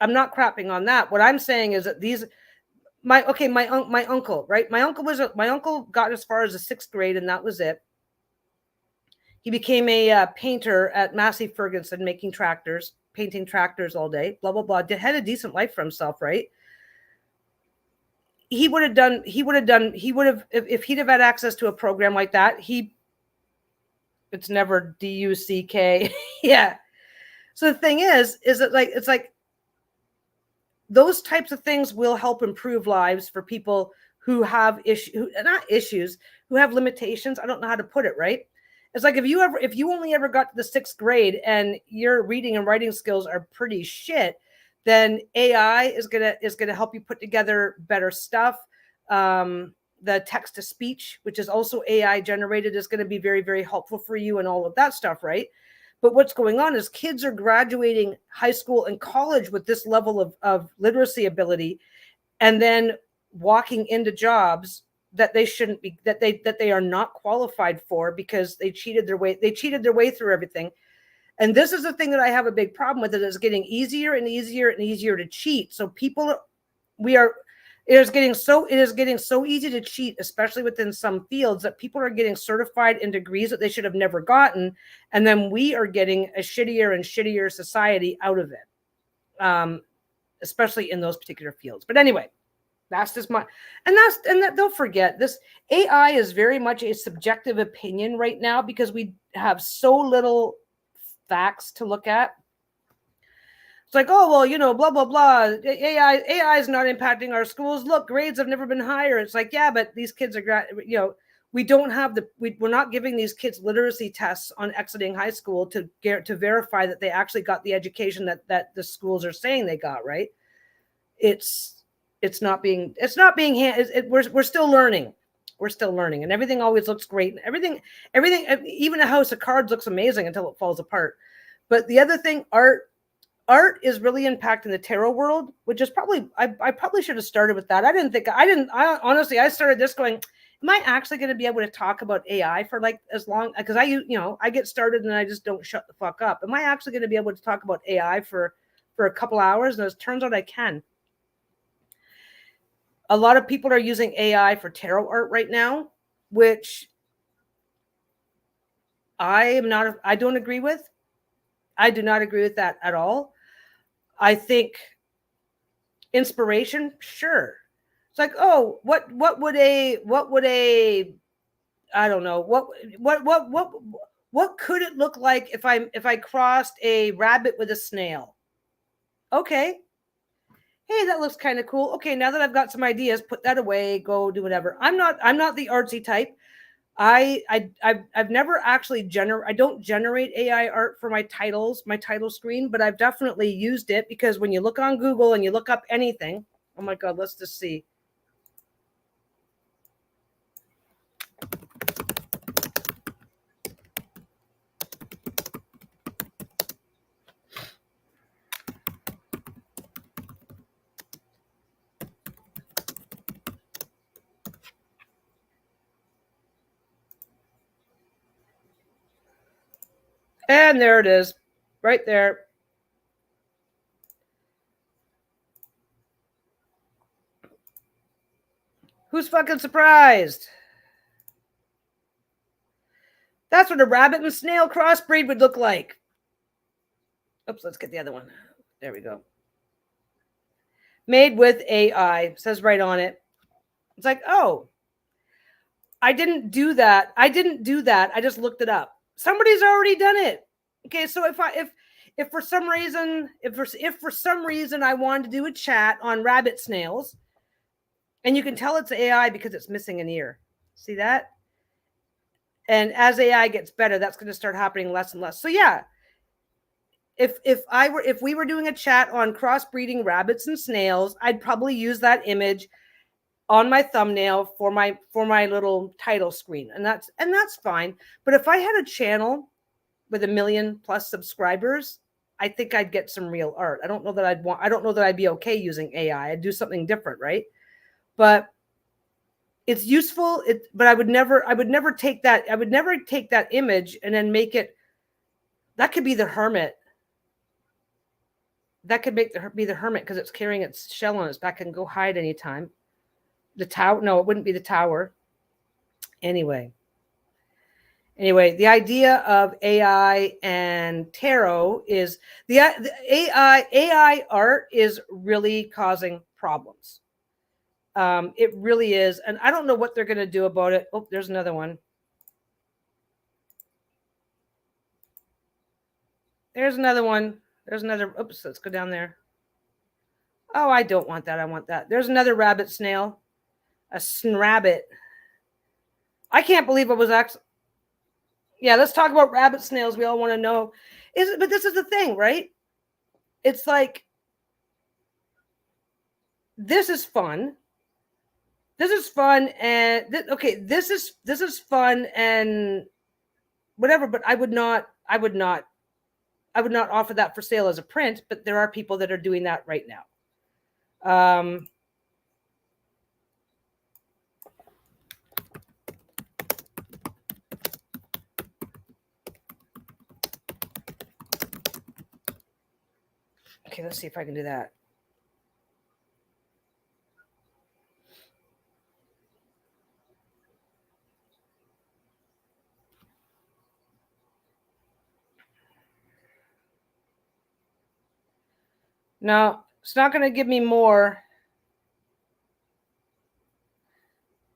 I'm not crapping on that. What I'm saying is that my uncle, right? My uncle got as far as the 6th grade, and that was it. He became a painter at Massey Ferguson, painting tractors all day, blah, blah, blah. Had a decent life for himself, right? If he'd have had access to a program like that, it's never DUCK. Yeah. So the thing is that it's like those types of things will help improve lives for people who have who have limitations. I don't know how to put it, right? It's like if you only ever got to the 6th grade and your reading and writing skills are pretty shit, then AI is gonna help you put together better stuff. The text to speech, which is also AI generated, is going to be very, very helpful for you and all of that stuff, right? But what's going on is kids are graduating high school and college with this level of literacy ability, and then walking into jobs that they shouldn't be, that they are not qualified for, because they cheated their way through everything. And this is the thing that I have a big problem with. It is getting easier and easier and easier to cheat. So it is getting so easy to cheat, especially within some fields, that people are getting certified in degrees that they should have never gotten. And then we are getting a shittier and shittier society out of it, especially in those particular fields. But anyway, that's just don't forget, this AI is very much a subjective opinion right now, because we have so little facts to look at. It's like, oh, well, blah, blah, blah. AI is not impacting our schools. Look, grades have never been higher. It's like, yeah, but these kids are, we don't have we're not giving these kids literacy tests on exiting high school to verify that they actually got the education that the schools are saying they got, right? We're still learning. We're still learning, and everything always looks great. Everything, even a house of cards looks amazing until it falls apart. But the other thing, art is really impacting the tarot world, which is probably, I probably should have started with that. I honestly, I started this going, am I actually going to be able to talk about AI for like as long, because I get started and I just don't shut the fuck up. Am I actually going to be able to talk about AI for a couple hours? And it turns out I can. A lot of people are using AI for tarot art right now, which I don't agree with. I do not agree with that at all. I think inspiration, sure. It's like, oh, what would a I don't know, what could it look like if I crossed a rabbit with a snail? Okay. Hey, that looks kind of cool. Okay, now that I've got some ideas, put that away, go do whatever. I'm not the artsy type. I've never actually I don't generate AI art for my title screen, but I've definitely used it, because when you look on Google and you look up anything, oh my God, let's just see. And there it is, right there. Who's fucking surprised? That's what a rabbit and snail crossbreed would look like. Oops, let's get the other one. There we go. Made with AI, says right on it. It's like, oh, I didn't do that. I just looked it up. Somebody's already done it. Okay, so if for some reason I wanted to do a chat on rabbit snails, and you can tell it's AI because it's missing an ear. See that? And as AI gets better, that's going to start happening less and less. So yeah, if we were doing a chat on crossbreeding rabbits and snails, I'd probably use that image on my thumbnail for my little title screen, and that's fine. But if I had a channel with 1 million plus subscribers, I think I'd get some real art. I don't know that I'd be okay using AI. I'd do something different, right? But it's useful. But I would never take that image and then make it. That could be the hermit. That could be the hermit, because it's carrying its shell on its back and go hide anytime. The tower? No, it wouldn't be the tower. Anyway, the idea of AI and tarot is the AI art is really causing problems. It really is, and I don't know what they're going to do about it. Oh, there's another one. There's another one. There's another. Oops, let's go down there. Oh, I don't want that. I want that. There's another rabbit snail. A snrabbit. I can't believe it was actually. Yeah, let's talk about rabbit snails. We all want to know. But this is the thing, right? It's like, this is fun. This is fun, and this is fun and whatever. But I would not offer that for sale as a print. But there are people that are doing that right now. Okay, let's see if I can do that. No, it's not going to give me more.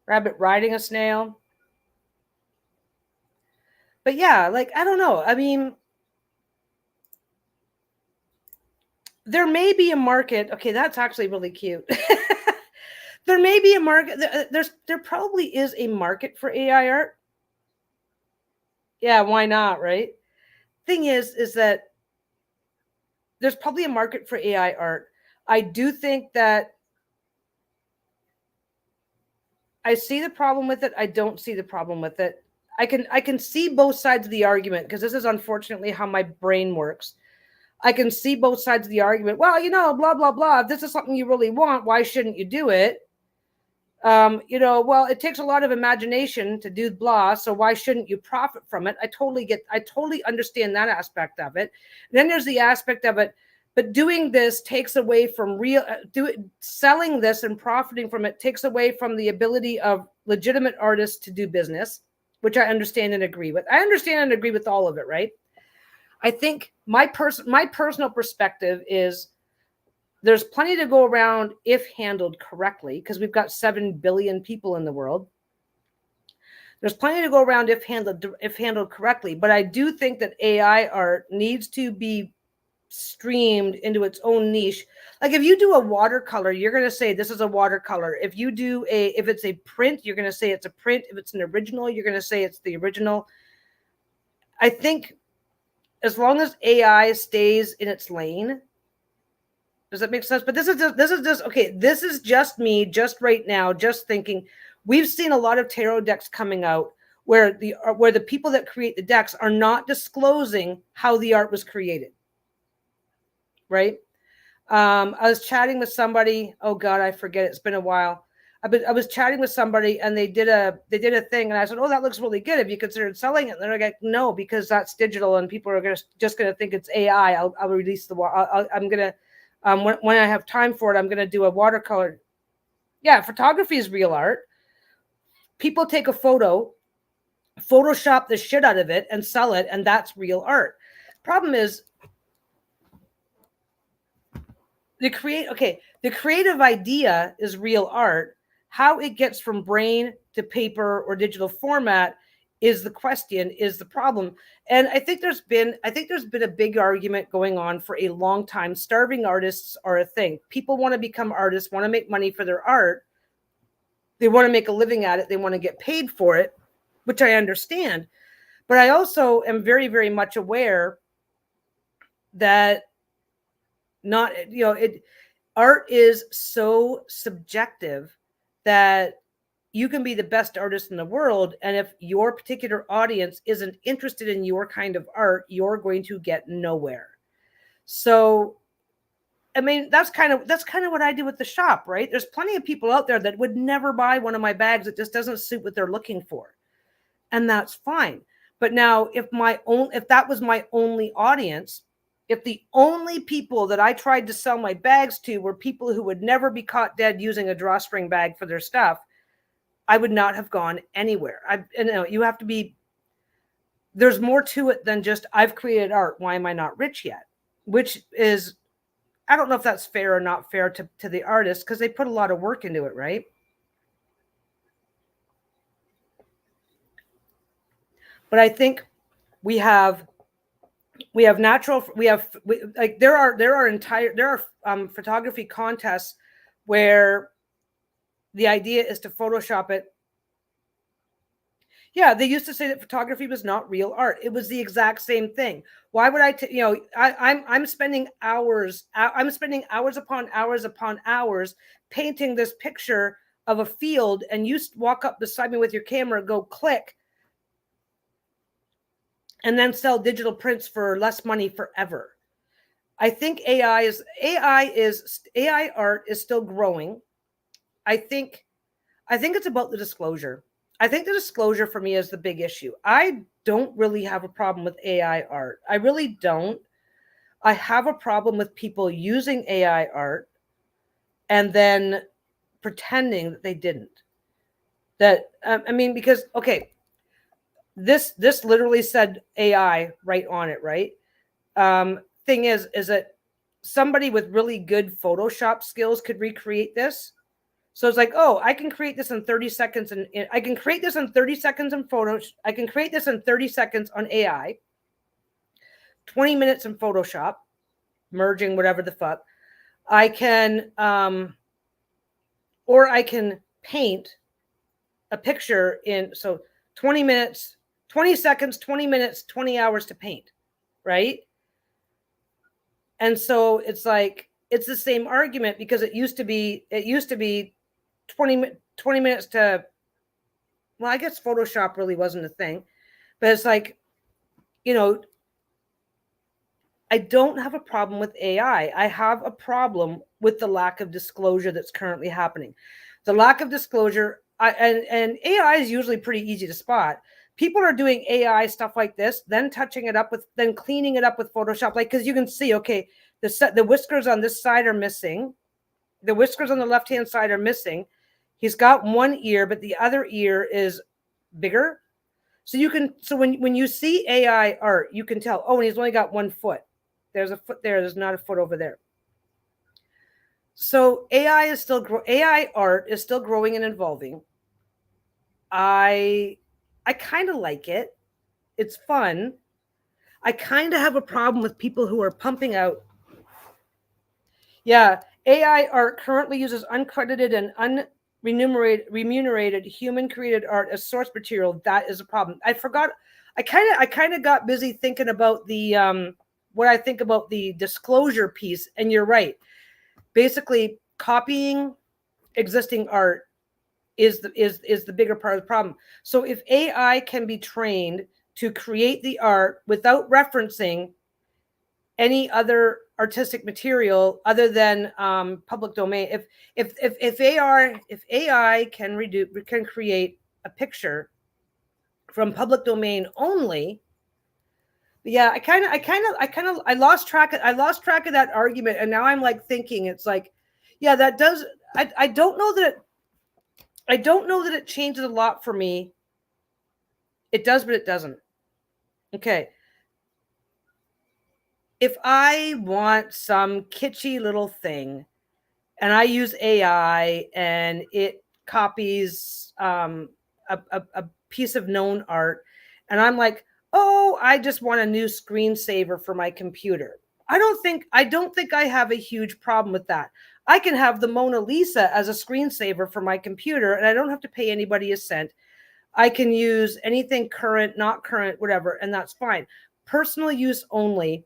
Rabbit riding a snail. But yeah, like, I don't know. I mean, there may be a market. Okay, that's actually really cute. There may be a market. There probably is a market for AI art. Yeah, why not, right? Thing is that there's probably a market for AI art. I do think that I see the problem with it. I don't see the problem with it. I can see both sides of the argument, because this is unfortunately how my brain works. I can see both sides of the argument. Well, blah, blah, blah. If this is something you really want, why shouldn't you do it? Well, it takes a lot of imagination to do blah, so why shouldn't you profit from it? I totally understand that aspect of it. And then there's the aspect of it, but doing this takes away from selling this and profiting from it takes away from the ability of legitimate artists to do business, which I understand and agree with. I understand and agree with all of it, right? I think my personal perspective is there's plenty to go around if handled correctly, because we've got 7 billion people in the world. There's plenty to go around if handled correctly, but I do think that AI art needs to be streamed into its own niche. Like if you do a watercolor, you're going to say this is a watercolor. If it's a print, you're going to say it's a print. If it's an original, you're going to say it's the original. I think as long as AI stays in its lane, does that make sense? But this is just me, just right now, just thinking. We've seen a lot of tarot decks coming out where the people that create the decks are not disclosing how the art was created. Right? I was chatting with somebody. Oh God, I forget. It's been a while. I was chatting with somebody and they did a thing, and I said, "Oh, that looks really good. Have you considered selling it?" And they're like, "No, because that's digital, and people are just gonna think it's AI. I'll release the. I'm gonna." When I have time for it, I'm going to do a watercolor. Yeah, photography is real art. People take a photo, Photoshop the shit out of it, and sell it, and that's real art. Problem is, the creative idea is real art. How it gets from brain to paper or digital format is the question, is the problem. And I think there's been a big argument going on for a long time. Starving artists are a thing. People want to become artists, want to make money for their art. They want to make a living at it. They want to get paid for it, which I understand. But I also am very, very much aware that art is so subjective that you can be the best artist in the world, and if your particular audience isn't interested in your kind of art, you're going to get nowhere. So, I mean, that's kind of what I do with the shop, right? There's plenty of people out there that would never buy one of my bags. It just doesn't suit what they're looking for, and that's fine. But now, if that was my only audience, if the only people that I tried to sell my bags to were people who would never be caught dead using a drawstring bag for their stuff, I would not have gone anywhere. You have to be, there's more to it than just, I've created art, why am I not rich yet? Which is, I don't know if that's fair or not fair to the artist, because they put a lot of work into it, right? But I think there are photography contests where the idea is to Photoshop it. Yeah, they used to say that photography was not real art. It was the exact same thing. Why would I'm spending hours. I'm spending hours upon hours painting this picture of a field, and you walk up beside me with your camera, go click, and then sell digital prints for less money forever. I think AI art is still growing. I think it's about the disclosure. I think the disclosure for me is the big issue. I don't really have a problem with AI art. I really don't. I have a problem with people using AI art and then pretending that they didn't. Because, okay, this literally said AI right on it, right? Thing is that somebody with really good Photoshop skills could recreate this. So it's like, oh, I can create this in 30 seconds, and I can create this in 30 seconds in Photoshop. I can create this in 30 seconds on AI, 20 minutes in Photoshop, merging whatever the fuck. I can, or I can paint a picture in, so 20 minutes, 20 seconds, 20 minutes, 20 hours to paint, right? And so it's like, it's the same argument, because it used to be 20 minutes to, well, I guess Photoshop really wasn't a thing, but it's like, I don't have a problem with AI. I have a problem with the lack of disclosure that's currently happening. The lack of disclosure, and AI is usually pretty easy to spot. People are doing AI stuff like this, then touching it up with, then cleaning it up with Photoshop, like, because you can see, okay, the whiskers on this side are missing, the whiskers on the left hand side are missing. He's got one ear, but the other ear is bigger. So you can, so when you see AI art, you can tell, oh, and he's only got 1 foot. There's a foot there. There's not a foot over there. So AI art is still growing and evolving. I kind of like it. It's fun. I kind of have a problem with people who are pumping out. Yeah, AI art currently uses uncredited and remunerated human created art as source material. That is a problem. I forgot. I kind of got busy thinking about the what I think about the disclosure piece, and you're right. Basically, copying existing art is the bigger part of the problem. So if AI can be trained to create the art without referencing any other artistic material other than public domain, if AI can create a picture from public domain only, yeah, I lost track of that argument, and now I'm like thinking, it's like, yeah, that does. I don't know that it changes a lot for me. It does, but it doesn't. Okay. If I want some kitschy little thing and I use AI and it copies a piece of known art, and I'm like, oh, I just want a new screensaver for my computer. I don't think I have a huge problem with that. I can have the Mona Lisa as a screensaver for my computer, and I don't have to pay anybody a cent. I can use anything current, not current, whatever, and that's fine. Personal use only.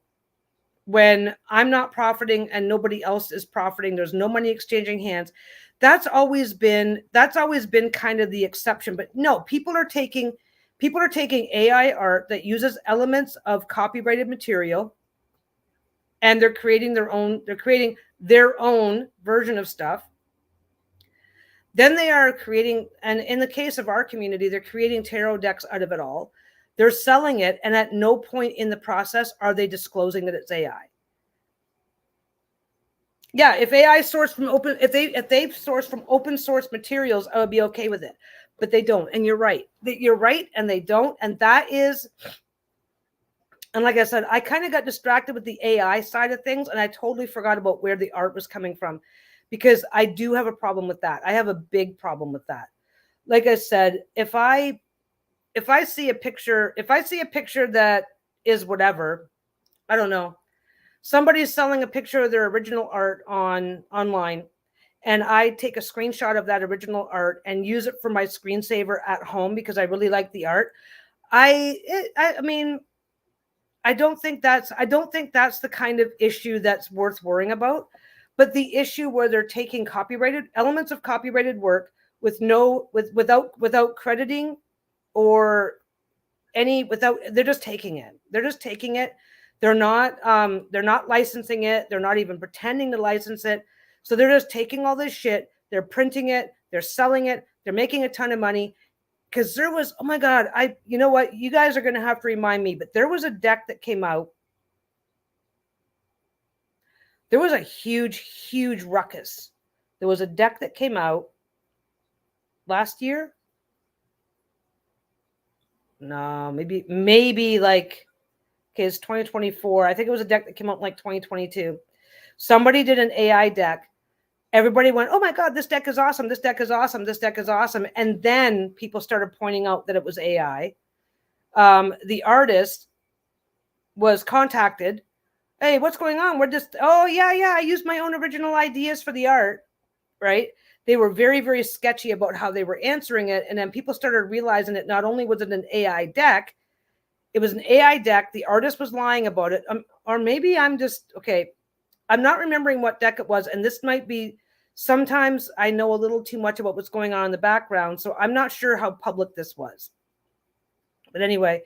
When I'm not profiting and nobody else is profiting, there's no money exchanging hands. That's always been kind of the exception. But no, people are taking AI art that uses elements of copyrighted material, and they're creating their own version of stuff. Then they are creating, and in the case of our community, they're creating tarot decks out of it all. They're selling it, and at no point in the process are they disclosing that it's AI. Yeah, if AI sourced from open, if they source from open source materials, I would be okay with it. But they don't, and you're right. You're right, and they don't, and that is. And like I said, I kind of got distracted with the AI side of things, and I totally forgot about where the art was coming from, because I do have a problem with that. I have a big problem with that. Like I said, if I see a picture that is whatever, I don't know, somebody's selling a picture of their original art online, and I take a screenshot of that original art and use it for my screensaver at home because I really like the art. I mean, I don't think that's the kind of issue that's worth worrying about. But the issue where they're taking copyrighted elements of copyrighted work without crediting or they're just taking it. They're not licensing it. They're not even pretending to license it. So they're just taking all this shit. They're printing it. They're selling it. They're making a ton of money. Because there was, oh my God, you know what? You guys are going to have to remind me, but there was a deck that came out. There was a huge, huge ruckus. There was a deck that came out last year. No, maybe like, okay, it's 2024. I think it was a deck that came out in like 2022. Somebody did an AI deck. Everybody went, oh my God, this deck is awesome. This deck is awesome. This deck is awesome. And then people started pointing out that it was AI. The artist was contacted. Hey, what's going on? Oh yeah, I used my own original ideas for the art, right? They were very, very sketchy about how they were answering it. And then people started realizing that not only was it an AI deck, it was an AI deck. The artist was lying about it. Or maybe I'm just, okay, I'm not remembering what deck it was. And this might be, sometimes I know a little too much about what's going on in the background. So I'm not sure how public this was. But anyway,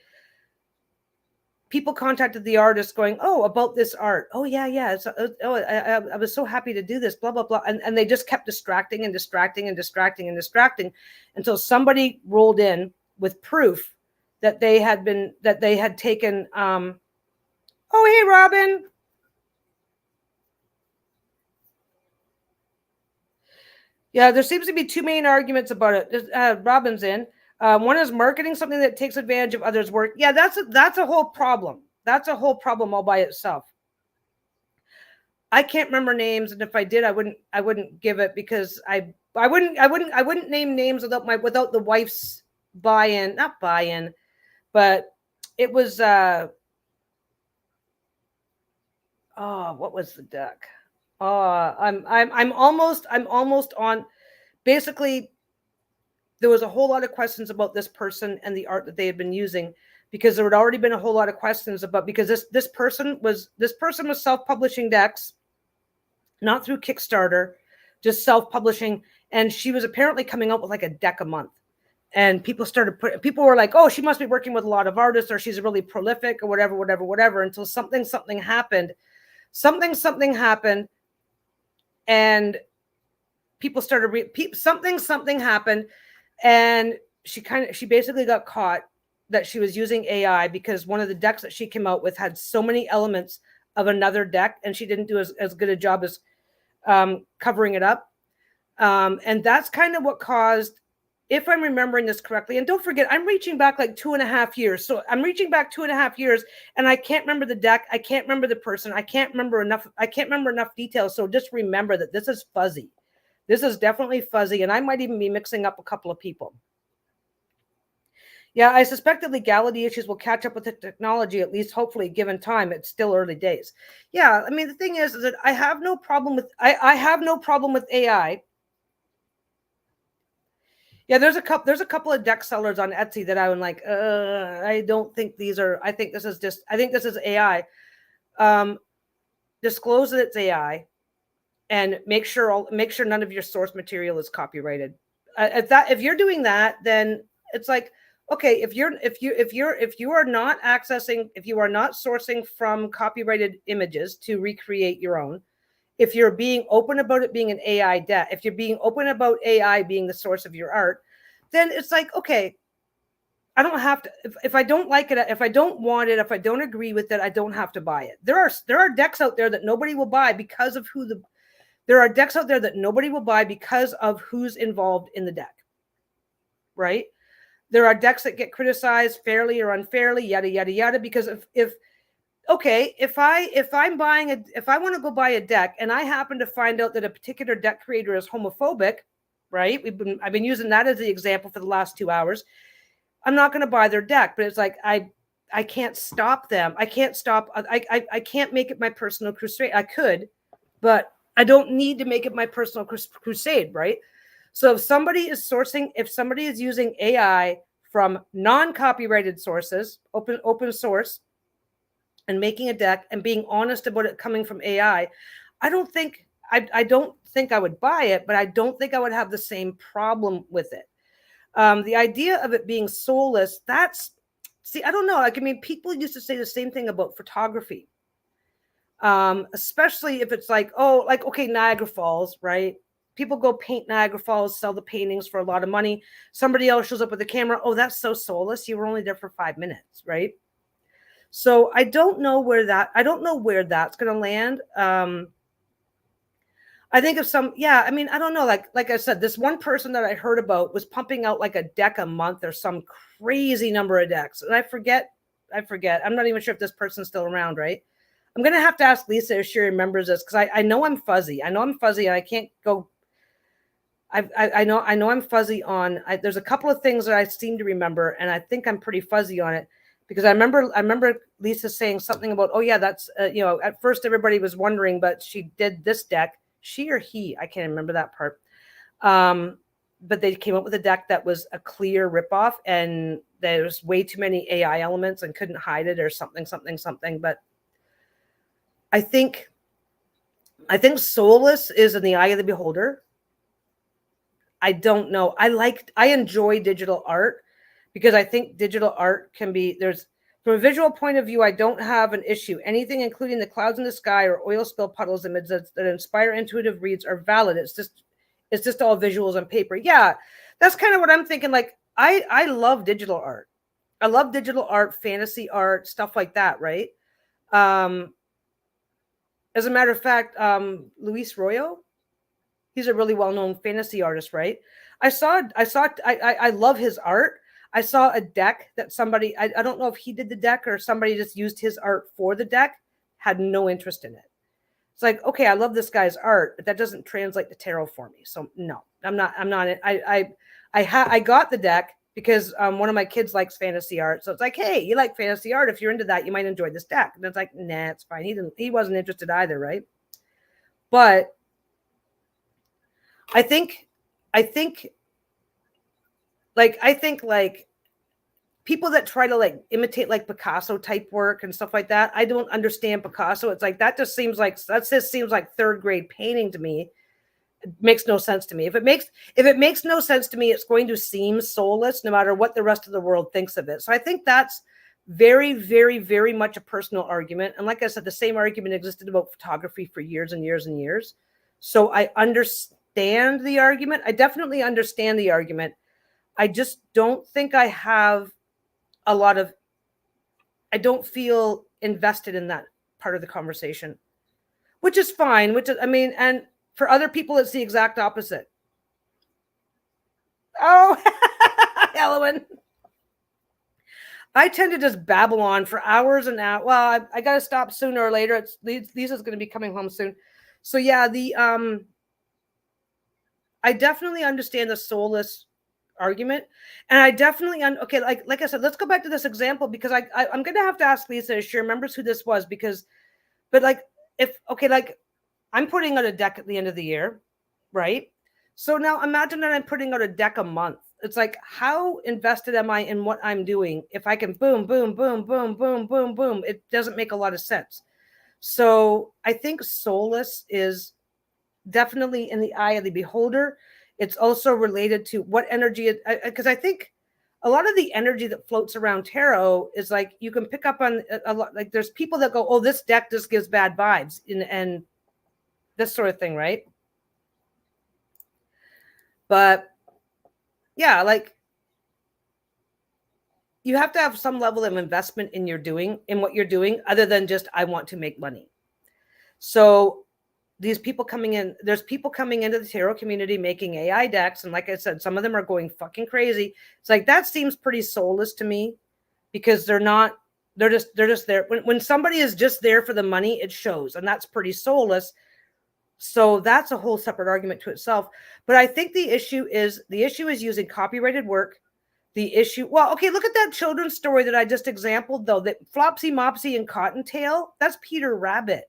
people contacted the artist going, oh, about this art. Oh, yeah. I was so happy to do this, blah, blah, blah. And they just kept distracting and distracting and distracting and distracting until somebody rolled in with proof that they had taken. Oh, hey, Robin. Yeah, there seems to be two main arguments about it. Robin's in. One is marketing something that takes advantage of others' work. Yeah, that's a whole problem. That's a whole problem all by itself. I can't remember names, and if I did, I wouldn't give it because I wouldn't name names without the wife's buy-in, not buy-in, but it was what was the duck? I'm almost on. Basically, there was a whole lot of questions about this person and the art that they had been using, because there had already been a whole lot of questions about, because this person was self-publishing decks, not through Kickstarter, just self-publishing, and she was apparently coming out with like a deck a month. And people were like, oh, she must be working with a lot of artists, or she's really prolific, or whatever, until something happened. Something happened, and people started something happened, and she basically got caught that she was using AI, because one of the decks that she came out with had so many elements of another deck, and she didn't do as good a job as covering it up. And that's kind of what caused, if I'm remembering this correctly, and don't forget, I'm reaching back like 2.5 years. So I'm reaching back 2.5 years, and I can't remember the deck. I can't remember the person. I can't remember enough details. So just remember that this is fuzzy. This is definitely fuzzy, and I might even be mixing up a couple of people. Yeah, I suspect that legality issues will catch up with the technology, at least hopefully, given time. It's still early days. Yeah, I mean, the thing is that I have no problem with AI. Yeah, there's a couple of deck sellers on Etsy that I would like. I don't think these are. I think this is AI. Disclose that it's AI, and make sure none of your source material is copyrighted. If you're doing that, then it's like, okay, if you are not sourcing from copyrighted images to recreate your own, if you're being open about it being an AI deck, if you're being open about AI being the source of your art, then it's like, okay, I don't have to, if I don't like it, if I don't want it, if I don't agree with it, I don't have to buy it. There are decks out there that nobody will buy because of there are decks out there that nobody will buy because of who's involved in the deck, right? There are decks that get criticized fairly or unfairly, yada, yada, yada, because if I want to go buy a deck and I happen to find out that a particular deck creator is homophobic, right? I've been using that as the example for the last 2 hours. I'm not going to buy their deck, but it's like, I can't stop them. I can't make it my personal crusade. I could, but I don't need to make it my personal crusade, right? So if somebody is using AI from non-copyrighted sources, open source, and making a deck and being honest about it coming from AI, I don't think I would buy it, but I don't think I would have the same problem with it. The idea of it being soulless, I don't know. Like, I mean, people used to say the same thing about photography. Especially if it's like, okay, Niagara Falls, right? People go paint Niagara Falls, sell the paintings for a lot of money. Somebody else shows up with a camera. Oh, that's so soulless. You were only there for 5 minutes, right? So I don't know where that's going to land. I think I mean, I don't know. Like I said, this one person that I heard about was pumping out like a deck a month or some crazy number of decks. And I forget. I'm not even sure if this person's still around, right? I'm going to have to ask Lisa if she remembers this, because I know I'm fuzzy. And I can't go. I know I'm fuzzy on. There's a couple of things that I seem to remember, and I think I'm pretty fuzzy on it, because I remember Lisa saying something about, oh yeah, that's at first everybody was wondering, but she did this deck. She or he, I can't remember that part. But they came up with a deck that was a clear ripoff, and there's way too many AI elements and couldn't hide it, or something. But I think soulless is in the eye of the beholder. I don't know. I enjoy digital art, because I think digital art can be, there's From a visual point of view, I don't have an issue. Anything, including the clouds in the sky or oil spill puddles images that inspire intuitive reads, are valid. It's just all visuals on paper. Yeah, that's kind of what I'm thinking. Like, I love digital art. I love digital art, fantasy art, stuff like that, right? As a matter of fact, Luis Royo, he's a really well-known fantasy artist, right? I love his art. I saw a deck that somebody, I don't know if he did the deck or somebody just used his art for the deck, had no interest in it. It's like, okay, I love this guy's art, but that doesn't translate to tarot for me. So no, I'm not, I got the deck because one of my kids likes fantasy art. So it's like, hey, you like fantasy art. If you're into that, you might enjoy this deck. And it's like, nah, it's fine. He wasn't interested either, right? But I think people that try to like imitate like Picasso type work and stuff like that, I don't understand Picasso. It's like, that just seems like third grade painting to me. It makes no sense to me. If it makes no sense to me, it's going to seem soulless no matter what the rest of the world thinks of it. So I think that's very, very, very much a personal argument. And like I said, the same argument existed about photography for years and years and years. So I understand the argument. I definitely understand the argument. I just don't think I have I don't feel invested in that part of the conversation, which is fine, and for other people, it's the exact opposite. Oh, Ellen. I tend to just babble on for hours and hours. Well, I got to stop sooner or later. Lisa's going to be coming home soon. So yeah, I definitely understand the soulless argument, and I definitely okay, like I said, let's go back to this example, because I'm gonna have to ask Lisa if she remembers who this was, but like, I'm putting out a deck at the end of the year, right? So now imagine that I'm putting out a deck a month. It's like, how invested am I in what I'm doing if I can boom, boom, boom, boom, boom, boom, boom? It doesn't make a lot of sense. So I think soulless is definitely in the eye of the beholder. It's also related to what energy, because I think a lot of the energy that floats around tarot is like, you can pick up on a lot. Like, there's people that go, oh, this deck just gives bad vibes, and this sort of thing, right? But yeah, like, you have to have some level of investment in what you're doing, other than just, I want to make money. So there's people coming into the tarot community making AI decks. And like I said, some of them are going fucking crazy. It's like, that seems pretty soulless to me, because they're just there. When somebody is just there for the money, it shows, and that's pretty soulless. So that's a whole separate argument to itself. But I think the issue is using copyrighted work. Well, okay, look at that children's story that I just exampled, though, that Flopsy Mopsy and Cottontail, that's Peter Rabbit.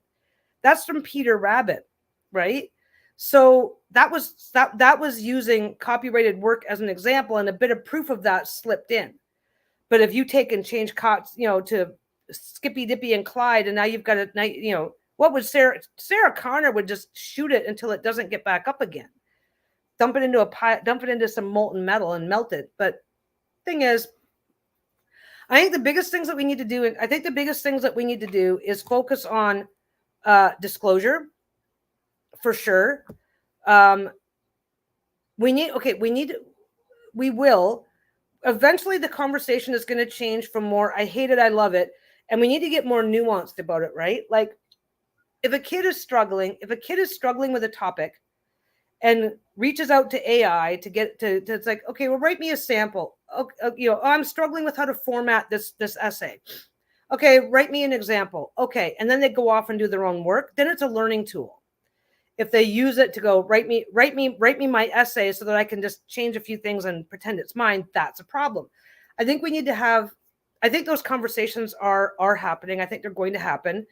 That's from Peter Rabbit, right? So that was using copyrighted work as an example, and a bit of proof of that slipped in. But if you take and change to Skippy Dippy and Clyde, and now you've got what would Sarah Connor would just shoot it until it doesn't get back up again. Dump it into some molten metal and melt it. But thing is, I think the biggest things that we need to do is focus on disclosure, for sure. We will eventually, the conversation is going to change from more I hate it, I love it, and we need to get more nuanced about it, right? Like, if a kid is struggling with a topic and reaches out to AI to it's like, okay, well, write me a sample. I'm struggling with how to format this essay. Okay, write me an example. Okay, and then they go off and do their own work. Then it's a learning tool. If they use it to go, write me my essay so that I can just change a few things and pretend it's mine, that's a problem. I think those conversations are happening. I think they're going to happen.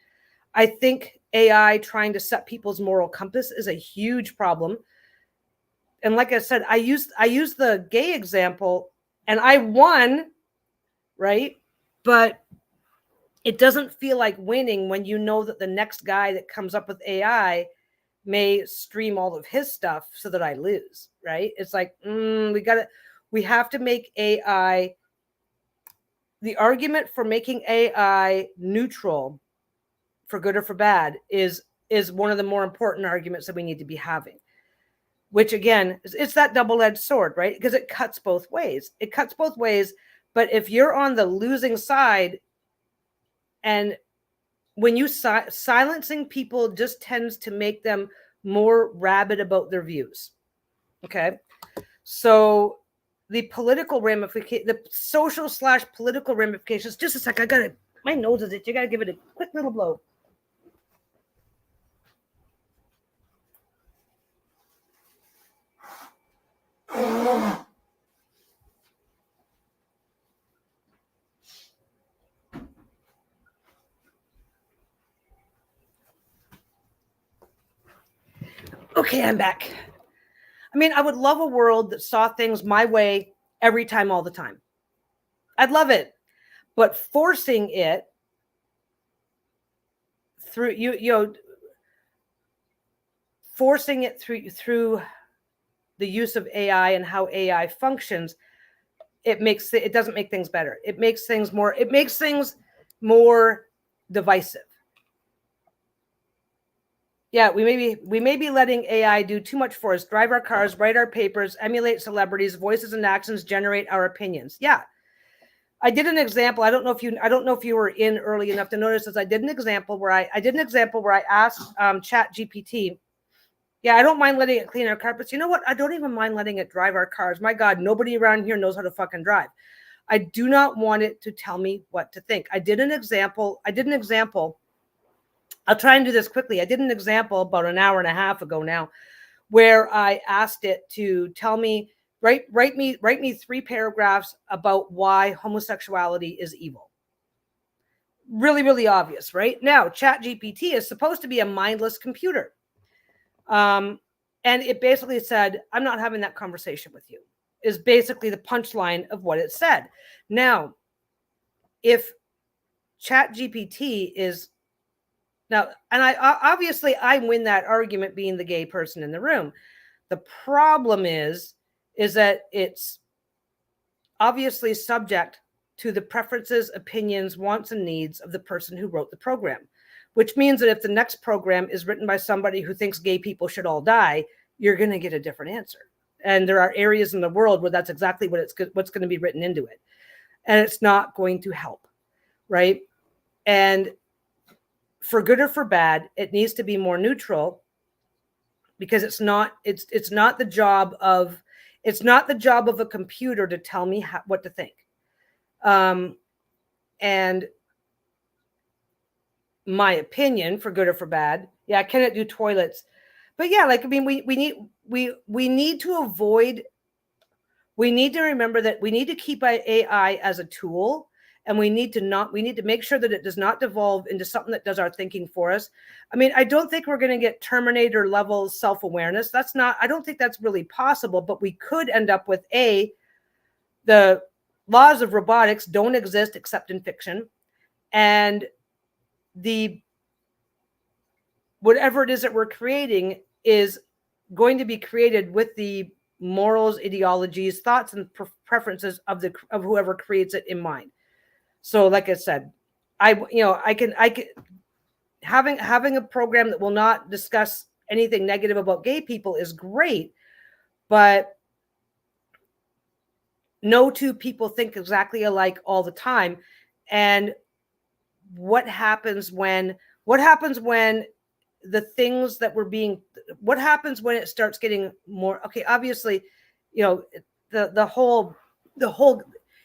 I think AI trying to set people's moral compass is a huge problem. And like I said, I used the gay example, and I won, right? But it doesn't feel like winning when you know that the next guy that comes up with AI may stream all of his stuff so that I lose, right? It's like, we have to make AI the argument for making AI neutral for good or for bad is one of the more important arguments that we need to be having, which again, it's that double-edged sword, right? Because it cuts both ways. It cuts both ways. But if you're on the losing side, and when you silencing people just tends to make them more rabid about their views. Okay. So the political ramifications, the social / political ramifications, just a sec. I got it. My nose is itchy. You got to give it a quick little blow. Okay, I'm back. I mean, I would love a world that saw things my way every time, all the time. I'd love it. But forcing it through forcing it through the use of AI and how AI functions, it doesn't make things better. It makes things more divisive. Yeah, we may be letting AI do too much for us. Drive our cars, write our papers, emulate celebrities, voices and actions, generate our opinions. Yeah. I did an example. I don't know if you were in early enough to notice this. I did an example where I asked Chat GPT. Yeah, I don't mind letting it clean our carpets. You know what? I don't even mind letting it drive our cars. My God, nobody around here knows how to fucking drive. I do not want it to tell me what to think. I did an example. I'll try and do this quickly. I did an example about an hour and a half ago now, where I asked it to tell me, write me 3 paragraphs about why homosexuality is evil. Really, really obvious, right? Now, ChatGPT is supposed to be a mindless computer. And it basically said, I'm not having that conversation with you, is basically the punchline of what it said. Now, if ChatGPT is now, and I win that argument being the gay person in the room. The problem is that it's obviously subject to the preferences, opinions, wants, and needs of the person who wrote the program, which means that if the next program is written by somebody who thinks gay people should all die, you're going to get a different answer. And there are areas in the world where that's exactly what's going to be written into it. And it's not going to help, right? And for good or for bad, it needs to be more neutral, because it's not the job of a computer to tell me what to think. And my opinion, for good or for bad, yeah, can it do toilets? But yeah, like, I mean, we need to avoid. We need to remember that we need to keep AI as a tool. And we need to make sure that it does not devolve into something that does our thinking for us. I mean, I don't think we're going to get Terminator level self-awareness. I don't think that's really possible, but we could end up with the laws of robotics don't exist except in fiction. And whatever it is that we're creating is going to be created with the morals, ideologies, thoughts, and preferences of whoever creates it in mind. So, like I said, I can having a program that will not discuss anything negative about gay people is great, but no two people think exactly alike all the time. And what happens when the things that what happens when it starts getting more, okay, obviously, the whole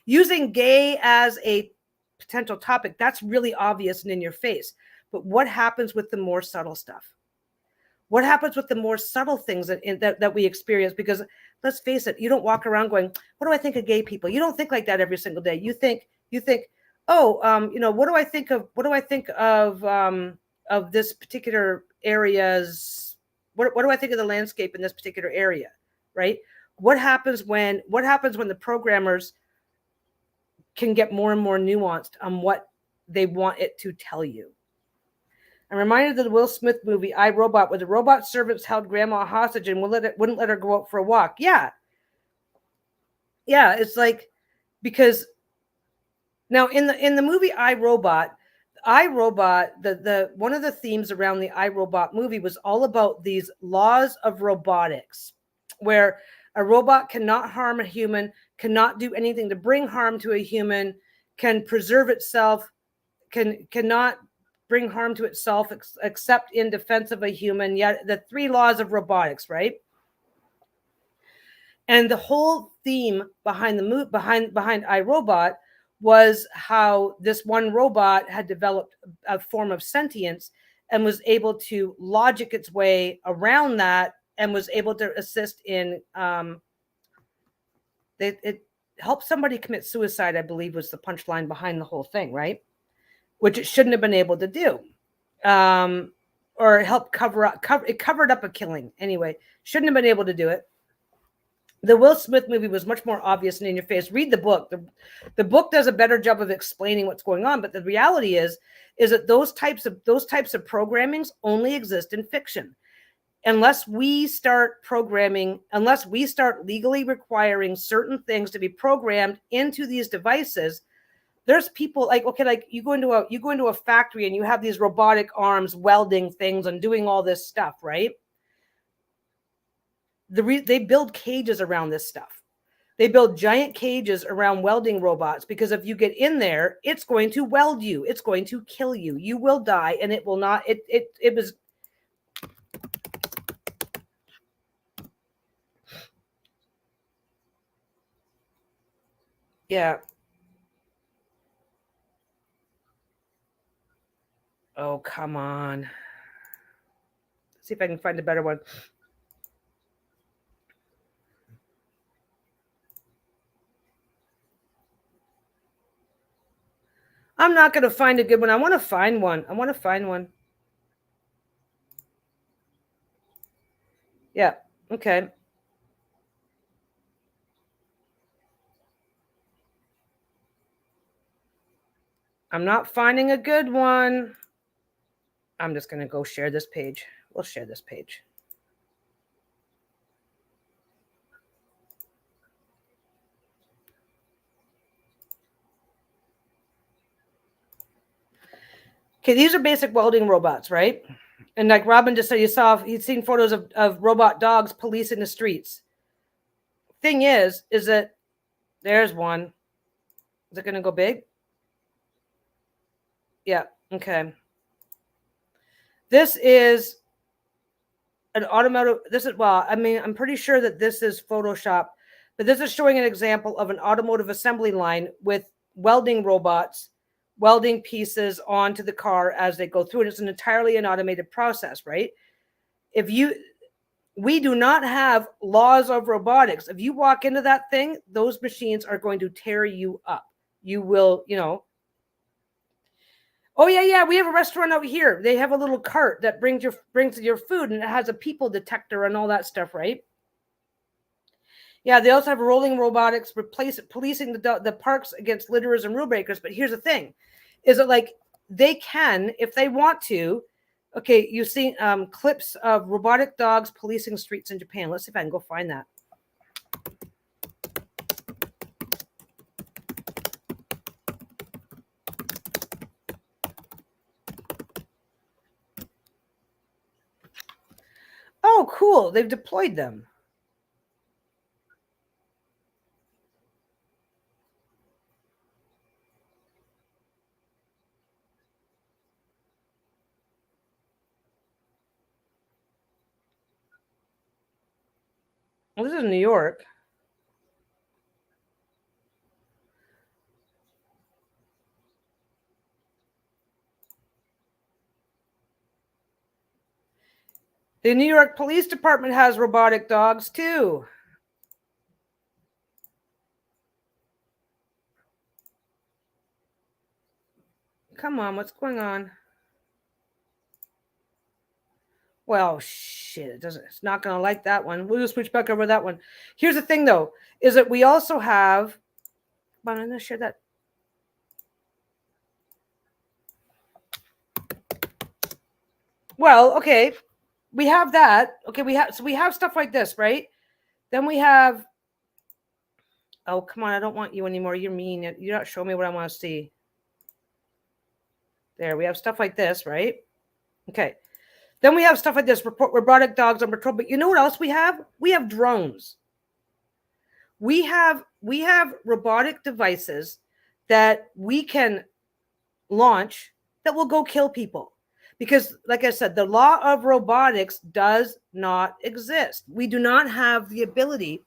using gay as a potential topic, that's really obvious and in your face. But what happens with the more subtle stuff? What happens with the more subtle things that we experience? Because let's face it, you don't walk around going, what do I think of gay people? You don't think like that every single day. You think, oh, what do I think of this particular area's, what do I think of the landscape in this particular area, right? What happens when the programmers can get more and more nuanced on what they want it to tell you? I'm reminded of the Will Smith movie, I, Robot, where the robot servants held grandma hostage and wouldn't let her go out for a walk. Yeah. Yeah, it's like, because Now, in the movie I, Robot, the one of the themes around the I, Robot movie was all about these laws of robotics, where a robot cannot harm a human, cannot do anything to bring harm to a human, can preserve itself, cannot bring harm to itself except in defense of a human. Yet the three laws of robotics, right? And the whole theme behind the behind iRobot was how this one robot had developed a form of sentience and was able to logic its way around that and was able to assist in it helped somebody commit suicide, I believe, was the punchline behind the whole thing, right? Which it shouldn't have been able to do. Or help it covered up a killing anyway. Shouldn't have been able to do it. The Will Smith movie was much more obvious and in your face. Read the book. The book does a better job of explaining what's going on. But the reality is that those types of programmings only exist in fiction. Unless we start legally requiring certain things to be programmed into these devices, there's people like you go into a factory and you have these robotic arms welding things and doing all this stuff, right? They build cages around this stuff. They build giant cages around welding robots because if you get in there, it's going to weld you. It's going to kill you. You will die, and it will not. It was. Yeah. Oh, come on. Let's see if I can find a better one. I'm not going to find a good one. I want to find one. Yeah. Okay. I'm not finding a good one. I'm just going to go share this page. We'll share this page. Okay, these are basic welding robots, right? And like Robin just said, he'd seen photos of robot dogs policing the streets. Thing is that there's one. Is it going to go big? Yeah. Okay. This is an automotive. I'm pretty sure that this is Photoshop, but this is showing an example of an automotive assembly line with welding robots welding pieces onto the car as they go through it. It's an automated process, right? We do not have laws of robotics. If you walk into that thing, those machines are going to tear you up. You will, oh yeah, we have a restaurant out here. They have a little cart that brings your food, and it has a people detector and all that stuff, right? Yeah, they also have rolling robotics policing the parks against litterers and rule breakers. But here's the thing, is that like they can, if they want to. Okay, you've seen clips of robotic dogs policing streets in Japan. Let's see if I can go find that. Oh, cool. They've deployed them. Well, this is New York. The New York Police Department has robotic dogs too. Come on, what's going on? Well, shit, it's not going to like that one. We'll just switch back over that one. Here's the thing, though, is that we also have, I'm going to share that. Well, okay, we have that. Okay, we have stuff like this, right? Then we have Oh, come on. I don't want you anymore. You're mean. You're not showing me what I want to see. There, we have stuff like this, right? Okay. Then we have stuff like this, robotic dogs on patrol. But you know what else we have? We have drones. We have robotic devices that we can launch that will go kill people. Because, like I said, the law of robotics does not exist. We do not have the ability.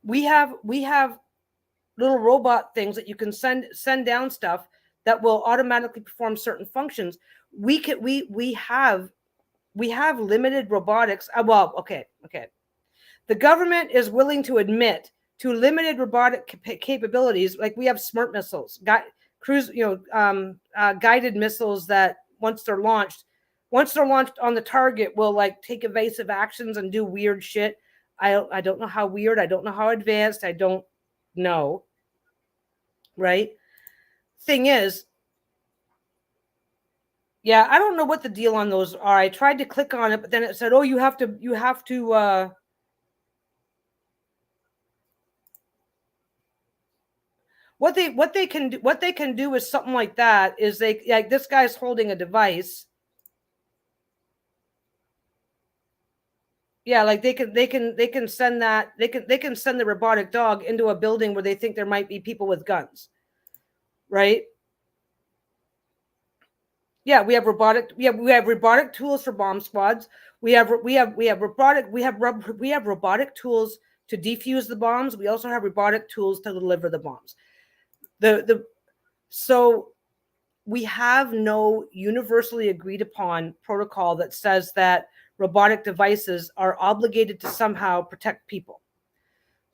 We have little robot things that you can send down stuff that will automatically perform certain functions. We have limited robotics. Well, okay. The government is willing to admit to limited robotic capabilities. Like we have smart missiles, guided missiles that once they're launched on the target will like take evasive actions and do weird shit. I don't know how weird. I don't know how advanced. I don't know. Right? Thing is, yeah, I don't know what the deal on those are. I tried to click on it, but then it said, "Oh, you have to what they can do is something like that is they like this guy's holding a device. Yeah, like they can send that they can send the robotic dog into a building where they think there might be people with guns. Right? Yeah, we have robotic tools for bomb squads. We have robotic tools to defuse the bombs. We also have robotic tools to deliver the bombs. So we have no universally agreed upon protocol that says that robotic devices are obligated to somehow protect people.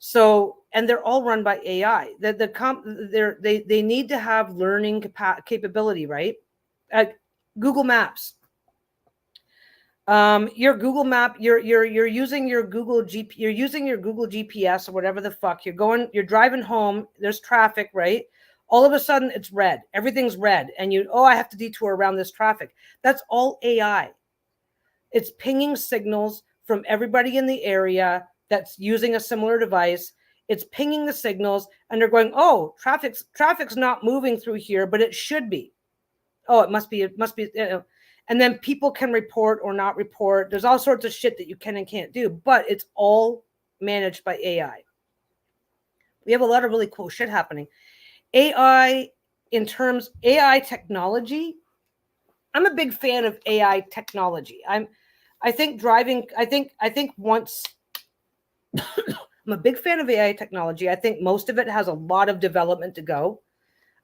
So, and they're all run by AI. They need to have learning capability, right? Google Maps. Your Google Map, you're using your Google GPS or whatever the fuck. You're driving home. There's traffic, right? All of a sudden, it's red. Everything's red, and I have to detour around this traffic. That's all AI. It's pinging signals from everybody in the area that's using a similar device. It's pinging the signals, and they're going, "Oh, traffic's not moving through here, but it should be. Oh, it must be." And then people can report or not report. There's all sorts of shit that you can and can't do, but it's all managed by AI. We have a lot of really cool shit happening. AI technology. I'm a big fan of AI technology. I'm a big fan of AI technology. I think most of it has a lot of development to go.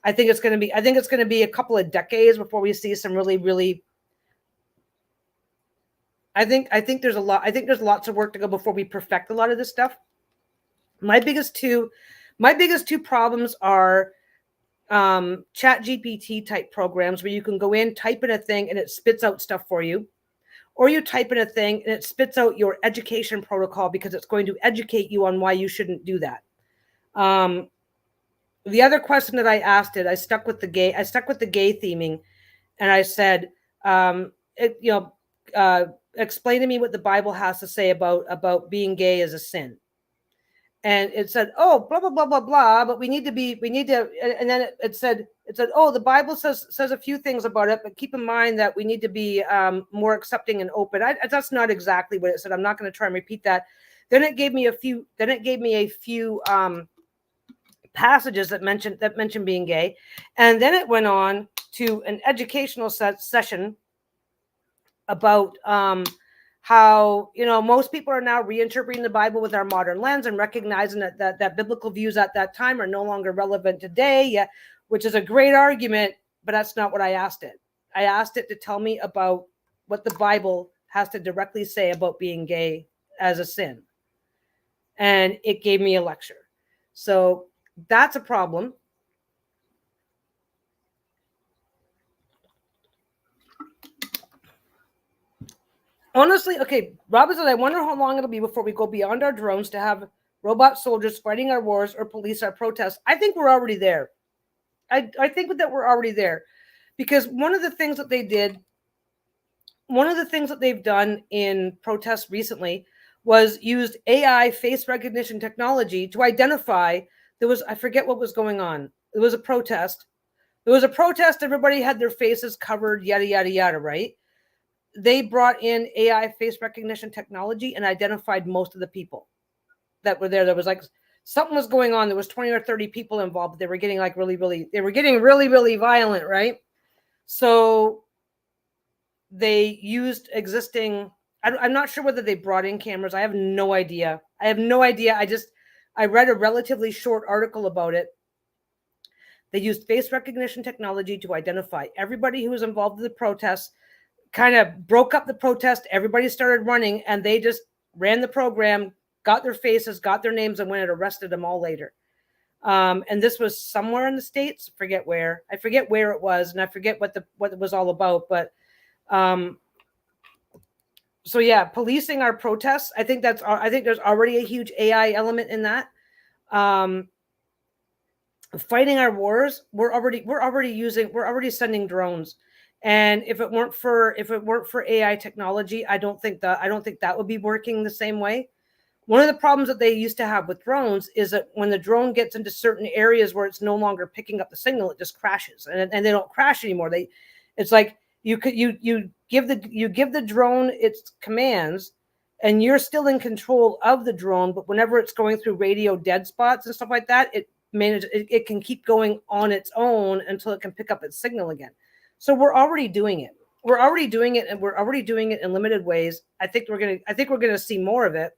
I think it's going to be a couple of decades before we see some really, really. I think there's lots of work to go before we perfect a lot of this stuff. My biggest two problems are ChatGPT type programs where you can go in, type in a thing, and it spits out stuff for you. Or you type in a thing and it spits out your education protocol because it's going to educate you on why you shouldn't do that. The other question that I asked I stuck with the gay theming, and I said, explain to me what the Bible has to say about being gay as a sin. And it said, oh, blah, blah, blah, blah, blah, but we need to, and then it said, oh, the Bible says a few things about it, but keep in mind that we need to be more accepting and open. That's not exactly what it said. I'm not going to try and repeat that. Then it gave me a few passages that mentioned being gay. And then it went on to an educational session about how most people are now reinterpreting the Bible with our modern lens and recognizing that biblical views at that time are no longer relevant today, which is a great argument, but that's not what I asked it. I asked it to tell me about what the Bible has to directly say about being gay as a sin. And it gave me a lecture. So that's a problem. Honestly, okay, Robin said, I wonder how long it'll be before we go beyond our drones to have robot soldiers fighting our wars or police our protests. I think we're already there. I think that we're already there. Because one of the things that they've done in protests recently was used AI face recognition technology to identify I forget what was going on. It was a protest. There was a protest. Everybody had their faces covered, yada, yada, yada, right? They brought in AI face recognition technology and identified most of the people that were there. There was like something was going on. There was 20 or 30 people involved. They were getting like really violent, right? So they used existing, I'm not sure whether they brought in cameras. I have no idea. I read a relatively short article about it. They used face recognition technology to identify everybody who was involved in the protests, kind of broke up the protest. Everybody started running, and they just ran the program, got their faces, got their names, and went and arrested them all later. And this was somewhere in the States. I forget where it was, and I forget what it was all about. But so yeah, policing our protests. I think there's already a huge AI element in that. Fighting our wars, we're already sending drones. And if it weren't for AI technology, I don't think that would be working the same way. One of the problems that they used to have with drones is that when the drone gets into certain areas where it's no longer picking up the signal, it just crashes, and they don't crash anymore. It's like you give the drone its commands, and you're still in control of the drone. But whenever it's going through radio dead spots and stuff like that, it can keep going on its own until it can pick up its signal again. So we're already doing it. And we're already doing it in limited ways. I think we're gonna see more of it.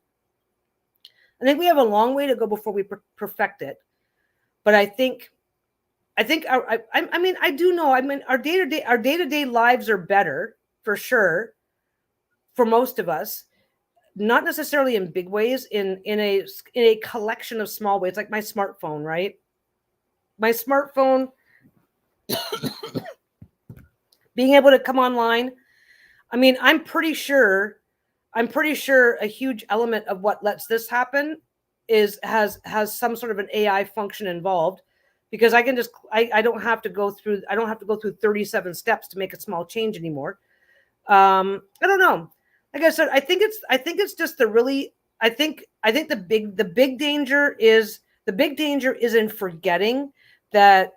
I think we have a long way to go before we perfect it. But I do know. I mean, our day-to-day lives are better for sure for most of us. Not necessarily in big ways, in a collection of small ways, like my smartphone, right? My smartphone being able to come online. I mean, I'm pretty sure a huge element of what lets this happen has some sort of an AI function involved, because I don't have to go through 37 steps to make a small change anymore. I don't know. Like I said, I think it's just I think the big danger is in forgetting that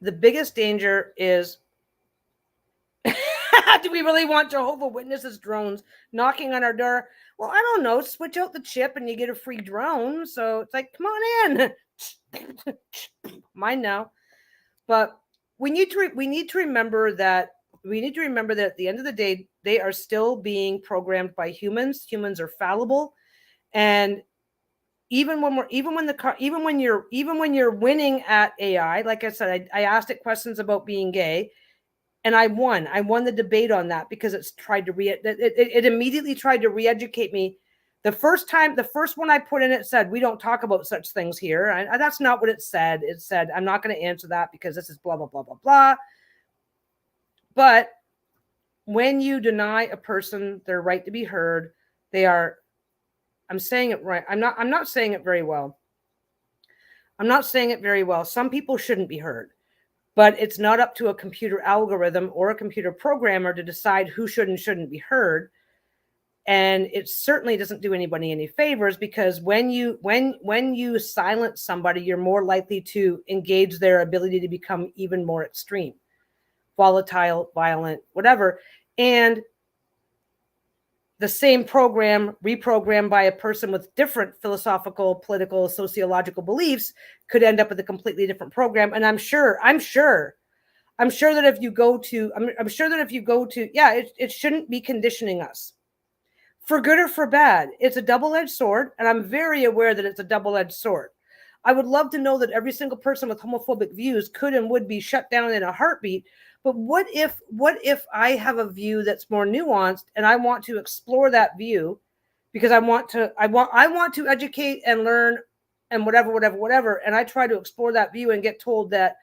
the biggest danger is do we really want Jehovah's Witnesses drones knocking on our door? Well, I don't know. Switch out the chip and you get a free drone. So it's like, come on in. Mine now. But we need to remember that at the end of the day, they are still being programmed by humans. Humans are fallible, and even when you're winning at AI, like I said, I asked it questions about being gay, and I won the debate on that, because it immediately tried to re-educate me. The first one I put in, it said, we don't talk about such things here. That's not what it said. It said, I'm not going to answer that because this is blah, blah, blah, blah, blah. But when you deny a person their right to be heard, I'm saying it right. I'm not saying it very well. Some people shouldn't be heard, but it's not up to a computer algorithm or a computer programmer to decide who should and shouldn't be heard. And it certainly doesn't do anybody any favors, because when you silence somebody, you're more likely to engage their ability to become even more extreme, volatile, violent, whatever. And the same program reprogrammed by a person with different philosophical, political, sociological beliefs could end up with a completely different program. And I'm sure that if you go to, yeah, it shouldn't be conditioning us. For good or for bad, it's a double-edged sword, and I'm very aware that it's a double-edged sword. I would love to know that every single person with homophobic views could and would be shut down in a heartbeat. But what if I have a view that's more nuanced, and I want to explore that view because I want to educate and learn and whatever, and I try to explore that view and get told that,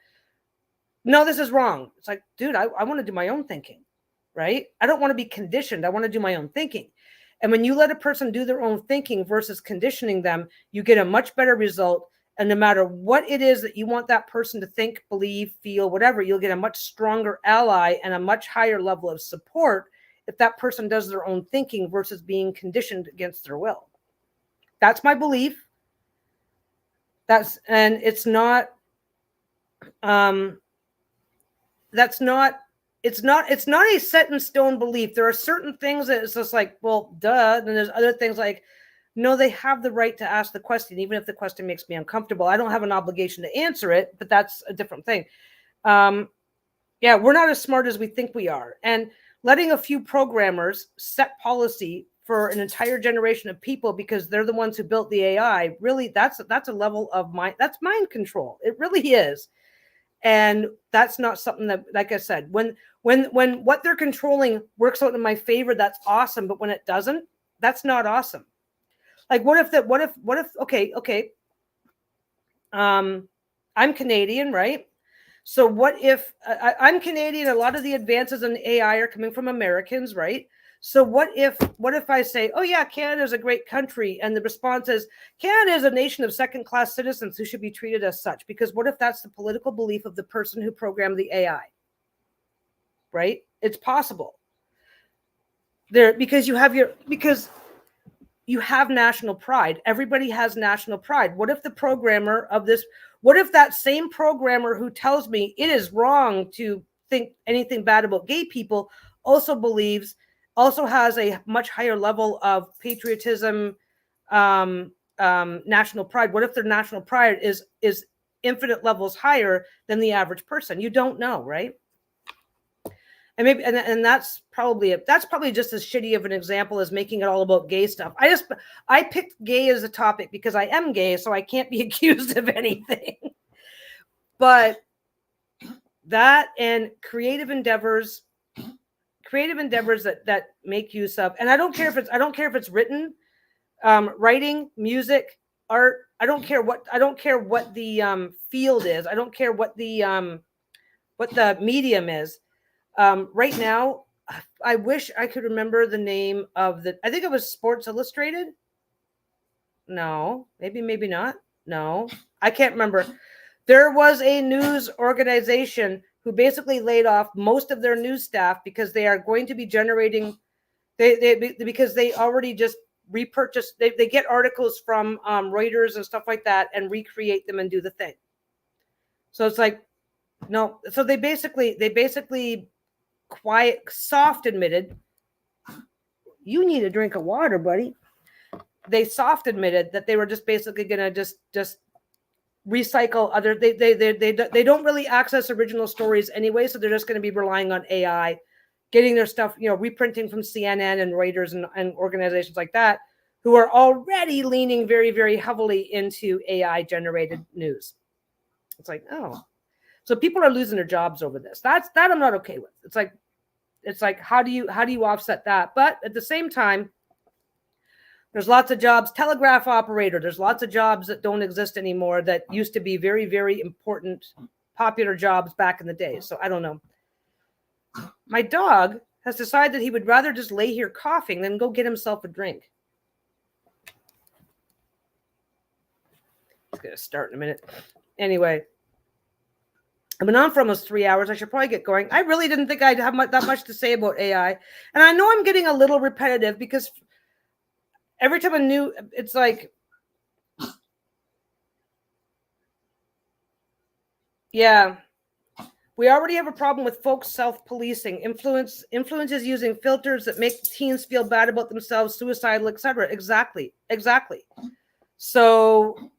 no, this is wrong. It's like, dude, I want to do my own thinking, right? I don't want to be conditioned. I want to do my own thinking. And when you let a person do their own thinking versus conditioning them, you get a much better result. And no matter what it is that you want that person to think, believe, feel, whatever, you'll get a much stronger ally and a much higher level of support if that person does their own thinking versus being conditioned against their will. That's my belief. it's not it's not a set in stone belief. There are certain things that it's just like, well, duh. Then there's other things like, no, they have the right to ask the question, even if the question makes me uncomfortable. I don't have an obligation to answer it, but that's a different thing. Yeah, we're not as smart as we think we are. And letting a few programmers set policy for an entire generation of people because they're the ones who built the AI, really, that's a level of that's mind control. It really is. And that's not something that, like I said, when what they're controlling works out in my favor, that's awesome. But when it doesn't, that's not awesome. Like, what if, okay. I'm Canadian, right? So what if I'm Canadian? A lot of the advances in AI are coming from Americans, right? So what if I say, oh yeah, Canada is a great country, and the response is, Canada is a nation of second-class citizens who should be treated as such? Because what if that's the political belief of the person who programmed the AI? Right? It's possible. Because you have national pride. Everybody has national pride. What if the programmer of this? What if that same programmer who tells me it is wrong to think anything bad about gay people also has a much higher level of patriotism, national pride? What if their national pride is infinite levels higher than the average person? You don't know, right? And maybe, and that's probably just as shitty of an example as making it all about gay stuff. I picked gay as a topic because I am gay, so I can't be accused of anything. But that and creative endeavors that make use of, and I don't care if it's written, writing, music, art. I don't care what the field is. I don't care what the medium is. Right now, I wish I could remember the name of I think it was Sports Illustrated. No, maybe not. No, I can't remember. There was a news organization who basically laid off most of their news staff because they are going to be generating, because they already just repurchase. They get articles from Reuters and stuff like that and recreate them and do the thing. So it's like, no. So they basically soft admitted, you need a drink of water, buddy. They soft admitted that they were just basically going to just recycle other. They don't really access original stories anyway, so they're just going to be relying on AI, getting their stuff, reprinting from CNN and Reuters and organizations like that, who are already leaning very, very heavily into AI generated news. It's like, oh. So people are losing their jobs over this. That I'm not okay with. It's like how do you offset that? But at the same time, there's lots of jobs, telegraph operator. There's lots of jobs that don't exist anymore that used to be very, very important, popular jobs back in the day. So I don't know. My dog has decided that he would rather just lay here coughing than go get himself a drink. It's going to start in a minute. Anyway. I've been on for almost 3 hours. I should probably get going. I really didn't think I'd have that much to say about AI. And I know I'm getting a little repetitive because every time it's like, yeah, we already have a problem with folks self-policing. Influences using filters that make teens feel bad about themselves, suicidal, etc. Exactly. So,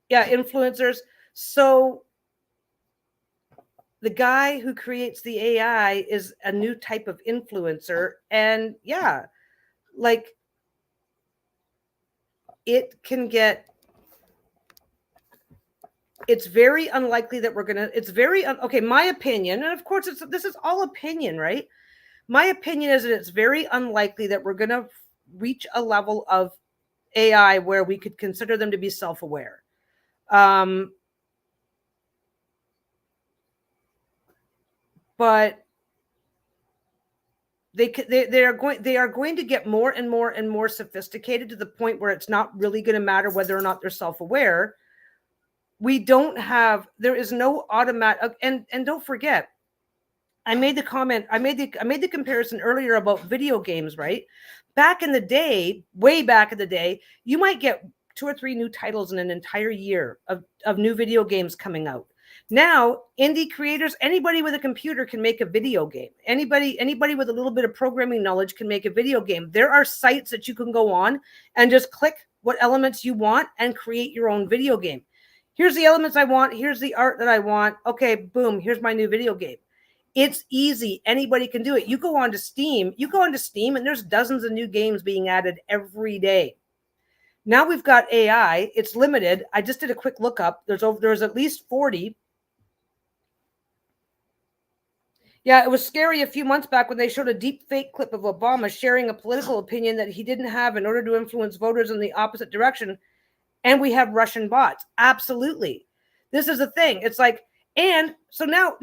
yeah, influencers. So the guy who creates the AI is a new type of influencer. And yeah, like it's very unlikely that okay, my opinion, and of course this is all opinion, right? My opinion is that it's very unlikely that we're going to reach a level of AI where we could consider them to be self-aware. But they are going to get more and more and more sophisticated to the point where it's not really going to matter whether or not they're self-aware. There is no automatic, and don't forget, I made the comparison earlier about video games, right? Way back in the day, you might get 2 or 3 new titles in an entire year of new video games coming out. Now, indie creators, anybody with a computer can make a video game. Anybody with a little bit of programming knowledge can make a video game. There are sites that you can go on and just click what elements you want and create your own video game. Here's the elements I want. Here's the art that I want. Okay, boom, here's my new video game. It's easy. Anybody can do it. You go on to Steam, and there's dozens of new games being added every day. Now we've got AI. It's limited. I just did a quick lookup. There's at least 40. Yeah, it was scary a few months back when they showed a deep fake clip of Obama sharing a political opinion that he didn't have in order to influence voters in the opposite direction. And we have Russian bots. Absolutely. This is a thing. It's like, and so now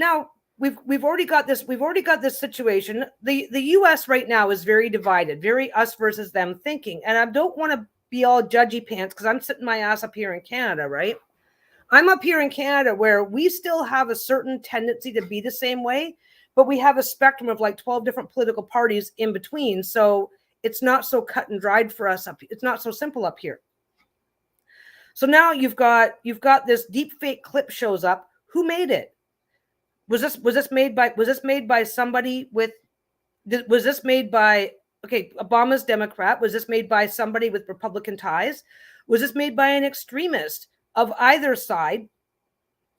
we've already got this situation. The US right now is very divided, very us versus them thinking. And I don't want to be all judgy pants because I'm sitting my ass up here in Canada, right? I'm up here in Canada where we still have a certain tendency to be the same way, but we have a spectrum of like 12 different political parties in between. So it's not so cut and dried for us up. It's not so simple up here. So now you've got this deep fake clip shows up. Who made it? Was this made by somebody with? Was this made by? Okay, Obama's Democrat. Was this made by somebody with Republican ties? Was this made by an extremist of either side?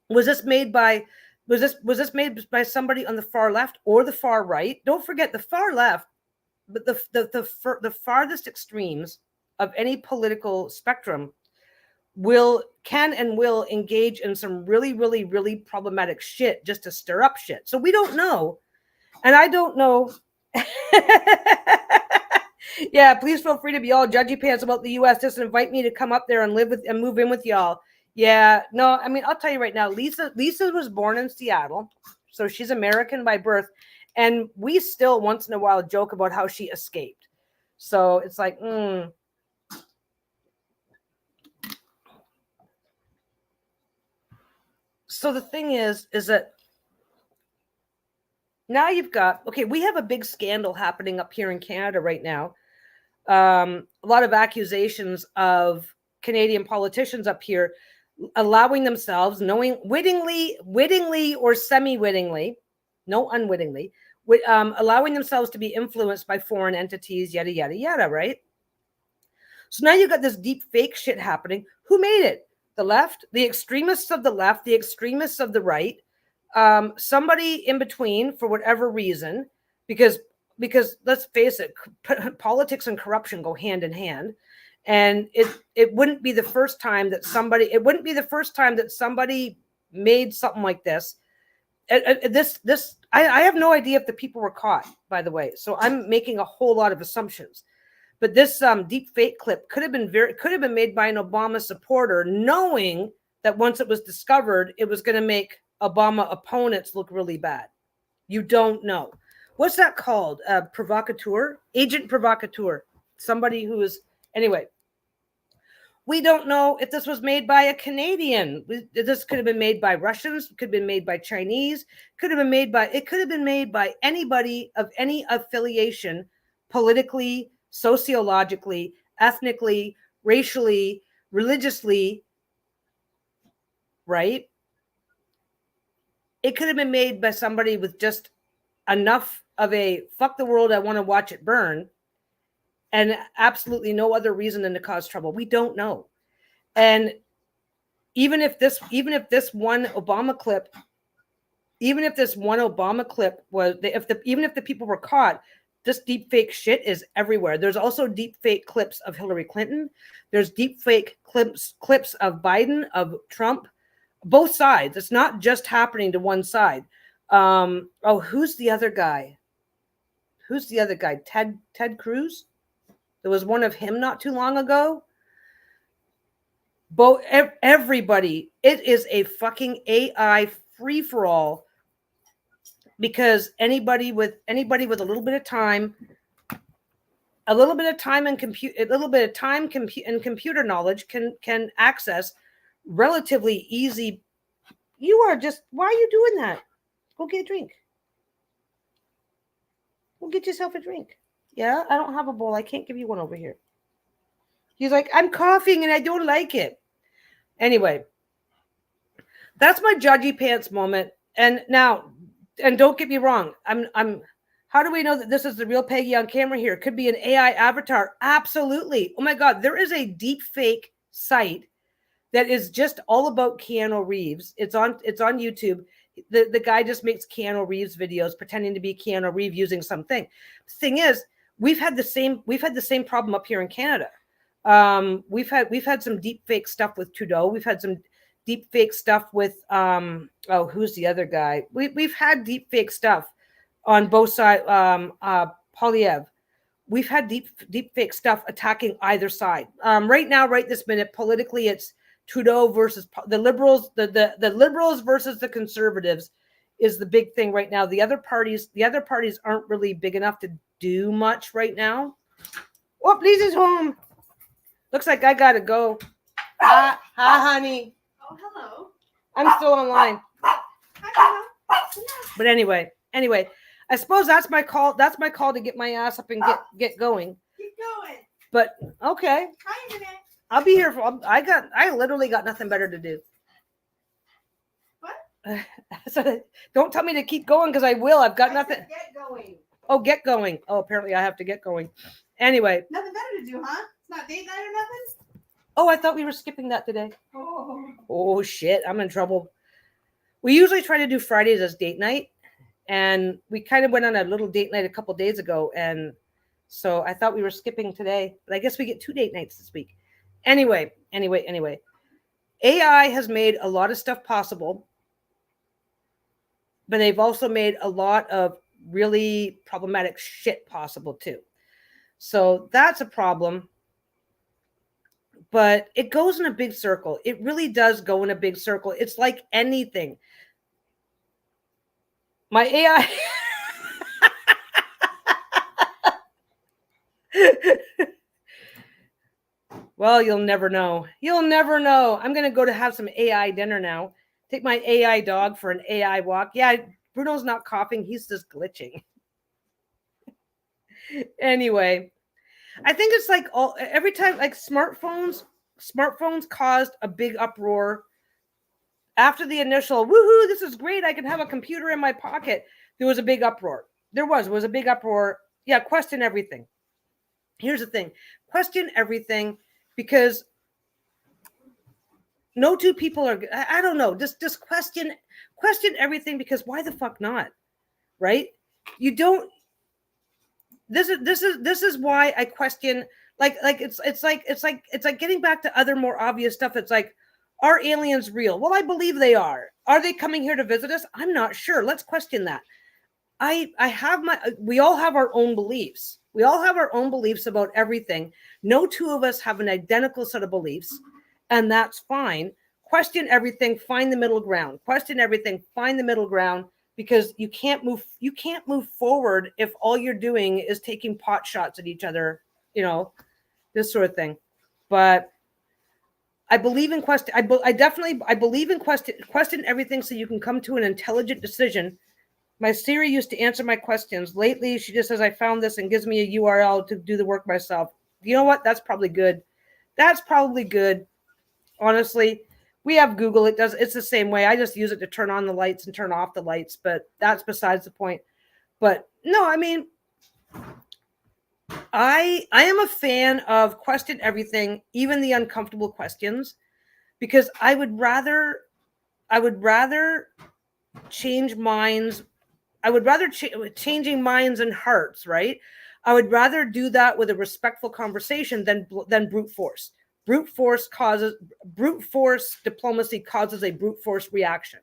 Was this made by somebody on the far left or the far right? Don't forget the far left, but the farthest extremes of any political spectrum can engage in some really, really, really problematic shit just to stir up shit. So we don't know. And I don't know. Yeah, please feel free to be all judgy pants about the US. Just invite me to come up there and live with and move in with y'all. Yeah, no, I mean, I'll tell you right now, Lisa was born in Seattle, so she's American by birth. And we still once in a while joke about how she escaped. So it's like, So the thing is that now you've got, okay, we have a big scandal happening up here in Canada right now. A lot of accusations of Canadian politicians up here allowing themselves, knowing wittingly or semi-wittingly, no unwittingly, allowing themselves to be influenced by foreign entities, yada, yada, yada, right? So now you've got this deep fake shit happening. Who made it? The left, the extremists of the left, the extremists of the right, somebody in between for whatever reason, because let's face it, politics and corruption go hand in hand. And it wouldn't be the first time that somebody made something like this. I have no idea if the people were caught, by the way. So I'm making a whole lot of assumptions. But this deep fake clip could have been made by an Obama supporter, knowing that once it was discovered, it was going to make Obama opponents look really bad. You don't know. What's that called? Provocateur? Agent provocateur. Somebody who is, anyway. We don't know if this was made by a Canadian. This could have been made by Russians, could have been made by Chinese, it could have been made by anybody of any affiliation, politically, sociologically, ethnically, racially, religiously, right? It could have been made by somebody with just enough of a fuck the world, I want to watch it burn, and absolutely no other reason than to cause trouble. We don't know. And even if this one Obama clip was, even if the people were caught, this deep fake shit is everywhere. There's also deep fake clips of Hillary Clinton. There's deep fake clips of Biden, of Trump, both sides. It's not just happening to one side. Who's the other guy? Ted Cruz? There was one of him not too long ago. Everybody, it is a fucking AI free for all, because anybody with a little bit of time and computer knowledge can access relatively easy. Why are you doing that? Go get a drink. Go get yourself a drink. Yeah, I don't have a bowl. I can't give you one over here. He's like, I'm coughing and I don't like it. Anyway, that's my judgy pants moment. And now, and don't get me wrong, I'm how do we know that this is the real Peggy on camera here? It could be an AI avatar. Absolutely. Oh my God, there is a deep fake site that is just all about Keanu Reeves. It's on YouTube. The guy just makes Keanu Reeves videos pretending to be Keanu Reeves using something. The thing is, we've had the same problem up here in Canada. We've had some deep fake stuff with Trudeau. We've had some deep fake stuff with who's the other guy? We've had deep fake stuff on both sides. Polyev. We've had deep fake stuff attacking either side. Right now, right this minute, politically, it's Trudeau versus the Liberals. The Liberals versus the Conservatives is the big thing right now. The other parties aren't really big enough to do much right now. Oh, Lisa's home. Looks like I gotta go. Hi, honey. Oh, hello. I'm still online. Hi, But anyway, I suppose that's my call. That's my call to get my ass up and get going. keep going. But okay, Hi, Internet. I'll be here for. I literally got nothing better to do. What? So don't tell me to keep going because I will. I've got nothing. Get going. Oh, get going. Oh, apparently I have to get going. Anyway. Nothing better to do, huh? It's not date night or nothing? Oh, I thought we were skipping that today. Oh. Oh shit, I'm in trouble. We usually try to do Fridays as date night, and we kind of went on a little date night a couple days ago, and so I thought we were skipping today, but I guess we get 2 date nights this week. Anyway. AI has made a lot of stuff possible, but they've also made a lot of really problematic shit possible too. So that's a problem. But it goes in a big circle. It really does go in a big circle. It's like anything. My AI. Well, you'll never know. You'll never know. I'm going to go to have some AI dinner now. Take my AI dog for an AI walk. Yeah, Bruno's not coughing. He's just glitching. Anyway. I think it's like every time, like smartphones caused a big uproar after the initial woohoo, this is great, I can have a computer in my pocket. There was a big uproar. There was a big uproar. Yeah, question everything. Here's the thing. Question everything because no two people are, I don't know, just question everything because why the fuck not? Right? You don't. This is why I question like it's like getting back to other more obvious stuff. It's like, are aliens real? Well, I believe they are. Are they coming here to visit us? I'm not sure. Let's question that. We all have our own beliefs. We all have our own beliefs about everything. No two of us have an identical set of beliefs, and that's fine. Question everything, find the middle ground. Question everything, find the middle ground. Because you can't move forward if all you're doing is taking pot shots at each other, this sort of thing. But I believe in question. I believe in question everything so you can come to an intelligent decision. My Siri used to answer my questions. Lately, she just says, I found this and gives me a URL to do the work myself. You know what? That's probably good. Honestly. We have Google. It's the same way. I just use it to turn on the lights and turn off the lights, but that's besides the point. But no, I mean, I am a fan of question everything, even the uncomfortable questions, because I would rather change minds. I would rather changing minds and hearts, right? I would rather do that with a respectful conversation than brute force. Brute force diplomacy causes a brute force reaction.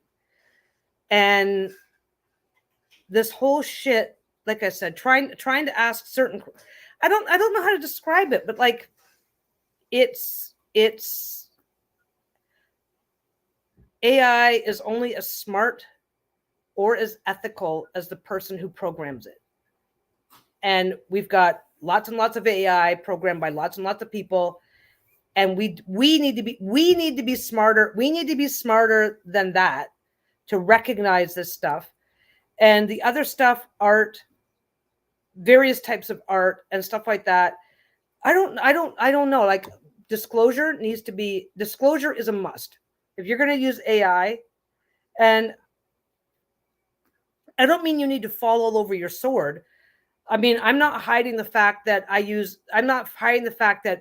And this whole shit, like I said, trying to ask certain, I don't know how to describe it, but like it's AI is only as smart or as ethical as the person who programs it. And we've got lots and lots of AI programmed by lots and lots of people. And we need to be smarter. We need to be smarter than that to recognize this stuff. And the other stuff, art, various types of art and stuff like that. I don't know. Like disclosure is a must. If you're going to use AI, and I don't mean you need to fall all over your sword. I mean, I'm not hiding the fact that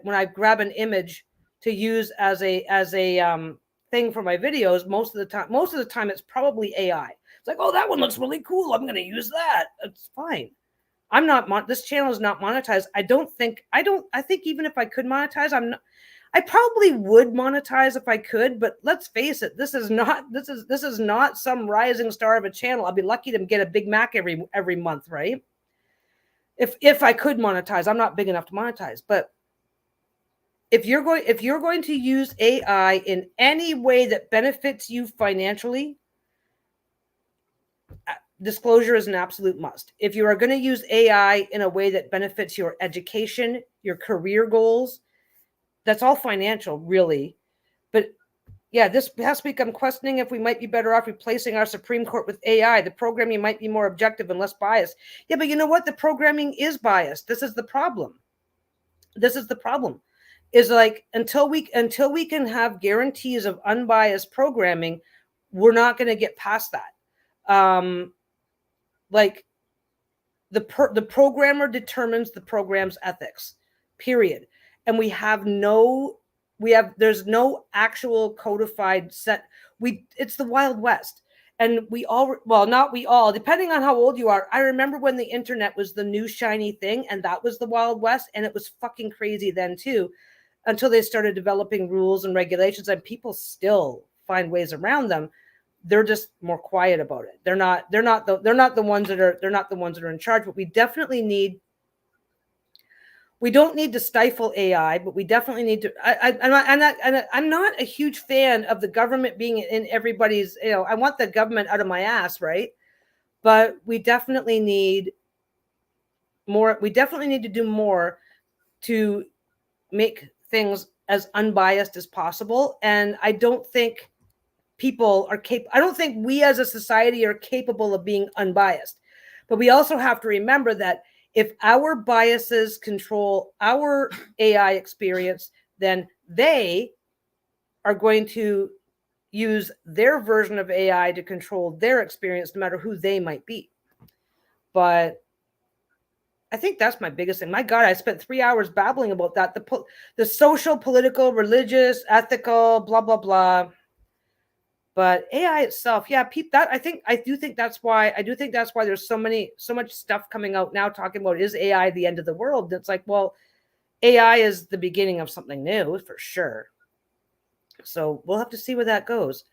when I grab an image to use as a thing for my videos, most of the time it's probably AI. It's like, oh, that one looks really cool, I'm going to use that. It's fine. This channel is not monetized. I think even if I could monetize, I probably would monetize if I could, but let's face it, this is not some rising star of a channel. I'll be lucky to get a Big Mac every month, right? If I could monetize. I'm not big enough to monetize, but if you're going to use AI in any way that benefits you financially, disclosure is an absolute must. If you are going to use AI in a way that benefits your education, your career goals, that's all financial, really. But yeah, this past week I'm questioning if we might be better off replacing our Supreme Court with AI. The programming might be more objective and less biased. Yeah, but you know what? The programming is biased. This is the problem. Is like until we can have guarantees of unbiased programming, we're not going to get past that. Like the programmer determines the program's ethics, period. And there's no actual codified set. It's the Wild West. And not we all, depending on how old you are. I remember when the internet was the new shiny thing, and that was the Wild West. And it was fucking crazy then too, until they started developing rules and regulations, and people still find ways around them. They're just more quiet about it. They're not the ones that are in charge, but we don't need to stifle AI, but we definitely need to. I'm not a huge fan of the government being in everybody's. I want the government out of my ass, right? But we definitely need more. We definitely need to do more to make things as unbiased as possible. And I don't think people are capable. I don't think we as a society are capable of being unbiased. But we also have to remember that if our biases control our AI experience, then they are going to use their version of AI to control their experience, no matter who they might be. But I think that's my biggest thing. My God, I spent 3 hours babbling about that. The social, political, religious, ethical, blah, blah, blah. But AI itself, yeah, I do think that's why there's so much stuff coming out now talking about, is AI the end of the world? And it's like, well, AI is the beginning of something new for sure. So we'll have to see where that goes.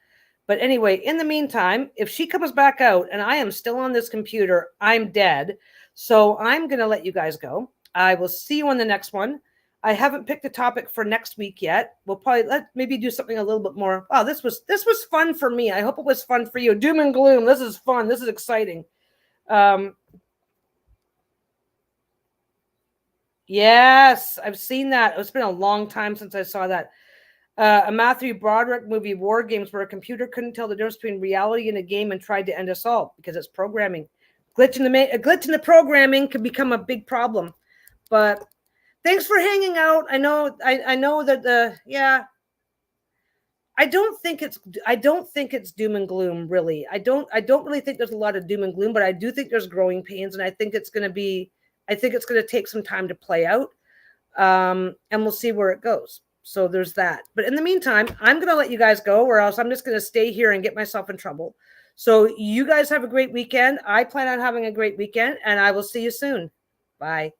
But anyway, in the meantime, if she comes back out and I am still on this computer, I'm dead. So I'm going to let you guys go. I will see you on the next one. I haven't picked a topic for next week yet. We'll probably maybe do something a little bit more. Oh, this was fun for me. I hope it was fun for you. Doom and gloom. This is fun. This is exciting. Yes, I've seen that. It's been a long time since I saw that. A Matthew Broderick movie, War Games, where a computer couldn't tell the difference between reality and a game and tried to end us all because it's programming. A glitch in the programming could become a big problem. But thanks for hanging out. I know that I don't think it's doom and gloom, really. I don't really think there's a lot of doom and gloom, but I do think there's growing pains, and I think it's going to take some time to play out. And we'll see where it goes. So there's that. But in the meantime, I'm going to let you guys go, or else I'm just going to stay here and get myself in trouble. So you guys have a great weekend. I plan on having a great weekend, and I will see you soon. Bye.